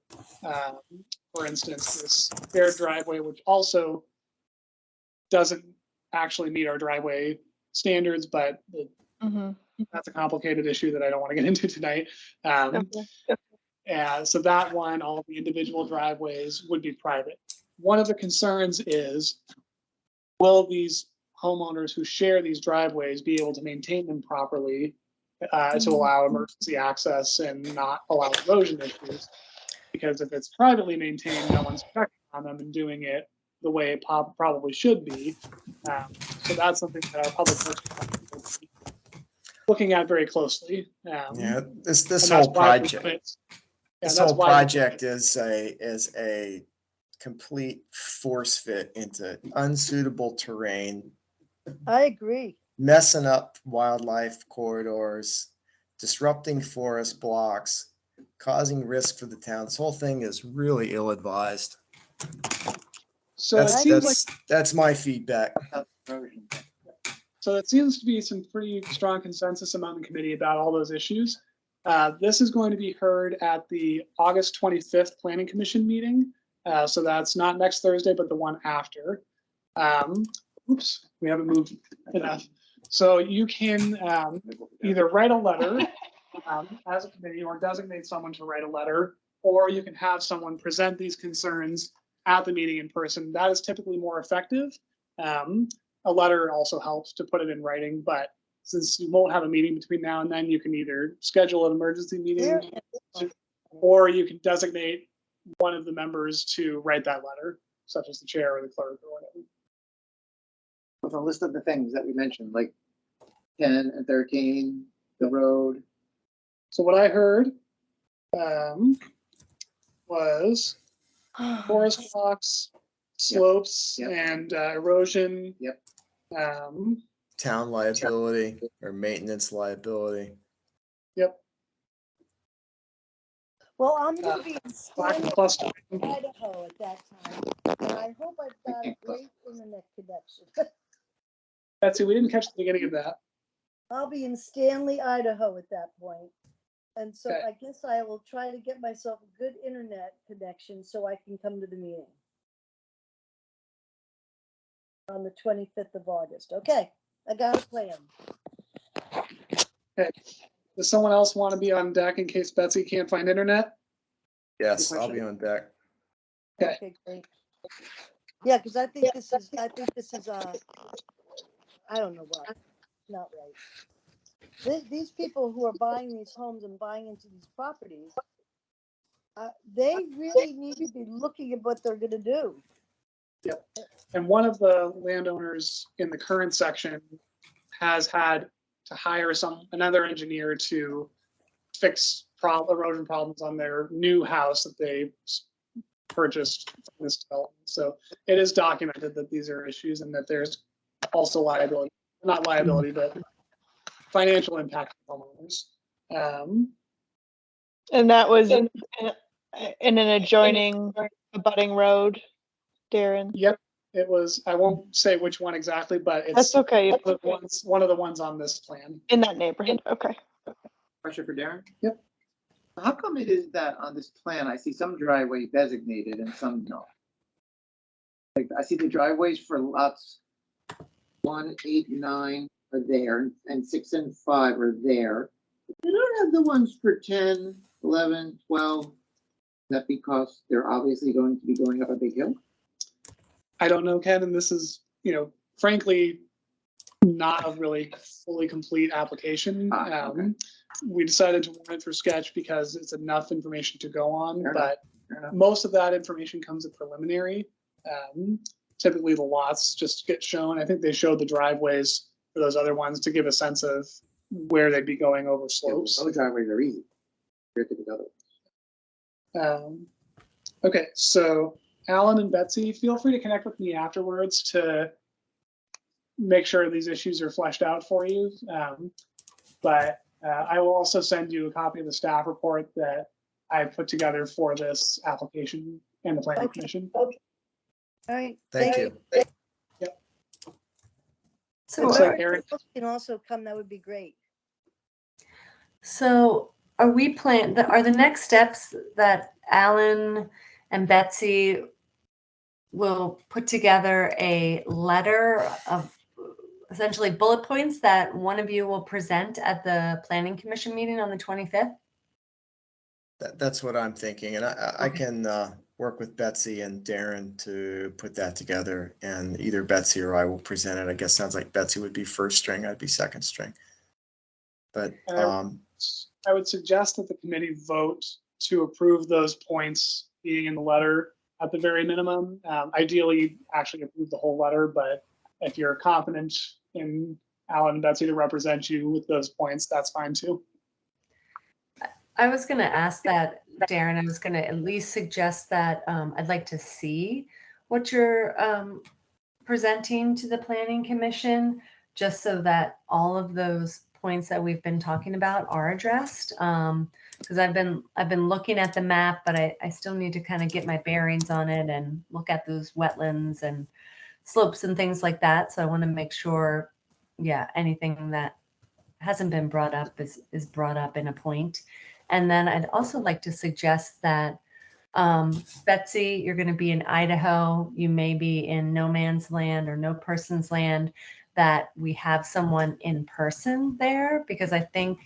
for instance, this shared driveway, which also doesn't actually meet our driveway standards, but that's a complicated issue that I don't want to get into tonight. So that one, all the individual driveways would be private. One of the concerns is, will these homeowners who share these driveways be able to maintain them properly to allow emergency access and not allow erosion issues? Because if it's privately maintained, no one's checking on them and doing it the way it probably should be. So that's something that our public works department will be looking at very closely. Yeah, this whole project. This whole project is a complete force fit into unsuitable terrain, I agree. messing up wildlife corridors, disrupting forest blocks, causing risk for the town. This whole thing is really ill-advised. So it seems like That's my feedback. So it seems to be some pretty strong consensus among the committee about all those issues. This is going to be heard at the August 25th Planning Commission meeting. So that's not next Thursday, but the one after. Oops, we haven't moved enough. So you can either write a letter as a committee or designate someone to write a letter, or you can have someone present these concerns at the meeting in person. That is typically more effective. A letter also helps to put it in writing, but since you won't have a meeting between now and then, you can either schedule an emergency meeting or you can designate one of the members to write that letter, such as the chair or the clerk or whatever. With a list of the things that we mentioned, like 10 and 13, the road. So what I heard was forest blocks, slopes, and erosion. Yep. Town liability or maintenance liability. Yep. Well, I'm going to be in Black Stanley, cluster. Idaho at that time, and I hope I've got a great internet connection. Betsy, we didn't catch the beginning of that. I'll be in Stanley, Idaho at that point. And so Okay. I guess I will try to get myself a good internet connection so I can come to the meeting on the 25th of August. Okay, I got a plan. Okay. Does someone else want to be on deck in case Betsy can't find internet? Yes, I'll be on deck. Okay. Okay, great. Yeah, because I think this is, I don't know what, not right. These people who are buying these homes and buying into these properties, they really need to be looking at what they're gonna do. Yep. And one of the landowners in the current section has had to hire another engineer to fix erosion problems on their new house that they purchased from this development. So it is documented that these are issues and that there's also liability, not liability, but financial impact on homeowners. And that was in an adjoining abutting road, Darren. Yep, it was. I won't say which one exactly, but it's That's okay. one of the ones on this plan. In that neighborhood. Okay. Question for Darren? Yep. How come it is that on this plan, I see some driveway designated and some don't? Like, I see the driveways for lots 1, 8, 9 are there, and 6 and 5 are there. They don't have the ones for 10, 11, 12. Is that because they're obviously going to be going up a big hill? I don't know, Ken, and this is, frankly, not a really fully complete application. Okay. We decided to warn it for sketch because it's enough information to go on, Fair but enough. most of that information comes at preliminary. typically the lots just get shown. I think they showed the driveways for those other ones to give a sense of where they'd be going over slopes. Those driveways are easy. Compared to the other. Okay, so Alan and Betsy, feel free to connect with me afterwards to make sure these issues are fleshed out for you. But I will also send you a copy of the staff report that I put together for this application and the planning Okay. commission. All right. Thank you. So, Looks are- like Aaron, Can also come, that would be great. so are are the next steps that Alan and Betsy will put together a letter of essentially bullet points that one of you will present at the planning commission meeting on the 25th? That's what I'm thinking, and I Okay. can work with Betsy and Darren to put that together, and either Betsy or I will present it. I guess sounds like Betsy would be first string, I'd be second string. But I would suggest that the committee vote to approve those points being in the letter at the very minimum. Ideally, actually approve the whole letter, but if you're confident in Alan and Betsy to represent you with those points, that's fine too. I was going to ask that, Darren. I was going to at least suggest that I'd like to see what you're presenting to the planning commission, just so that all of those points that we've been talking about are addressed. Because I've been looking at the map, but I still need to kind of get my bearings on it and look at those wetlands and slopes and things like that. So I want to make sure, yeah, anything that hasn't been brought up is brought up in a point. And then I'd also like to suggest that Betsy, you're going to be in Idaho. You may be in no man's land or no person's land, that we have someone in person there, because I think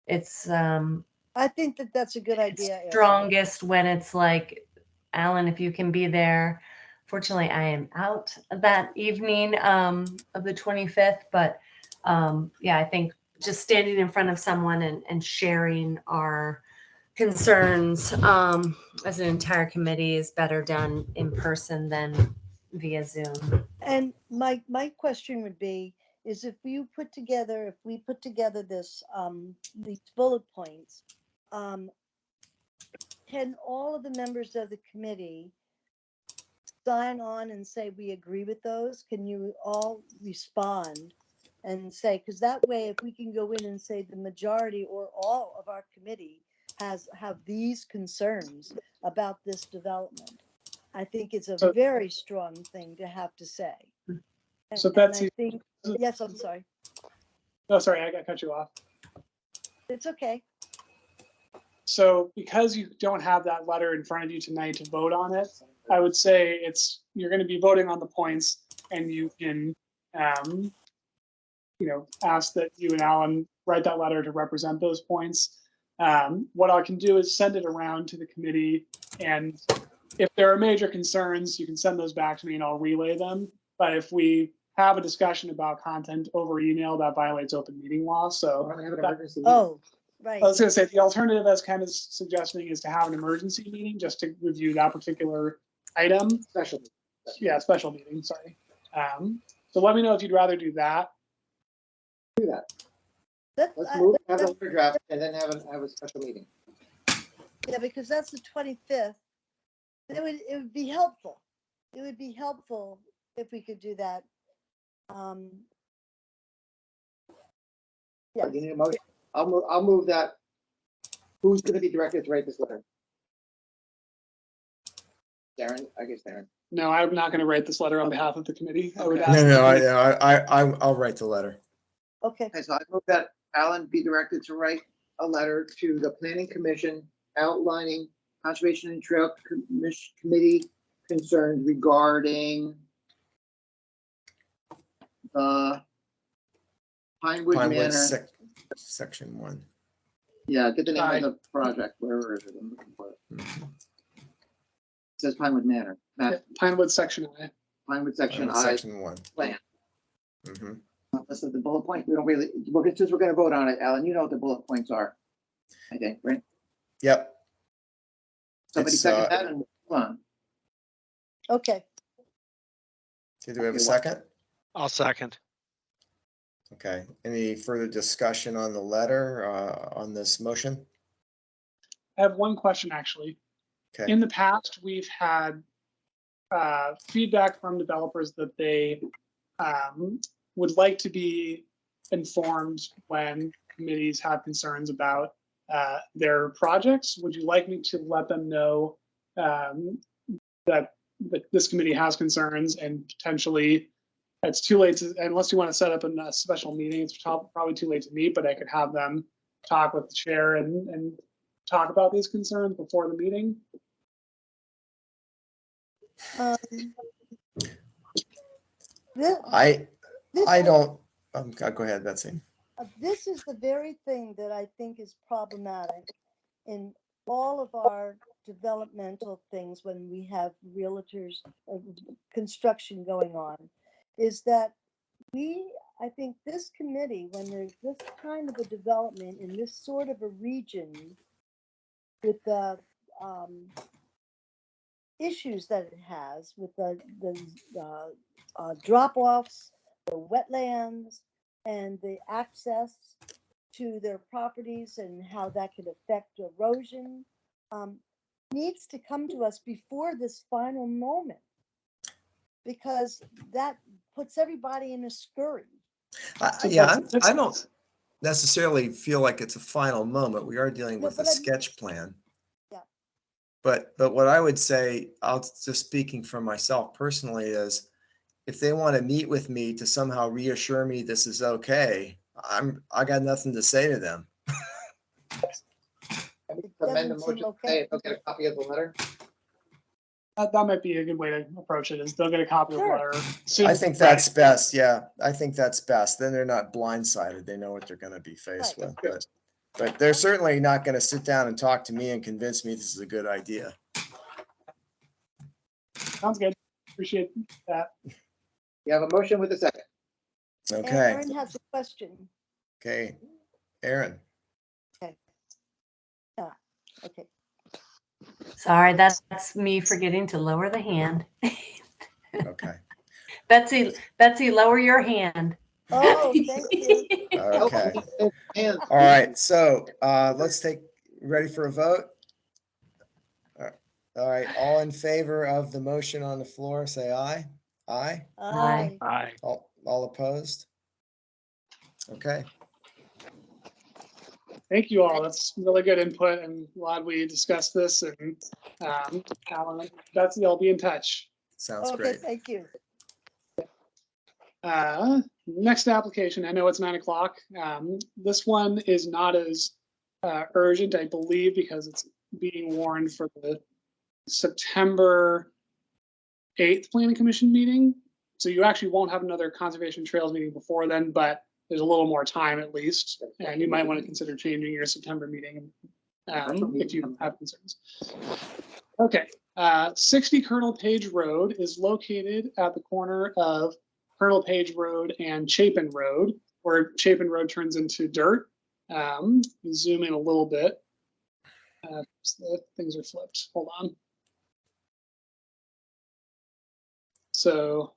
it's I think that that's a good idea. Erin. strongest when it's like, Alan, if you can be there. Fortunately, I am out that evening of the 25th, but yeah, I think just standing in front of someone and sharing our concerns as an entire committee is better done in person than via Zoom. And my question would be, is if we put together this, these bullet points, can all of the members of the committee sign on and say, we agree with those? Can you all respond and say, because that way, if we can go in and say the majority or all of our committee have these concerns about this development, I think it's a So- very strong thing to have to say. So And I Betsy- think, yes, I'm sorry. Oh, sorry, I got cut you off. It's okay. So because you don't have that letter in front of you tonight to vote on it, I would say you're going to be voting on the points, and you can, ask that you and Alan write that letter to represent those points. What I can do is send it around to the committee, and if there are major concerns, you can send those back to me and I'll relay them. But if we have a discussion about content over email, that violates open meeting law. So Why don't we have an emergency meeting? Oh, right. I was going to say the alternative, as Ken is suggesting, is to have an emergency meeting just to review that particular item. Special. Yeah, special meeting, sorry. So let me know if you'd rather do that. Do that. That- Let's I- move, have that- a draft and then have a special meeting. Yeah, because that's the 25th. It would be helpful. It would be helpful if we could do that. Yes. You need a motion? I'll move that. Who's gonna be directed to write this letter? Darren, I guess Darren. No, I'm not going to write this letter on behalf of the committee. I would Okay. ask. I'll write the letter. Okay, Okay, so I move that Alan be directed to write a letter to the planning commission outlining conservation and trail committee concerns regarding the Pinewood Pinewood Manor. Section 1. Yeah, get the name of the project, wherever it is. I'm looking for it. Mhm. It says Pinewood Manor, map, Pinewood section I. Pinewood section Pinewood I Section 1. plan. Mhm. This is the bullet point. We don't really, since we're gonna vote on it, Alan, you know what the bullet points are. I think, right? Yep. Somebody It's, second that and move on. okay. Okay, do we have a second? I'll second. Okay, any further discussion on the letter, on this motion? I have one question, actually. Okay, In the past, we've had feedback from developers that they would like to be informed when committees have concerns about their projects. Would you like me to let them know that this committee has concerns and potentially it's too late to, unless you want to set up a special meeting, it's probably too late to meet, but I could have them talk with the chair and talk about these concerns before the meeting? Um, This, I this, don't, go ahead, Betsy. this is the very thing that I think is problematic in all of our developmental things when we have realtors, construction going on, is that I think this committee, when there's this kind of a development in this sort of a region with the issues that it has with the drop-offs, the wetlands, and the access to their properties and how that could affect erosion, needs to come to us before this final moment, because that puts everybody in a scurry. Yeah, I don't necessarily feel like it's a final moment. We are dealing No, with a but I- sketch plan. Yeah. But what I would say, just speaking for myself personally, is if they want to meet with me to somehow reassure me this is okay, I got nothing to say to them. Amend the doesn't seem motion, okay. say, they'll get a copy of the letter. That might be a good way to approach it, is they'll get a copy of the Sure. letter. soon I as think it's ready. that's best. Yeah, I think that's best. Then they're not blindsided. They know what they're going to be faced Right. with. But they're certainly not going to sit down and talk to me and convince me this is a good idea. Sounds good. Appreciate that. You have a motion with a second. Okay, Aaron has a question. okay, Aaron. Okay. Sorry, that's me forgetting to lower the hand. Okay, Betsy, lower your hand. Oh, thank you. okay. And All right, so let's ready for a vote? All right, all in favor of the motion on the floor, say aye. Aye. Aye. Aye. All opposed? Okay, Thank you all. That's really good input and glad we discussed this. And Alan, Betsy, I'll be in touch. sounds Okay, great. thank you. Next application, I know it's 9 o'clock. This one is not as urgent, I believe, because it's being warned for the September 8th Planning Commission meeting. So you actually won't have another Conservation Trails meeting before then, but there's a little more time at least. And you might want to consider changing your September meeting if you have concerns. Okay, 60 Colonel Page Road is located at the corner of Colonel Page Road and Chapin Road, where Chapin Road turns into dirt. Zoom in a little bit. So things are flipped. Hold on. So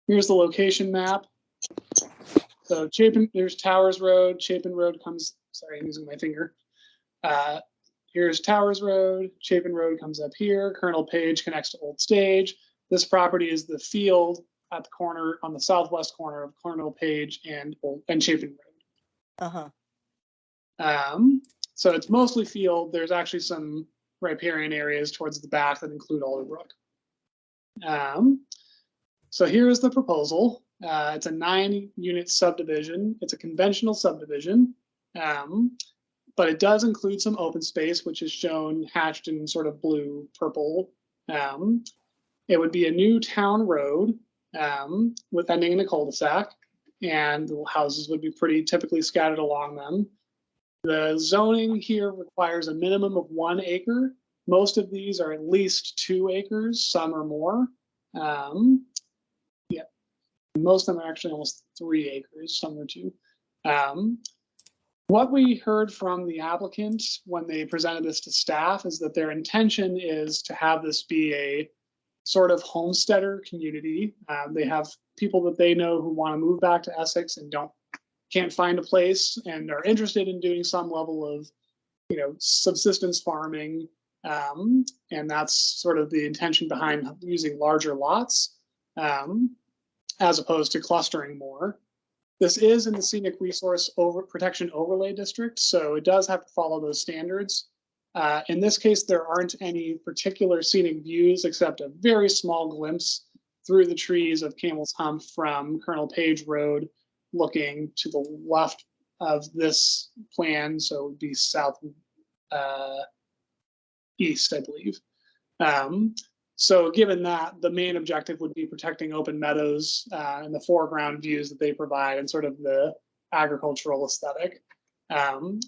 here's the location map. So Chapin, there's Towers Road. Chapin Road comes. Sorry, I'm using my finger. Here's Towers Road. Chapin Road comes up here. Colonel Page connects to Old Stage. This property is the field at the corner, on the southwest corner of Colonel Page and Chapin Road. So it's mostly field. There's actually some riparian areas towards the back that include Alderbrook. So here's the proposal. It's a 9-unit subdivision. It's a conventional subdivision, but it does include some open space, which is shown hatched in sort of blue purple. It would be a new town road with ending in a cul-de-sac, and the houses would be pretty typically scattered along them. The zoning here requires a minimum of 1 acre. Most of these are at least 2 acres, some are more. Yeah, most of them are actually almost 3 acres, some are 2. What we heard from the applicant when they presented this to staff is that their intention is to have this be a sort of homesteader community. They have people that they know who want to move back to Essex and can't find a place and are interested in doing some level of, subsistence farming. And that's sort of the intention behind using larger lots, as opposed to clustering more. This is in the Scenic Resource Protection Overlay District, so it does have to follow those standards. In this case, there aren't any particular scenic views except a very small glimpse through the trees of Camel's Hump from Colonel Page Road, looking to the left of this plan, so it would be south east, I believe. So given that, the main objective would be protecting open meadows and the foreground views that they provide and sort of the agricultural aesthetic.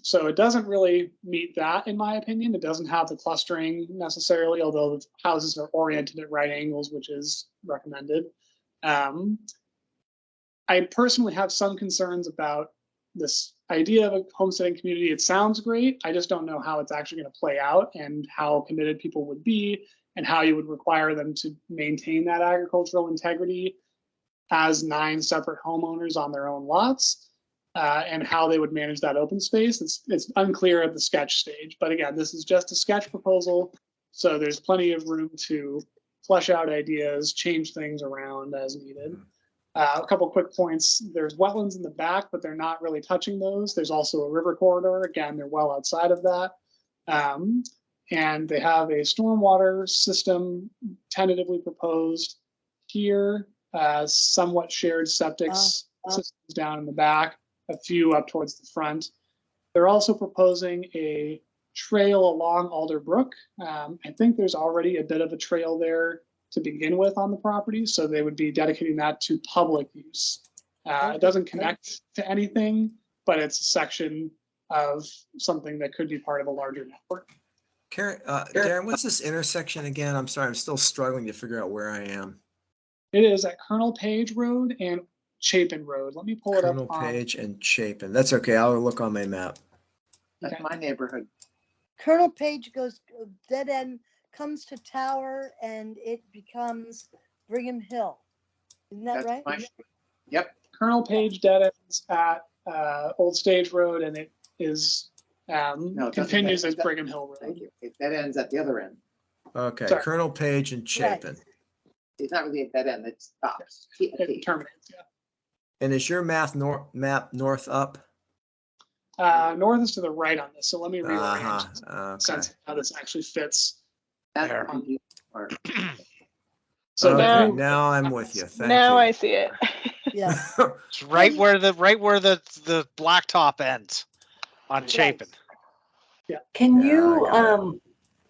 So it doesn't really meet that, in my opinion. It doesn't have the clustering necessarily, although the houses are oriented at right angles, which is recommended. I personally have some concerns about this idea of a homesteading community. It sounds great. I just don't know how it's actually going to play out and how committed people would be and how you would require them to maintain that agricultural integrity as 9 separate homeowners on their own lots, and how they would manage that open space. It's unclear at the sketch stage, but again, this is just a sketch proposal, so there's plenty of room to flesh out ideas, change things around as needed. A couple quick points. There's wetlands in the back, but they're not really touching those. There's also a river corridor. Again, they're well outside of that. And they have a stormwater system tentatively proposed here, somewhat shared septic systems down in the back, a few up towards the front. They're also proposing a trail along Alder Brook. I think there's already a bit of a trail there to begin with on the property, so they would be dedicating that to public use. It doesn't connect to anything, but it's a section of something that could be part of a larger network. Darren, what's this intersection again? I'm sorry, I'm still struggling to figure out where I am. It is at Colonel Page Road and Chapin Road. Let me pull it Colonel up. Page and Chapin. That's okay. I'll look on my map. That's Okay. my neighborhood. Colonel Page goes dead end, comes to Tower, and it becomes Brigham Hill. Isn't that That's right? my, yep. Colonel Page dead ends at Old Stage Road, and it is No, it doesn't. continues as That- Brigham Hill Thank Road. you. That ends at the other end. Okay, Sorry. Colonel Page and Chapin. It's not really a dead end, it stops. It terminates, yeah. And is your map north up? North is to the right on this, so let me rearrange Uh-huh. Okay. sense of how this actually fits. That's There. the confusing part. So Okay, now- now I'm with you. Thank Now you. I see it. Yeah. It's right where the blacktop ends on Chapin. Can Yeah, you I got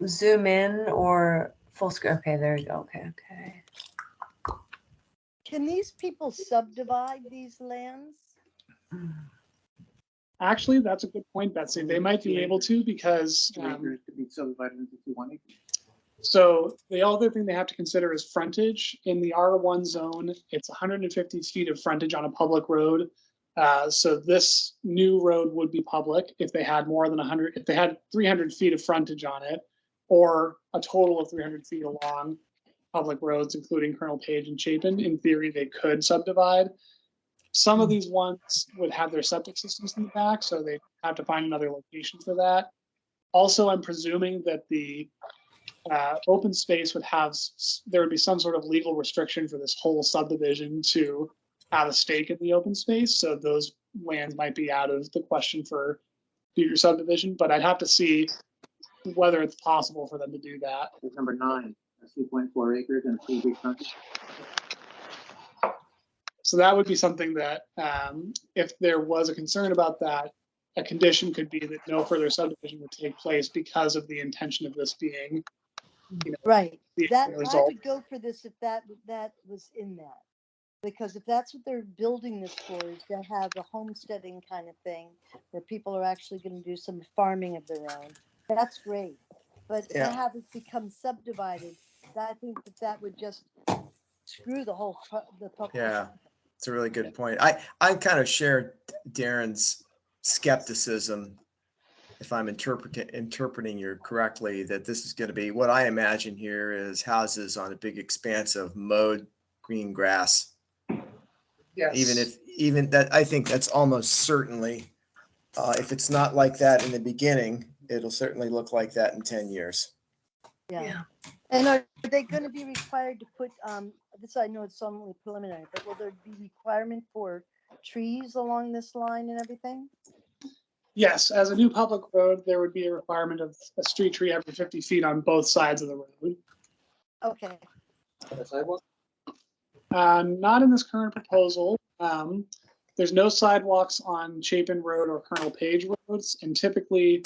zoom in or full screen? Okay, there you go. Okay. Can these people subdivide these lands? Actually, that's a good point, Betsy. They might be able to because 2 acres to be subdivided into 2 1 acres. so the other thing they have to consider is frontage. In the R1 zone, it's 150 feet of frontage on a public road. So this new road would be public if they had more than 100, if they had 300 feet of frontage on it, or a total of 300 feet along public roads, including Colonel Page and Chapin. In theory, they could subdivide. Some of these ones would have their septic systems in the back, so they have to find another location for that. Also, I'm presuming that the open space would have, there would be some sort of legal restriction for this whole subdivision to have a stake in the open space. So those lands might be out of the question for future subdivision, but I'd have to see whether it's possible for them to do that. That's number 9, that's 2.4 acres and 3 big frontage. So that would be something that, if there was a concern about that, a condition could be that no further subdivision would take place because of the intention of this being, Right. the That, I result. would go for this if that was in that. Because if that's what they're building this for, is to have a homesteading kind of thing where people are actually going to do some farming of their own, that's great. But to Yeah. have it become subdivided, I think that would just screw the whole the public. Yeah, it's a really good point. I kind of share Darren's skepticism if I'm interpreting you correctly, that this is going to be, what I imagine here is houses on a big expanse of mowed green grass. Yes. Even that, I think that's almost certainly, if it's not like that in the beginning, it'll certainly look like that in 10 years. Yeah. And are they going to be required to put, this I know it's only preliminary, but will there be requirement for trees along this line and everything? Yes, as a new public road, there would be a requirement of a street tree every 50 feet on both sides of the road. Okay. The sidewalk? Not in this current proposal. There's no sidewalks on Chapin Road or Colonel Page roads, and typically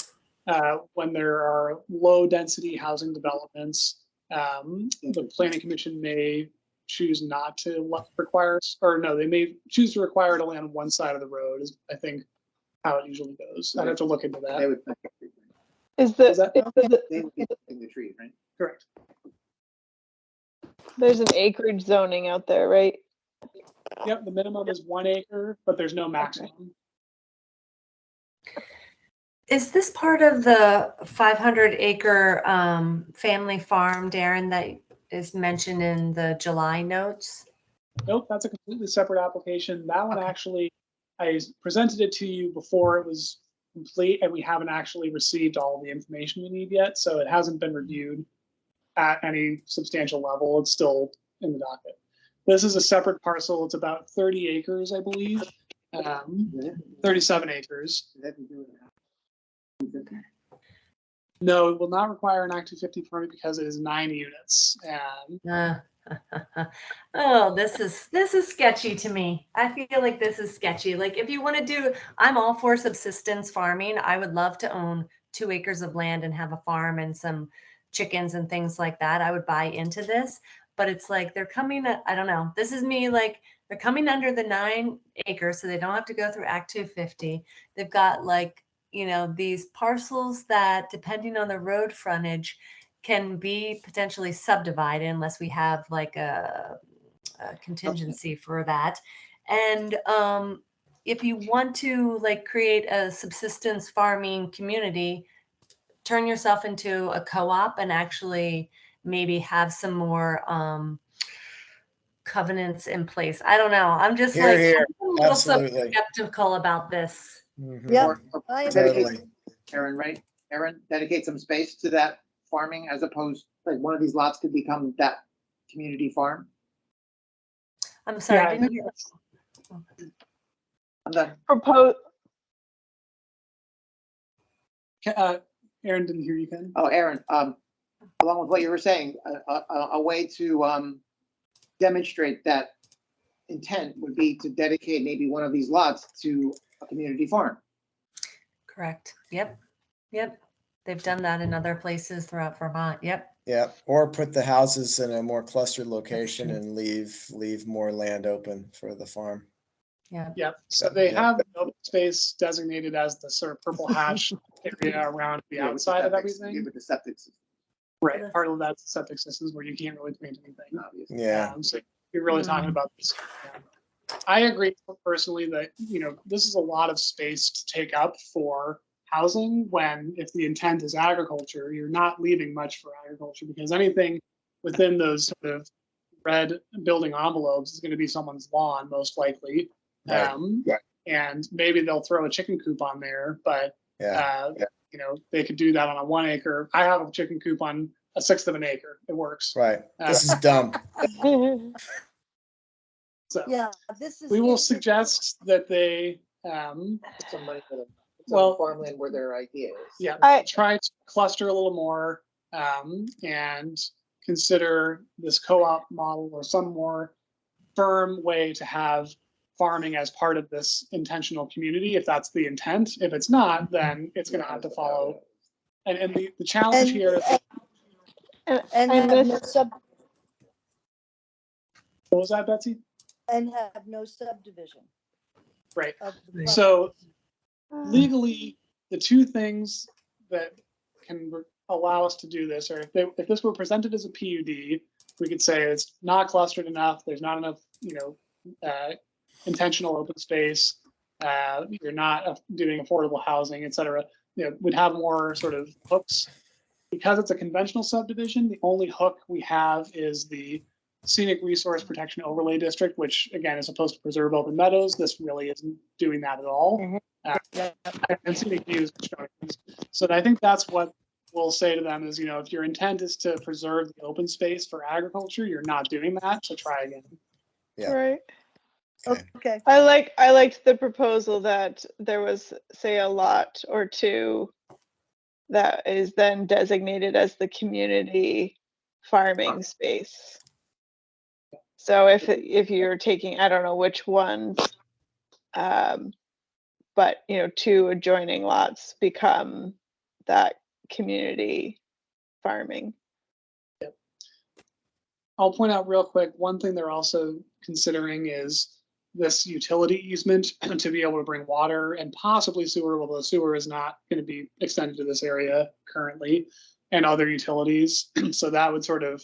when there are low density housing developments, the planning commission may choose not to require, or no, they may choose to require it only on one side of the road, is I think how it usually goes. I'd have to look into They that. would, Is Is that- they would be planting the tree, right? Correct. there's an acreage zoning out there, right? Yep, the minimum is 1 acre, but there's no maximum. Is this part of the 500-acre family farm, Darren, that is mentioned in the July notes? Nope, that's a completely separate application. That one actually, I presented it to you before it was complete, and we haven't actually received all the information we need yet, so it hasn't been reviewed at any substantial level. It's still in the docket. This is a separate parcel. It's about 30 acres, I believe, 37 acres. No, it will not require an Act 250 permit because it is 9 units. And Oh, this is sketchy to me. I feel like this is sketchy. Like if you want to do, I'm all for subsistence farming. I would love to own 2 acres of land and have a farm and some chickens and things like that. I would buy into this, but it's like they're coming, I don't know. This is me, like they're coming under the 9 acres, so they don't have to go through Act 250. They've got like, you know, these parcels that depending on the road frontage can be potentially subdivided unless we have like a contingency for that. And if you want to like create a subsistence farming community, turn yourself into a co-op and actually maybe have some more covenants in place. I don't know. I'm just Here, like here. I'm a little Absolutely. skeptical about this. Mhm. Yep. Or I am dedicate, Totally. Aaron, right? Aaron, dedicate some space to that farming as opposed, like one of these lots could become that community farm. I'm sorry. Yeah, I didn't hear. I'm done. Propose, Aaron didn't hear you, Ken. Oh, Aaron, along with what you were saying, a way to demonstrate that intent would be to dedicate maybe one of these lots to a community farm. Correct. Yep. Yep. They've done that in other places throughout Vermont. Yep. Yeah, or put the houses in a more clustered location and leave more land open for the farm. Yeah. Yeah, so they Yeah. have the open space designated as the sort of purple hash area around the Yeah, with the outside of septic- everything. With the septic system, Right, part of that's septic systems where you can't really plant anything. obviously. Yeah, So you're really talking about this. I agree personally that, you know, this is a lot of space to take up for housing when, if the intent is agriculture, you're not leaving much for agriculture because anything within those sort of red building envelopes is going to be someone's lawn, most likely. Right. And maybe they'll throw a chicken coop on there, but yeah. you know, they could do that on a 1 acre. I have a chicken coop on 1/6 of an acre. It works. Right. This is dumb. So Yeah, this is. we will suggest that they, Some money for the Well- farmland where their idea is. yeah, I- try to cluster a little more and consider this co-op model or some more firm way to have farming as part of this intentional community, if that's the intent. If it's not, then it's going to have to follow. And the challenge And- here, And I have no missed- what was that, Betsy? and have no subdivision. Right. of the So legally, the two things that can allow us to do this, or if this were presented as a PUD, we could say it's not clustered enough. There's not enough, you know, intentional open space. You're not doing affordable housing, et cetera. would have more sort of hooks. Because it's a conventional subdivision, the only hook we have is the Scenic Resource Protection Overlay District, which again is supposed to preserve open meadows. This really isn't doing that at all. And scenic views. So I think that's what we'll say to them is, if your intent is to preserve the open space for agriculture, you're not doing that, so try again. Yeah. Right. Okay. I liked the proposal that there was, say, a lot or two that is then designated as the community farming space. So if you're taking, I don't know which ones, but 2 adjoining lots become that community farming. I'll point out real quick, one thing they're also considering is this utility easement to be able to bring water and possibly sewer, although sewer is not going to be extended to this area currently, and other utilities. So that would sort of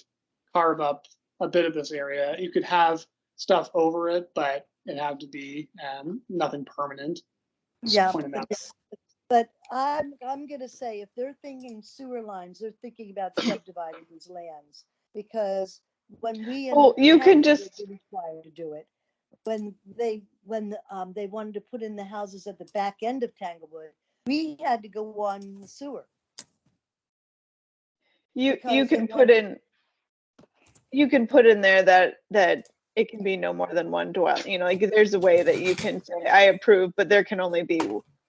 carve up a bit of this area. You could have stuff over it, but it had to be nothing permanent. Just Yeah. pointing that out. But I'm gonna say, if they're thinking sewer lines, they're thinking about subdividing these lands, because when we. in Well, you can Tanglewood just- were required to do it. When they wanted to put in the houses at the back end of Tanglewood, we had to go on the sewer. You Because they can put wanted- in there that it can be no more than one dwelling. Like there's a way that you can say I approve, but there can only be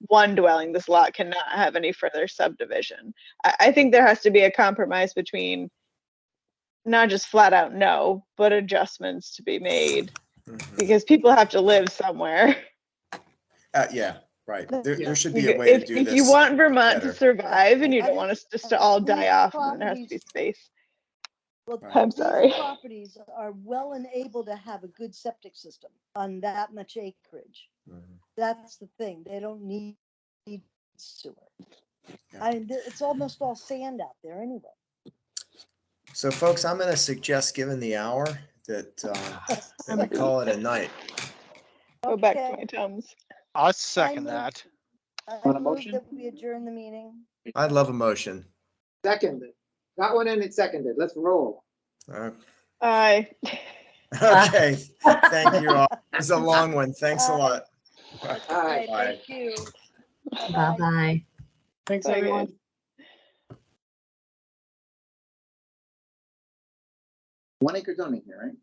one dwelling. This lot cannot have any further subdivision. I think there has to be a compromise between not just flat out no, but adjustments to be made Mhm. because people have to live somewhere. Yeah, right. There Yeah. should be a way to If do if this. you want Vermont better. to survive and you I don't want us just to think all these die off and there has to be properties- space. Well, Right. I'm these sorry. properties are well and able to have a good septic system on that much acreage. Mhm. That's the thing. They don't need sewer. Yeah. It's almost all sand out there anyway. So folks, I'm gonna suggest, given the hour, that we call it a night. Go back to Okay. my Tums. I'll second move- that. I Want a move motion? that we adjourn the meeting. I'd love a motion. Seconded. Got one in and seconded. Let's roll. Aye. Okay, thank you all. It's a long one. Thanks a lot. Okay, Bye. thank you. Bye-bye. Thanks, Bye, everyone. guys. 1 acre zoning here, right?